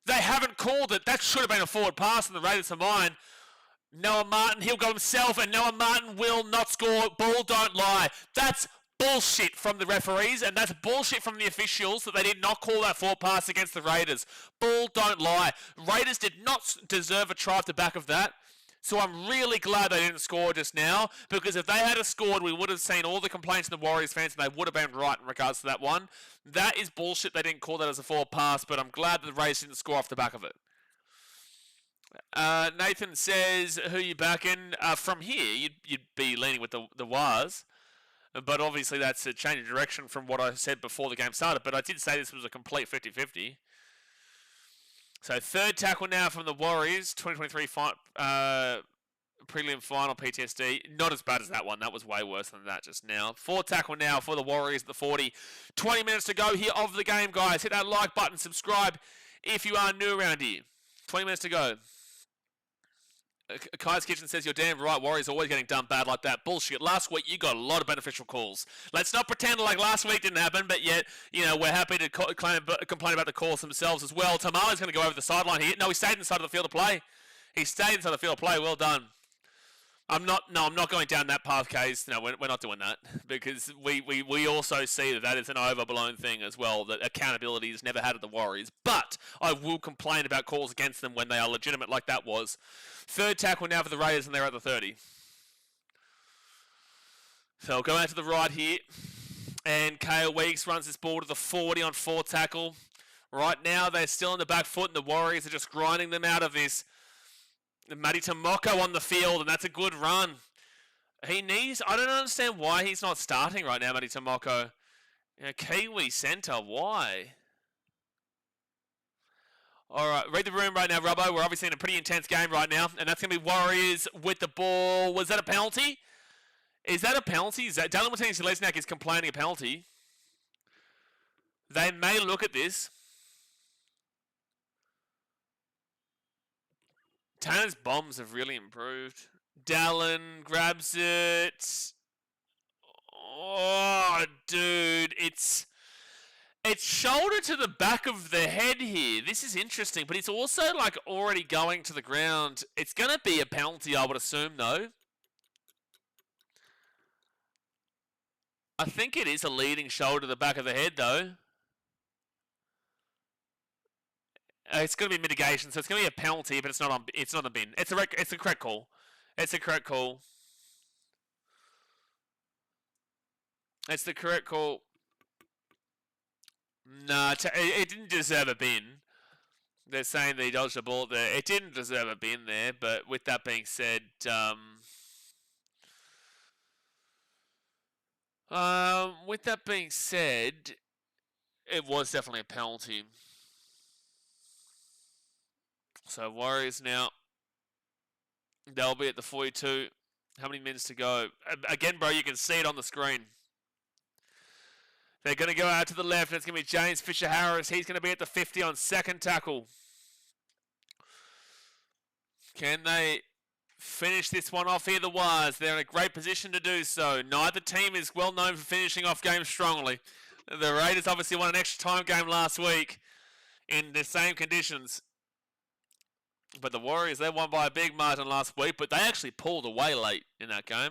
They haven't called it. That should have been a forward pass in the Raiders to mine. Noah Martin, he'll go himself, and Noah Martin will not score. Ball don't lie. That's bullshit from the referees, and that's bullshit from the officials that they did not call that forward pass against the Raiders. Ball don't lie. Raiders did not deserve a try off the back of that. So I'm really glad they didn't score just now, because if they had scored, we would have seen all the complaints from the Warriors fans, and they would have been right in regards to that one. That is bullshit. They didn't call that as a forward pass, but I'm glad that the Raiders didn't score off the back of it. Nathan says, who you backing? From here, you'd be leaning with the Wars. But obviously that's a change of direction from what I said before the game started. But I did say this was a complete 50-50. So third tackle now from the Warriors. 2023 prelim final PTSD. Not as bad as that one. That was way worse than that just now. Fourth tackle now for the Warriors at the 40. 20 minutes to go here of the game, guys. Hit that like button. Subscribe if you are new around here. 20 minutes to go. Kai's Kitchen says, you're damn right, Warriors always getting done bad like that. Bullshit. Last week, you got a lot of beneficial calls. Let's not pretend like last week didn't happen, but yet, we're happy to complain about the calls themselves as well. Tamale's going to go over the sideline here. No, he stayed inside of the field of play. He stayed inside the field of play. Well done. I'm not going down that path, Kays. No, we're not doing that, because we also see that is an overblown thing as well, that accountability is never had at the Warriors. But I will complain about calls against them when they are legitimate like that was. Third tackle now for the Raiders, and they're at the 30. So we'll go out to the right here, and Kale Weeks runs this ball to the 40 on fourth tackle. Right now, they're still in the back foot, and the Warriors are just grinding them out of this. Matty Tomoko on the field, and that's a good run. I don't understand why he's not starting right now, Matty Tomoko. Kiwi centre, why? All right, read the room right now, Robbo. We're obviously in a pretty intense game right now, and that's going to be Warriors with the ball. Was that a penalty? Is that a penalty? Dallin Martinez-Lesniak is complaining a penalty. They may look at this. Tanner's bombs have really improved. Dallin grabs it. Oh, dude. It's shoulder to the back of the head here. This is interesting, but it's also like already going to the ground. It's going to be a penalty, I would assume, though. I think it is a leading shoulder to the back of the head, though. It's going to be mitigation, so it's going to be a penalty, but it's not on the bin. It's a correct call. It's a correct call. It's the correct call. Nah, it didn't deserve a bin. They're saying they dodged the ball there. It didn't deserve a bin there, but with that being said, it was definitely a penalty. So Warriors now, they'll be at the 42. How many minutes to go? Again, bro, you can see it on the screen. They're going to go out to the left, and it's going to be James Fisher-Harris. He's going to be at the 50 on second tackle. Can they finish this one off here? The Wars, they're in a great position to do so. Neither team is well known for finishing off games strongly. The Raiders obviously won an extra time game last week in the same conditions. But the Warriors, they won by a big margin last week, but they actually pulled away late in that game.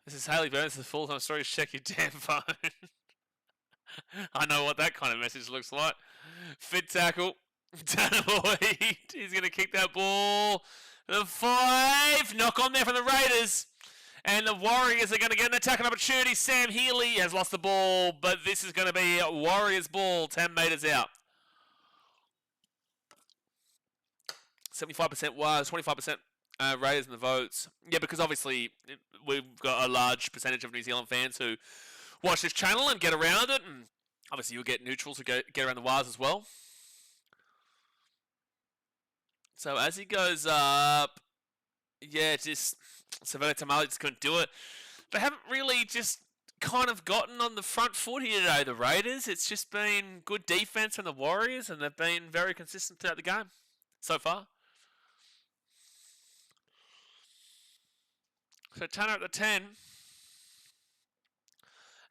This is Haley Burns, the full-time story. Check your damn phone. I know what that kind of message looks like. Fit tackle. Danaboy. He's going to kick that ball. The 5. Knock on there from the Raiders. And the Warriors are going to get an attacking opportunity. Sam Healy has lost the ball, but this is going to be Warriors ball 10 metres out. 75% was, 25% Raiders in the votes. Yeah, because obviously we've got a large percentage of New Zealand fans who watch this channel and get around it, and obviously you'll get neutrals who get around the wires as well. So as he goes up, yeah, just Savannah Tamale just couldn't do it. They haven't really just kind of gotten on the front foot here today, the Raiders. It's just been good defense from the Warriors, and they've been very consistent throughout the game so far. So Tanner at the 10.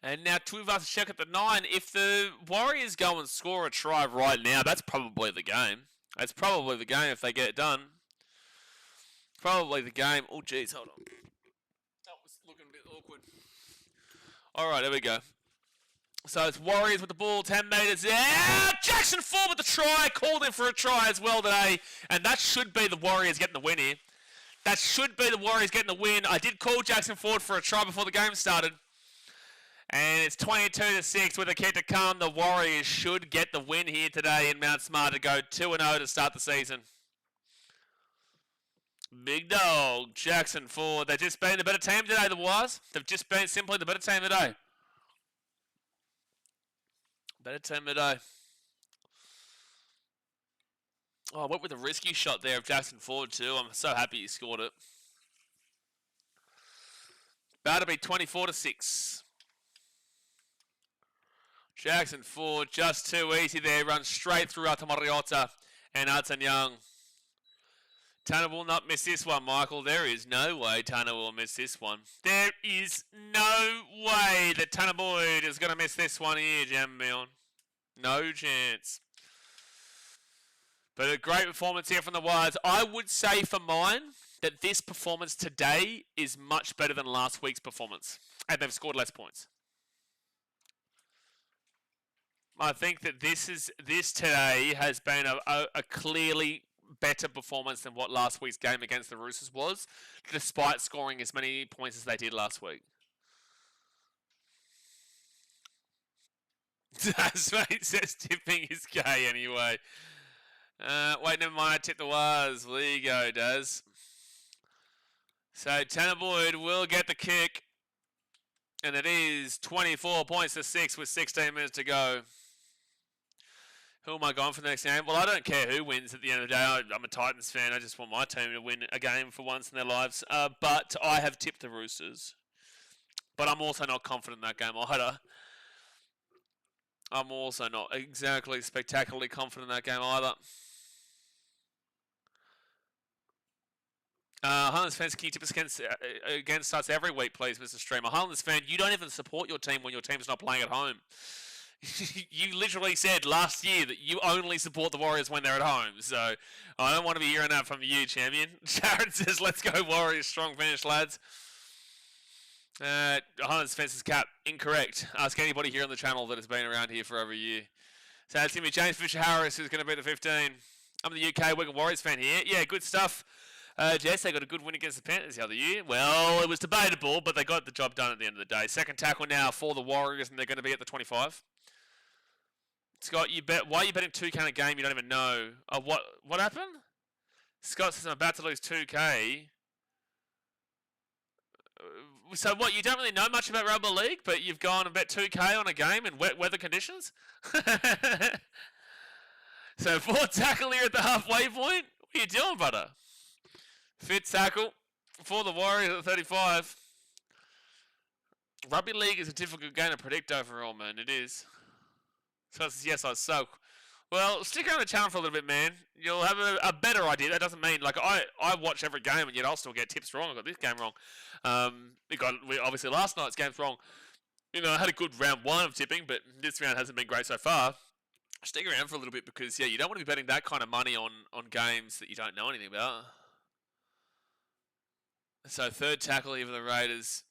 And now Tuivasa-Sheck at the 9. If the Warriors go and score a try right now, that's probably the game. That's probably the game if they get it done. Probably the game. Oh, geez, hold on. That was looking a bit awkward. All right, there we go. So it's Warriors with the ball, 10 metres. Yeah! Jackson Ford with the try. Called in for a try as well today. And that should be the Warriors getting the win here. That should be the Warriors getting the win. I did call Jackson Ford for a try before the game started. And it's 22-6 with a kick to come. The Warriors should get the win here today in Mount Smart to go 2-0 to start the season. Big dog, Jackson Ford. They've just been the better team today, the Wires. They've just been simply the better team today. Better team today. Oh, I went with a risky shot there of Jackson Ford too. I'm so happy he scored it. About to be 24-6. Jackson Ford, just too easy there. Runs straight through Atamariota and Hudson Young. Tanner will not miss this one, Michael. There is no way Tanner will miss this one. There is no way that Tanner Boyd is going to miss this one here, Jambion. No chance. But a great performance here from the Wires. I would say for mine that this performance today is much better than last week's performance. And they've scored less points. I think that this today has been a clearly better performance than what last week's game against the Roosters was, despite scoring as many points as they did last week. That's what he says, tipping is gay anyway. Wait, never mind, I tipped the Wires. Well, there you go, Daz. So Tanner Boyd will get the kick. And it is 24 points to 6 with 16 minutes to go. Who am I going for the next game? Well, I don't care who wins at the end of the day. I'm a Titans fan. I just want my team to win a game for once in their lives. But I have tipped the Roosters. But I'm also not confident in that game either. I'm also not exactly spectacularly confident in that game either. Highlanders fans, can you tip us against us every week, please, Mr. Streamer? Highlanders fan, you don't even support your team when your team's not playing at home. You literally said last year that you only support the Warriors when they're at home. So I don't want to be hearing that from you, champion. Jared says, let's go Warriors. Strong finish, lads. Highlanders fences cap. Incorrect. Ask anybody here on the channel that has been around here for over a year. So it's going to be James Fisher-Harris who's going to be the 15. I'm the UK Wigan Warriors fan here. Yeah, good stuff. Jess, they got a good win against the Panthers the other year. Well, it was debatable, but they got the job done at the end of the day. Second tackle now for the Warriors, and they're going to be at the 25. Scott, why are you betting 2K in a game you don't even know? What happened? Scott says I'm about to lose 2K. So what, you don't really know much about Rugby League, but you've gone and bet 2K on a game in wet weather conditions? So 4 tackle here at the halfway point? What are you doing, brother? Fifth tackle for the Warriors at 35. Rugby League is a difficult game to predict overall, man. It is. So yes, I soak. Well, stick around the channel for a little bit, man. You'll have a better idea. That doesn't mean, like, I watch every game and yet I'll still get tips wrong. I got this game wrong. Obviously last night's game's wrong. You know, I had a good round 1 of tipping, but this round hasn't been great so far. Stick around for a little bit because, yeah, you don't want to be betting that kind of money on games that you don't know anything about. So third tackle here for the Raiders.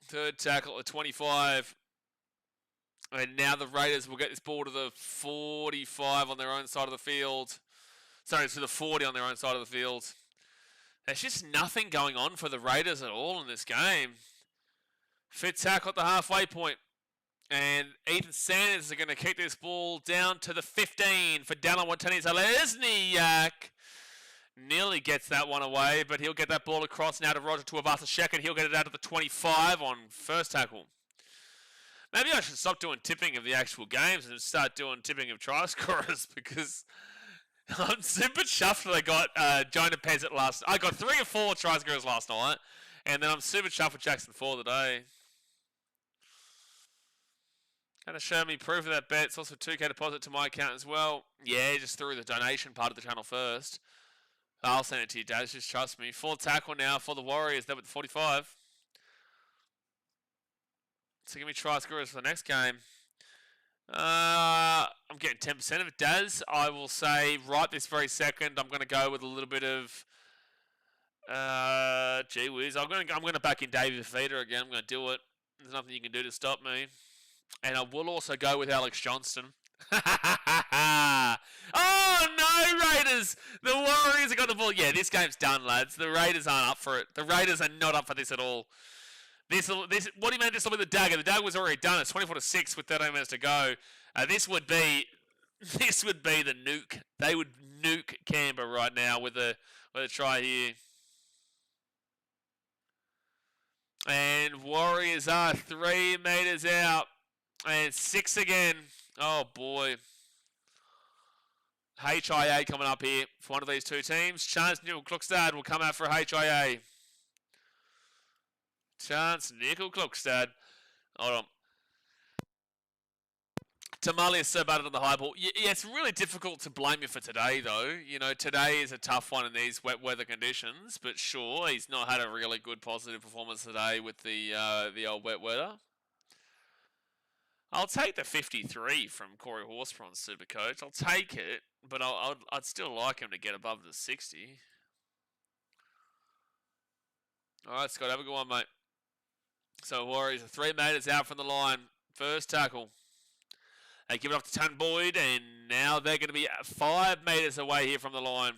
Third tackle at 25. And now the Raiders will get this ball to the 45 on their own side of the field. Sorry, to the 40 on their own side of the field. There's just nothing going on for the Raiders at all in this game. Fifth tackle at the halfway point. And Ethan Sanders is going to kick this ball down to the 15 for Dallin Watani-Lesniak. Nearly gets that one away, but he'll get that ball across now to Roger Tuivasa-Sheck, and he'll get it out to the 25 on first tackle. Maybe I should stop doing tipping of the actual games and start doing tipping of try scorers, because I'm super chuffed that I got Jonah Pezzett last. I got 3 or 4 try scorers last night, and then I'm super chuffed with Jackson 4 today. Going to show me proof of that bet. It's also 2K deposit to my account as well. Yeah, just through the donation part of the channel first. I'll send it to you, Dad. Just trust me. Full tackle now for the Warriors. They're with the 45. So give me try scorers for the next game. I'm getting 10% of it, Daz. I will say right this very second, I'm going to go with a little bit of... gee whiz. I'm going to back in David Fafita again. I'm going to do it. There's nothing you can do to stop me. And I will also go with Alex Johnston. Oh, no, Raiders! The Warriors have got the ball. Yeah, this game's done, lads. The Raiders aren't up for it. The Raiders are not up for this at all. What do you mean this will be the dagger? The dagger was already done. It's 24-6 with 13 minutes to go. This would be the nuke. They would nuke Canberra right now with a try here. And Warriors are 3 meters out. And 6 again. Oh, boy. HIA coming up here for one of these two teams. Chance Nickel-Klokstad will come out for HIA. Chance Nickel-Klokstad. Hold on. Tamale is so bad on the high ball. Yeah, it's really difficult to blame you for today, though. You know, today is a tough one in these wet weather conditions. But sure, he's not had a really good positive performance today with the old wet weather. I'll take the 53 from Corey Horsper on Supercoach. I'll take it, but I'd still like him to get above the 60. All right, Scott, have a good one, mate. So Warriors are 3 meters out from the line. First tackle. They give it off to Tan Boyd, and now they're going to be 5 meters away here from the line.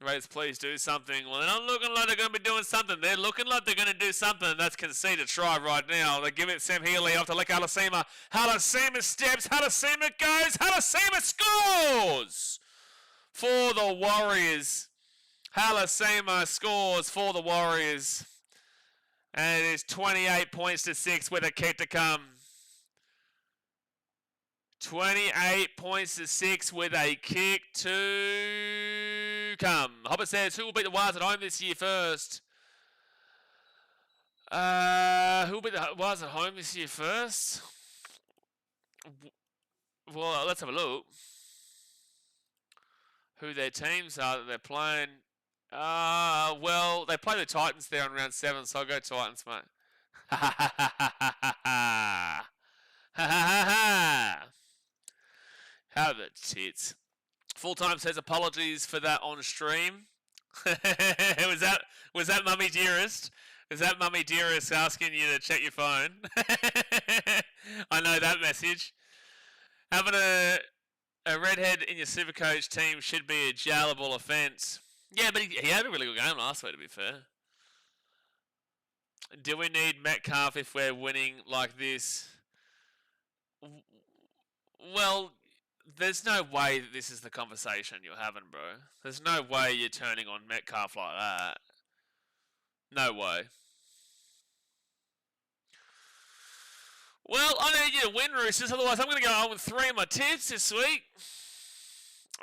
Raiders, please do something. Well, they're not looking like they're going to be doing something. They're looking like they're going to do something. That's conceded try right now. They give it Sam Healy off to Lek Halasima. Halasima steps. Halasima goes. Halasima scores for the Warriors. Halasima scores for the Warriors. And it is 28 points to 6 with a kick to come. 28 points to 6 with a kick to come. Hopper says, who will beat the Wires at home this year first? Who will beat the Wires at home this year first? Well, let's have a look. Who their teams are that they're playing. Well, they play the Titans there on round 7, so I'll go Titans, mate. Ha ha ha ha ha ha ha. Ha ha ha. How the tits. Full-time says apologies for that on stream. was that Mummy Dearest? Was that Mummy Dearest asking you to check your phone? I know that message. Having a redhead in your Supercoach team should be a jailable offence. Yeah, but he had a really good game last week, to be fair. Do we need Metcalf if we're winning like this? Well, there's no way that this is the conversation you're having, bro. There's no way you're turning on Metcalf like that. No way. Well, I need you to win, Roosters. Otherwise, I'm going to go 0-3 in my tips this week.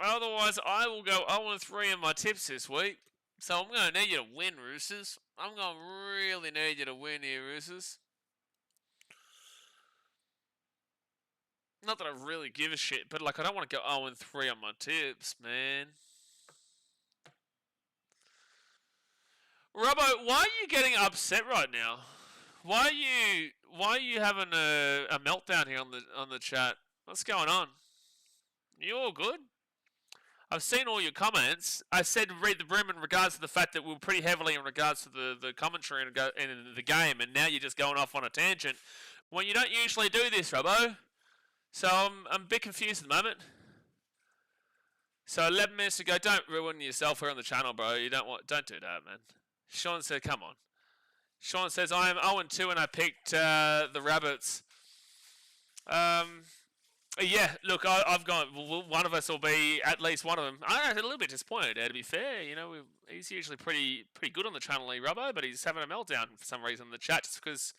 Otherwise, I will go 0-3 in my tips this week. So I'm going to need you to win, Roosters. I'm going to really need you to win here, Roosters. Not that I really give a shit, but like I don't want to go 0-3 on my tips, man. Robbo, why are you getting upset right now? Why are you having a meltdown here on the chat? What's going on? You all good? I've seen all your comments. I said read the room in regards to the fact that we were pretty heavily in regards to the commentary and the game, and now you're just going off on a tangent when you don't usually do this, Robbo. So I'm a bit confused at the moment. So 11 minutes ago, don't ruin yourself here on the channel, bro. Don't do that, man. Sean said, come on. Sean says, I am 0-2 and I picked the Rabbits. Yeah, look, I've gone. One of us will be at least one of them. I'm a little bit disappointed, to be fair. You know, he's usually pretty good on the channel, Rubbo, but he's having a meltdown for some reason in the chat just because.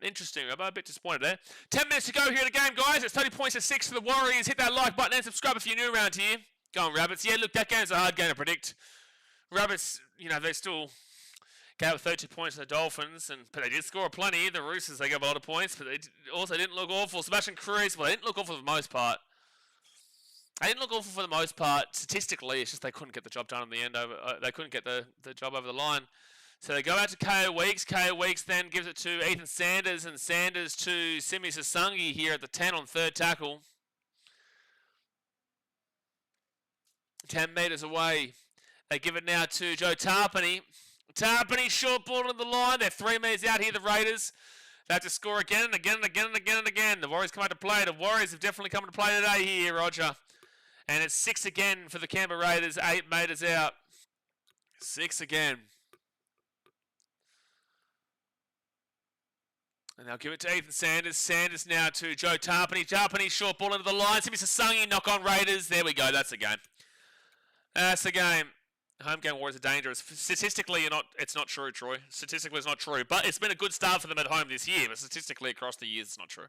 Interesting, Rubbo. A bit disappointed there. 10 minutes to go here in the game, guys. It's 30 points to 6 for the Warriors. Hit that like button and subscribe if you're new around here. Go on, Rabbits. Yeah, look, that game's a hard game to predict. Rabbits, you know, they still gave 32 points to the Dolphins, but they did score plenty. The Roosters, they gave a lot of points, but they also didn't look awful. Sebastian Cruz, well, they didn't look awful for the most part. They didn't look awful for the most part. Statistically, it's just they couldn't get the job done in the end. They couldn't get the job over the line. So they go out to KO Weeks. KO Weeks then gives it to Ethan Sanders, and Sanders to Simi Sasungi here at the 10 on third tackle. 10 metres away. They give it now to Joe Tarpany. Tarpany short ball to the line. They're 3 metres out here, the Raiders. They have to score again and again and again and again and again. The Warriors come out to play. The Warriors have definitely come to play today here, Roger. And it's 6 again for the Canberra Raiders. 8 metres out. 6 again. And they'll give it to Ethan Sanders. Sanders now to Joe Tarpany. Tarpany short ball into the line. Simi Sasungi knock on Raiders. There we go. That's the game. That's the game. Home game Warriors are dangerous. Statistically, it's not true, Troy. Statistically, it's not true. But it's been a good start for them at home this year. But statistically, across the years, it's not true.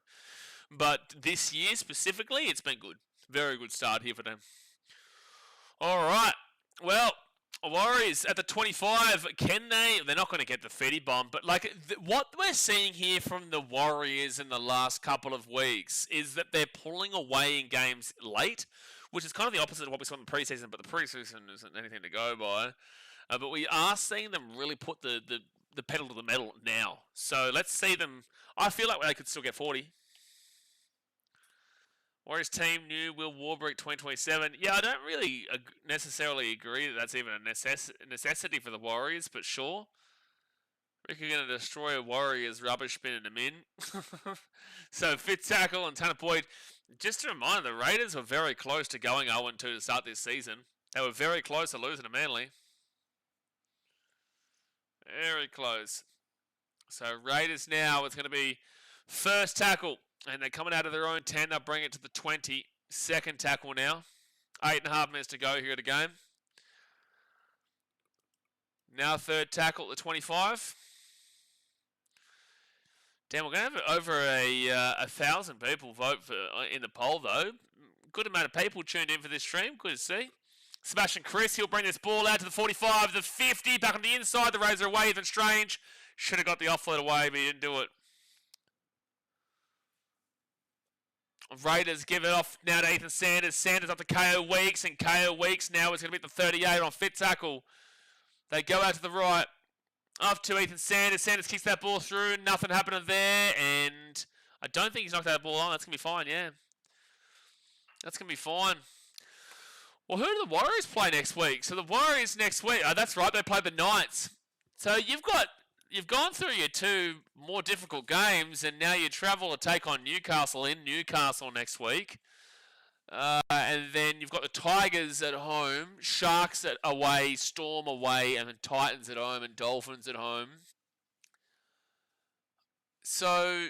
But this year, specifically, it's been good. Very good start here for them. All right. Well, Warriors at the 25. Can they? They're not going to get the Fetty bomb. But like what we're seeing here from the Warriors in the last couple of weeks is that they're pulling away in games late, which is kind of the opposite of what we saw in the preseason, but the preseason isn't anything to go by. But we are seeing them really put the pedal to the metal now. So let's see them. I feel like they could still get 40. Warriors team new Will Warbrick 2027. Yeah, I don't really necessarily agree that that's even a necessity for the Warriors, but sure. Rick are going to destroy a Warriors rubbish bin them in. So fifth tackle and Tanner Boyd. Just a reminder, the Raiders were very close to going 0-2 to start this season. They were very close to losing to Manly. Very close. So Raiders now, it's going to be first tackle. And they're coming out of their own 10. They'll bring it to the 20. Second tackle now. 8.5 minutes to go here at the game. Now third tackle at the 25. Damn, we're going to have over 1,000 people vote in the poll, though. Good amount of people tuned in for this stream. Good to see. Sebastian Chris, he'll bring this ball out to the 45, the 50, back on the inside. The Raiders are away, even Strange. Should have got the offload away, but he didn't do it. Raiders give it off now to Ethan Sanders. Sanders up to KO Weeks, and KO Weeks now is going to be at the 38 on fit tackle. They go out to the right. Off to Ethan Sanders. Sanders kicks that ball through. Nothing happening there, and I don't think he's knocked that ball on. That's going to be fine, yeah. That's going to be fine. Well, who do the Warriors play next week? So the Warriors next week, that's right, they play the Knights. So you've gone through your 2 more difficult games, and now you travel to take on Newcastle in Newcastle next week. And then you've got the Tigers at home, Sharks away, Storm away, and then Titans at home and Dolphins at home. So,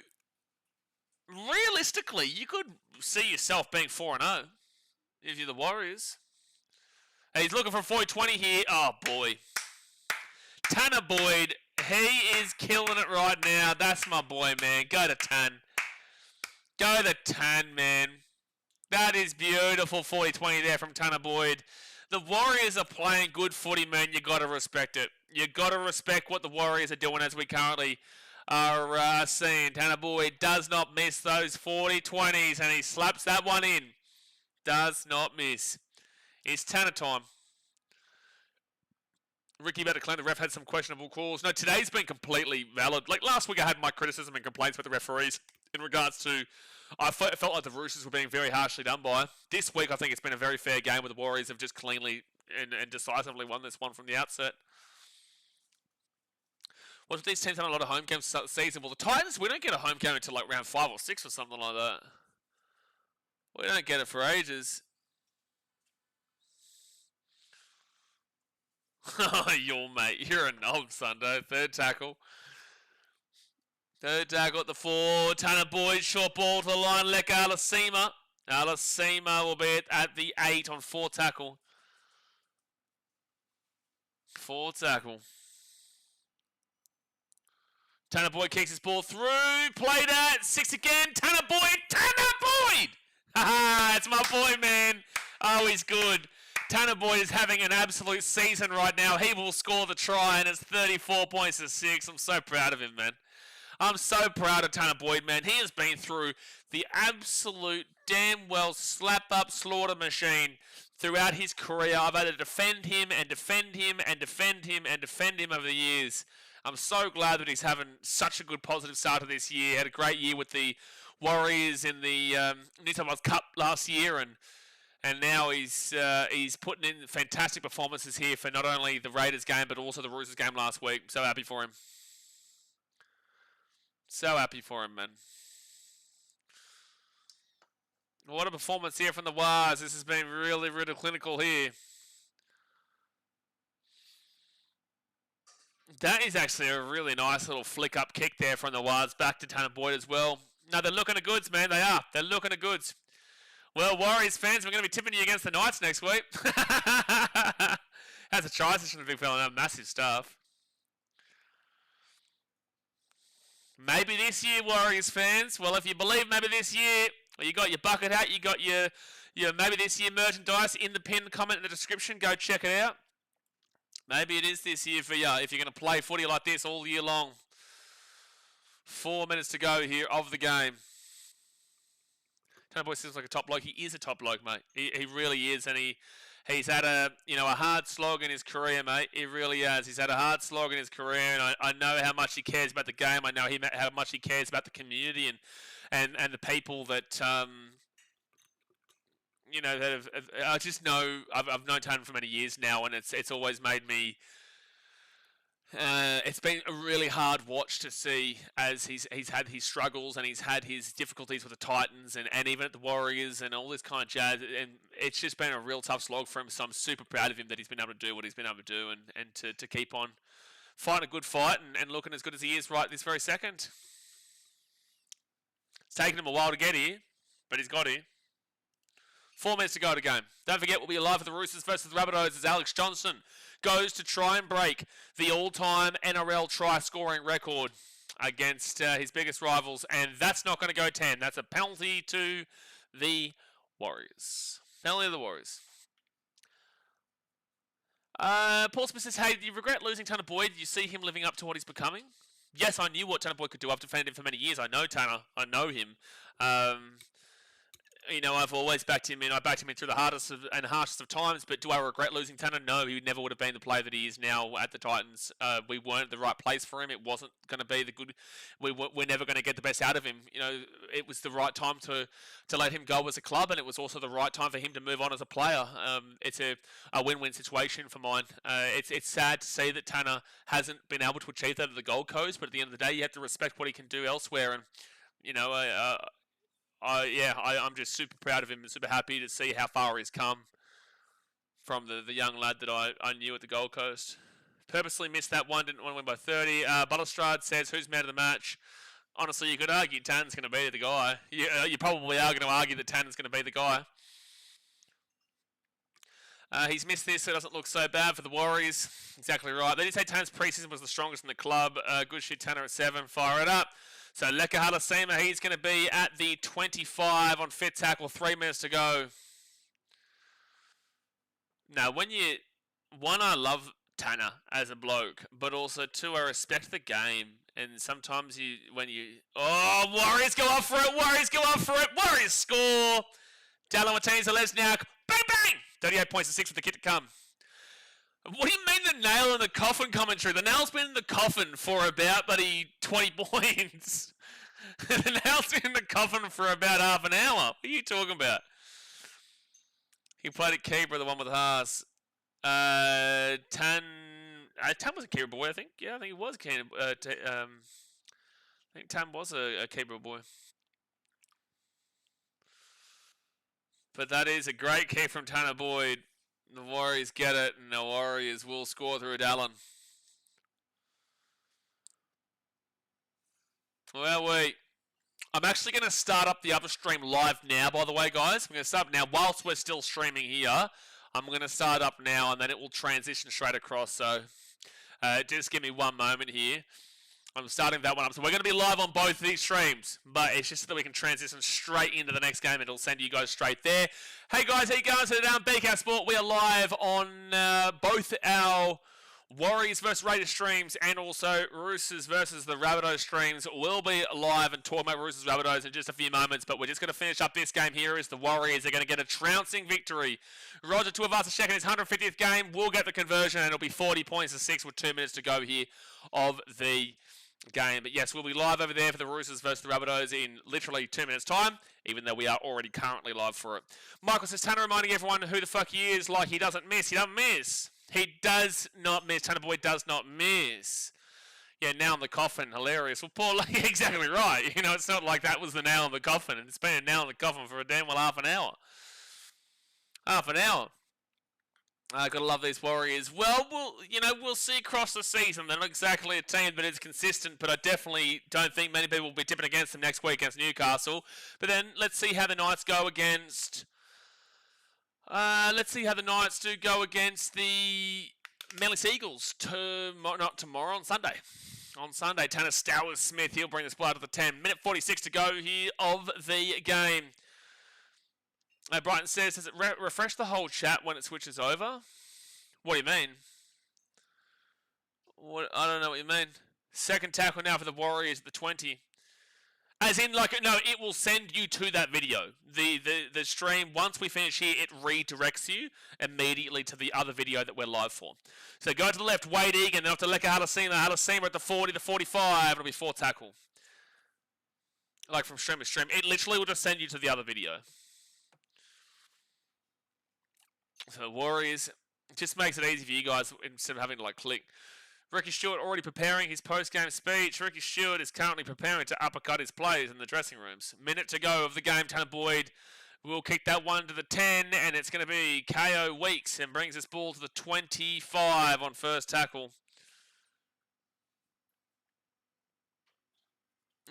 realistically, you could see yourself being 4-0 if you're the Warriors. And he's looking for 40-20 here. Oh, boy. Tanner Boyd, he is killing it right now. That's my boy, man. Go to Tan. Go to Tan, man. That is beautiful 40-20 there from Tanner Boyd. The Warriors are playing good footy, man. You got to respect it. You got to respect what the Warriors are doing as we currently are seeing. Tanner Boyd does not miss those 40-20s, and he slaps that one in. Does not miss. It's Tanner time. Ricky about to claim the ref had some questionable calls. No, today's been completely valid. Like last week I had my criticism and complaints with the referees in regards to I felt like the Roosters were being very harshly done by. This week I think it's been a very fair game where the Warriors have just cleanly and decisively won this one from the outset. Well, these teams have a lot of home games to start the season. Well, the Titans, we don't get a home game until like round 5 or 6 or something like that. We don't get it for ages. Your mate, you're a knob, Sundo. Third tackle. Third tackle at the 4. Tanner Boyd, short ball to the line. Leka Alasima. Alasima will be at the 8 on 4 tackle. 4 tackle. Tanner Boyd kicks his ball through. Played at 6 again. Tanner Boyd. Tanner Boyd! Haha, it's my boy, man. Oh, he's good. Tanner Boyd is having an absolute season right now. He will score the try, and it's 34 points to 6. I'm so proud of him, man. I'm so proud of Tanner Boyd, man. He has been through the absolute damn well slap-up slaughter machine throughout his career. I've had to defend him and defend him and defend him and defend him over the years. I'm so glad that he's having such a good positive start to this year. Had a great year with the Warriors in the New South Wales Cup last year, and now he's putting in fantastic performances here for not only the Raiders game but also the Roosters game last week. So happy for him. So happy for him, man. What a performance here from the Wars. This has been really, really clinical here. That is actually a really nice little flick up kick there from the Wars back to Tanner Boyd as well. No, they're looking at goods, man. They are. They're looking at goods. Well, Warriors fans, we're going to be tipping you against the Knights next week. That's a try session of big fella. Massive stuff. Maybe this year, Warriors fans. Well, if you believe maybe this year, well, you got your bucket hat, you got your maybe this year merchandise in the pinned comment in the description. Go check it out. Maybe it is this year for you if you're going to play footy like this all year long. 4 minutes to go here of the game. Tanner Boyd seems like a top bloke. He is a top bloke, mate. He really is, and he's had a hard slog in his career, mate. He really has. He's had a hard slog in his career, and I know how much he cares about the game. I know how much he cares about the community and the people that that have. I just know I've known Tanner for many years now, and it's always made me. It's been a really hard watch to see as he's had his struggles and he's had his difficulties with the Titans and even at the Warriors and all this kind of jazz, and it's just been a real tough slog for him. So I'm super proud of him that he's been able to do what he's been able to do and to keep on fighting a good fight and looking as good as he is right this very second. It's taken him a while to get here, but he's got here. 4 minutes to go to game. Don't forget, we'll be live for the Roosters versus the Rabbitohs as Alex Johnson goes to try and break the all-time NRL try-scoring record against his biggest rivals, and that's not going to go 10. That's a penalty to the Warriors. Penalty to the Warriors. Paul Smith says, hey, do you regret losing Tanner Boyd? Do you see him living up to what he's becoming? Yes, I knew what Tanner Boyd could do. I've defended him for many years. I know Tanner. I know him. I've always backed him in. I backed him in through the hardest and harshest of times, but do I regret losing Tanner? No, he never would have been the player that he is now at the Titans. We weren't the right place for him. It wasn't going to be the good... We're never going to get the best out of him. It was the right time to let him go as a club, and it was also the right time for him to move on as a player. It's a win-win situation for mine. It's sad to see that Tanner hasn't been able to achieve that at the Gold Coast, but at the end of the day, you have to respect what he can do elsewhere, and, I'm just super proud of him and super happy to see how far he's come from the young lad that I knew at the Gold Coast. Purposely missed that one, didn't want to win by 30. Butterstrad says, who's man of the match? Honestly, you could argue Tan's going to be the guy. You probably are going to argue that Tan's going to be the guy. He's missed this, so it doesn't look so bad for the Warriors. Exactly right. They did say Tan's preseason was the strongest in the club. Good shit, Tanner at 7. Fire it up. So Leka Halasima, he's going to be at the 25 on fit tackle. 3 minutes to go. Now, I love Tanner as a bloke, but also, two, I respect the game. And sometimes Warriors go up for it, Warriors go up for it, Warriors score. Dallin Martinez, Lesniak, bang, bang. 38 points to 6 with the kid to come. What do you mean the nail in the coffin commentary? The nail's been in the coffin for about, 20 points. The nail's been in the coffin for about half an hour. What are you talking about? He played at Canberra, the one with Haas. Tan was a Canberra boy, I think. Yeah, I think he was I think Tan was a Canberra boy. But that is a great kick from Tanner Boyd. The Warriors get it, and the Warriors will score through Dallin. Well, I'm actually going to start up the other stream live now, by the way, guys. I'm going to start up now whilst we're still streaming here. I'm going to start up now, and then it will transition straight across. So just give me one moment here. I'm starting that one up. So we're going to be live on both of these streams, but it's just so that we can transition straight into the next game, and it'll send you guys straight there. Hey, guys, how you going? So down BKRsport, we are live on both our Warriors versus Raiders streams and also Roosters versus the Rabbitohs streams. We'll be live and talk about Roosters Rabbitohs in just a few moments, but we're just going to finish up this game here as the Warriors are going to get a trouncing victory. Roger Tuivasa-Sheck in his 150th game will get the conversion, and it'll be 40 points to 6 with 2 minutes to go here of the game. But yes, we'll be live over there for the Roosters versus the Rabbitohs in literally 2 minutes time, even though we are already currently live for it. Michael says, Tanner reminding everyone who the fuck he is, like he doesn't miss. He doesn't miss. He does not miss. Tanner Boy does not miss. Yeah, nail in the coffin. Hilarious. Well, Paul, exactly right. You know, it's not like that was the nail in the coffin. It's been a nail in the coffin for a damn well half an hour. Half an hour. Gotta love these Warriors. Well, we'll see across the season. They're not exactly a team that is consistent, but I definitely don't think many people will be tipping against them next week against Newcastle. But then let's see how the Knights go against. Let's see how the Knights do go against the Manly Seagulls. Not tomorrow, on Sunday. On Sunday, Tanner Stowers-Smith, he'll bring the squad to the 10. Minute 46 to go here of the game. Brighton says, does it refresh the whole chat when it switches over? What do you mean? I don't know what you mean. Second tackle now for the Warriors at the 20. As in, no, it will send you to that video. The stream, once we finish here, it redirects you immediately to the other video that we're live for. So go to the left, Wade Egan, then off to Leka Halasima at the 40, the 45. It'll be 4 tackle. Like from stream to stream. It literally will just send you to the other video. So the Warriors, it just makes it easy for you guys instead of having to click. Ricky Stewart already preparing his post-game speech. Ricky Stewart is currently preparing to uppercut his players in the dressing rooms. Minute to go of the game. Tanner Boyd will kick that one to the 10, and it's going to be KO Weeks and brings this ball to the 25 on first tackle.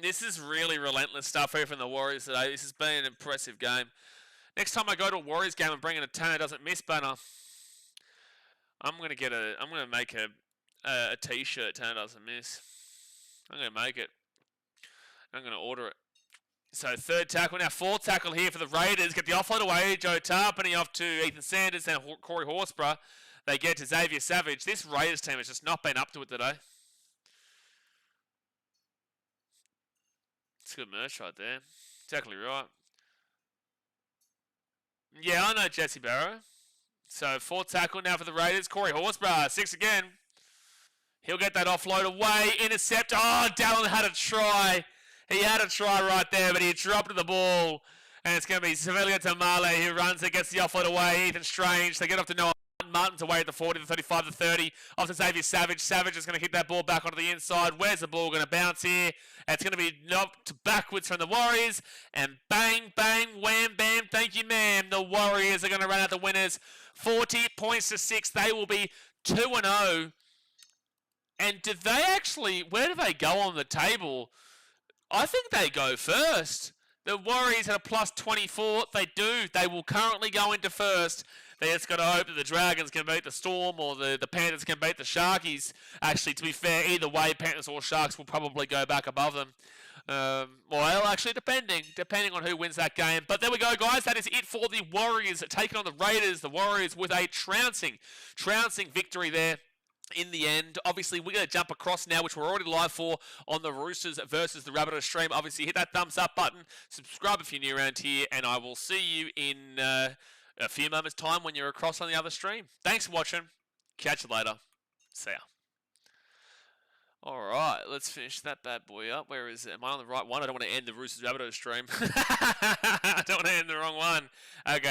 This is really relentless stuff here from the Warriors today. This has been an impressive game. Next time I go to a Warriors game and bring in a Tanner doesn't miss banner, I'm going to make a t-shirt, Tanner doesn't miss. I'm going to make it. I'm going to order it. So third tackle now, fourth tackle here for the Raiders. Get the offload away. Joe Tarpany off to Ethan Sanders and Corey Horsburgh. They get to Xavier Savage. This Raiders team has just not been up to it today. It's good merch right there. Exactly right. Yeah, I know Jesse Barrow. So fourth tackle now for the Raiders. Corey Horsburgh, 6 again. He'll get that offload away. Intercept. Oh, Dallin had a try. He had a try right there, but he dropped the ball. And it's going to be Sevelia Tamale who runs it, gets the offload away. Ethan Strange. They get off to Noah Martin's away at the 40, the 35, the 30. Off to Xavier Savage. Savage is going to kick that ball back onto the inside. Where's the ball going to bounce here? It's going to be knocked backwards from the Warriors. And bang, bang, wham, bam, thank you, ma'am. The Warriors are going to run out the winners. 40 points to 6. They will be 2-0. And did they actually, where do they go on the table? I think they go first. The Warriors had a plus 24. They do. They will currently go into first. They just got to hope that the Dragons can beat the Storm or the Panthers can beat the Sharkies. Actually, to be fair, either way, Panthers or Sharks will probably go back above them. Well, actually, depending on who wins that game. But there we go, guys. That is it for the Warriors taking on the Raiders. The Warriors with a trouncing victory there. In the end, obviously, we're going to jump across now, which we're already live for on the Roosters versus the Rabbitohs stream. Obviously, hit that thumbs up button, subscribe if you're new around here, and I will see you in a few moments' time when you're across on the other stream. Thanks for watching. Catch you later. See ya. All right, let's finish that bad boy up. Where is it? Am I on the right one? I don't want to end the Roosters Rabbitohs stream. I don't want to end the wrong one. Okay.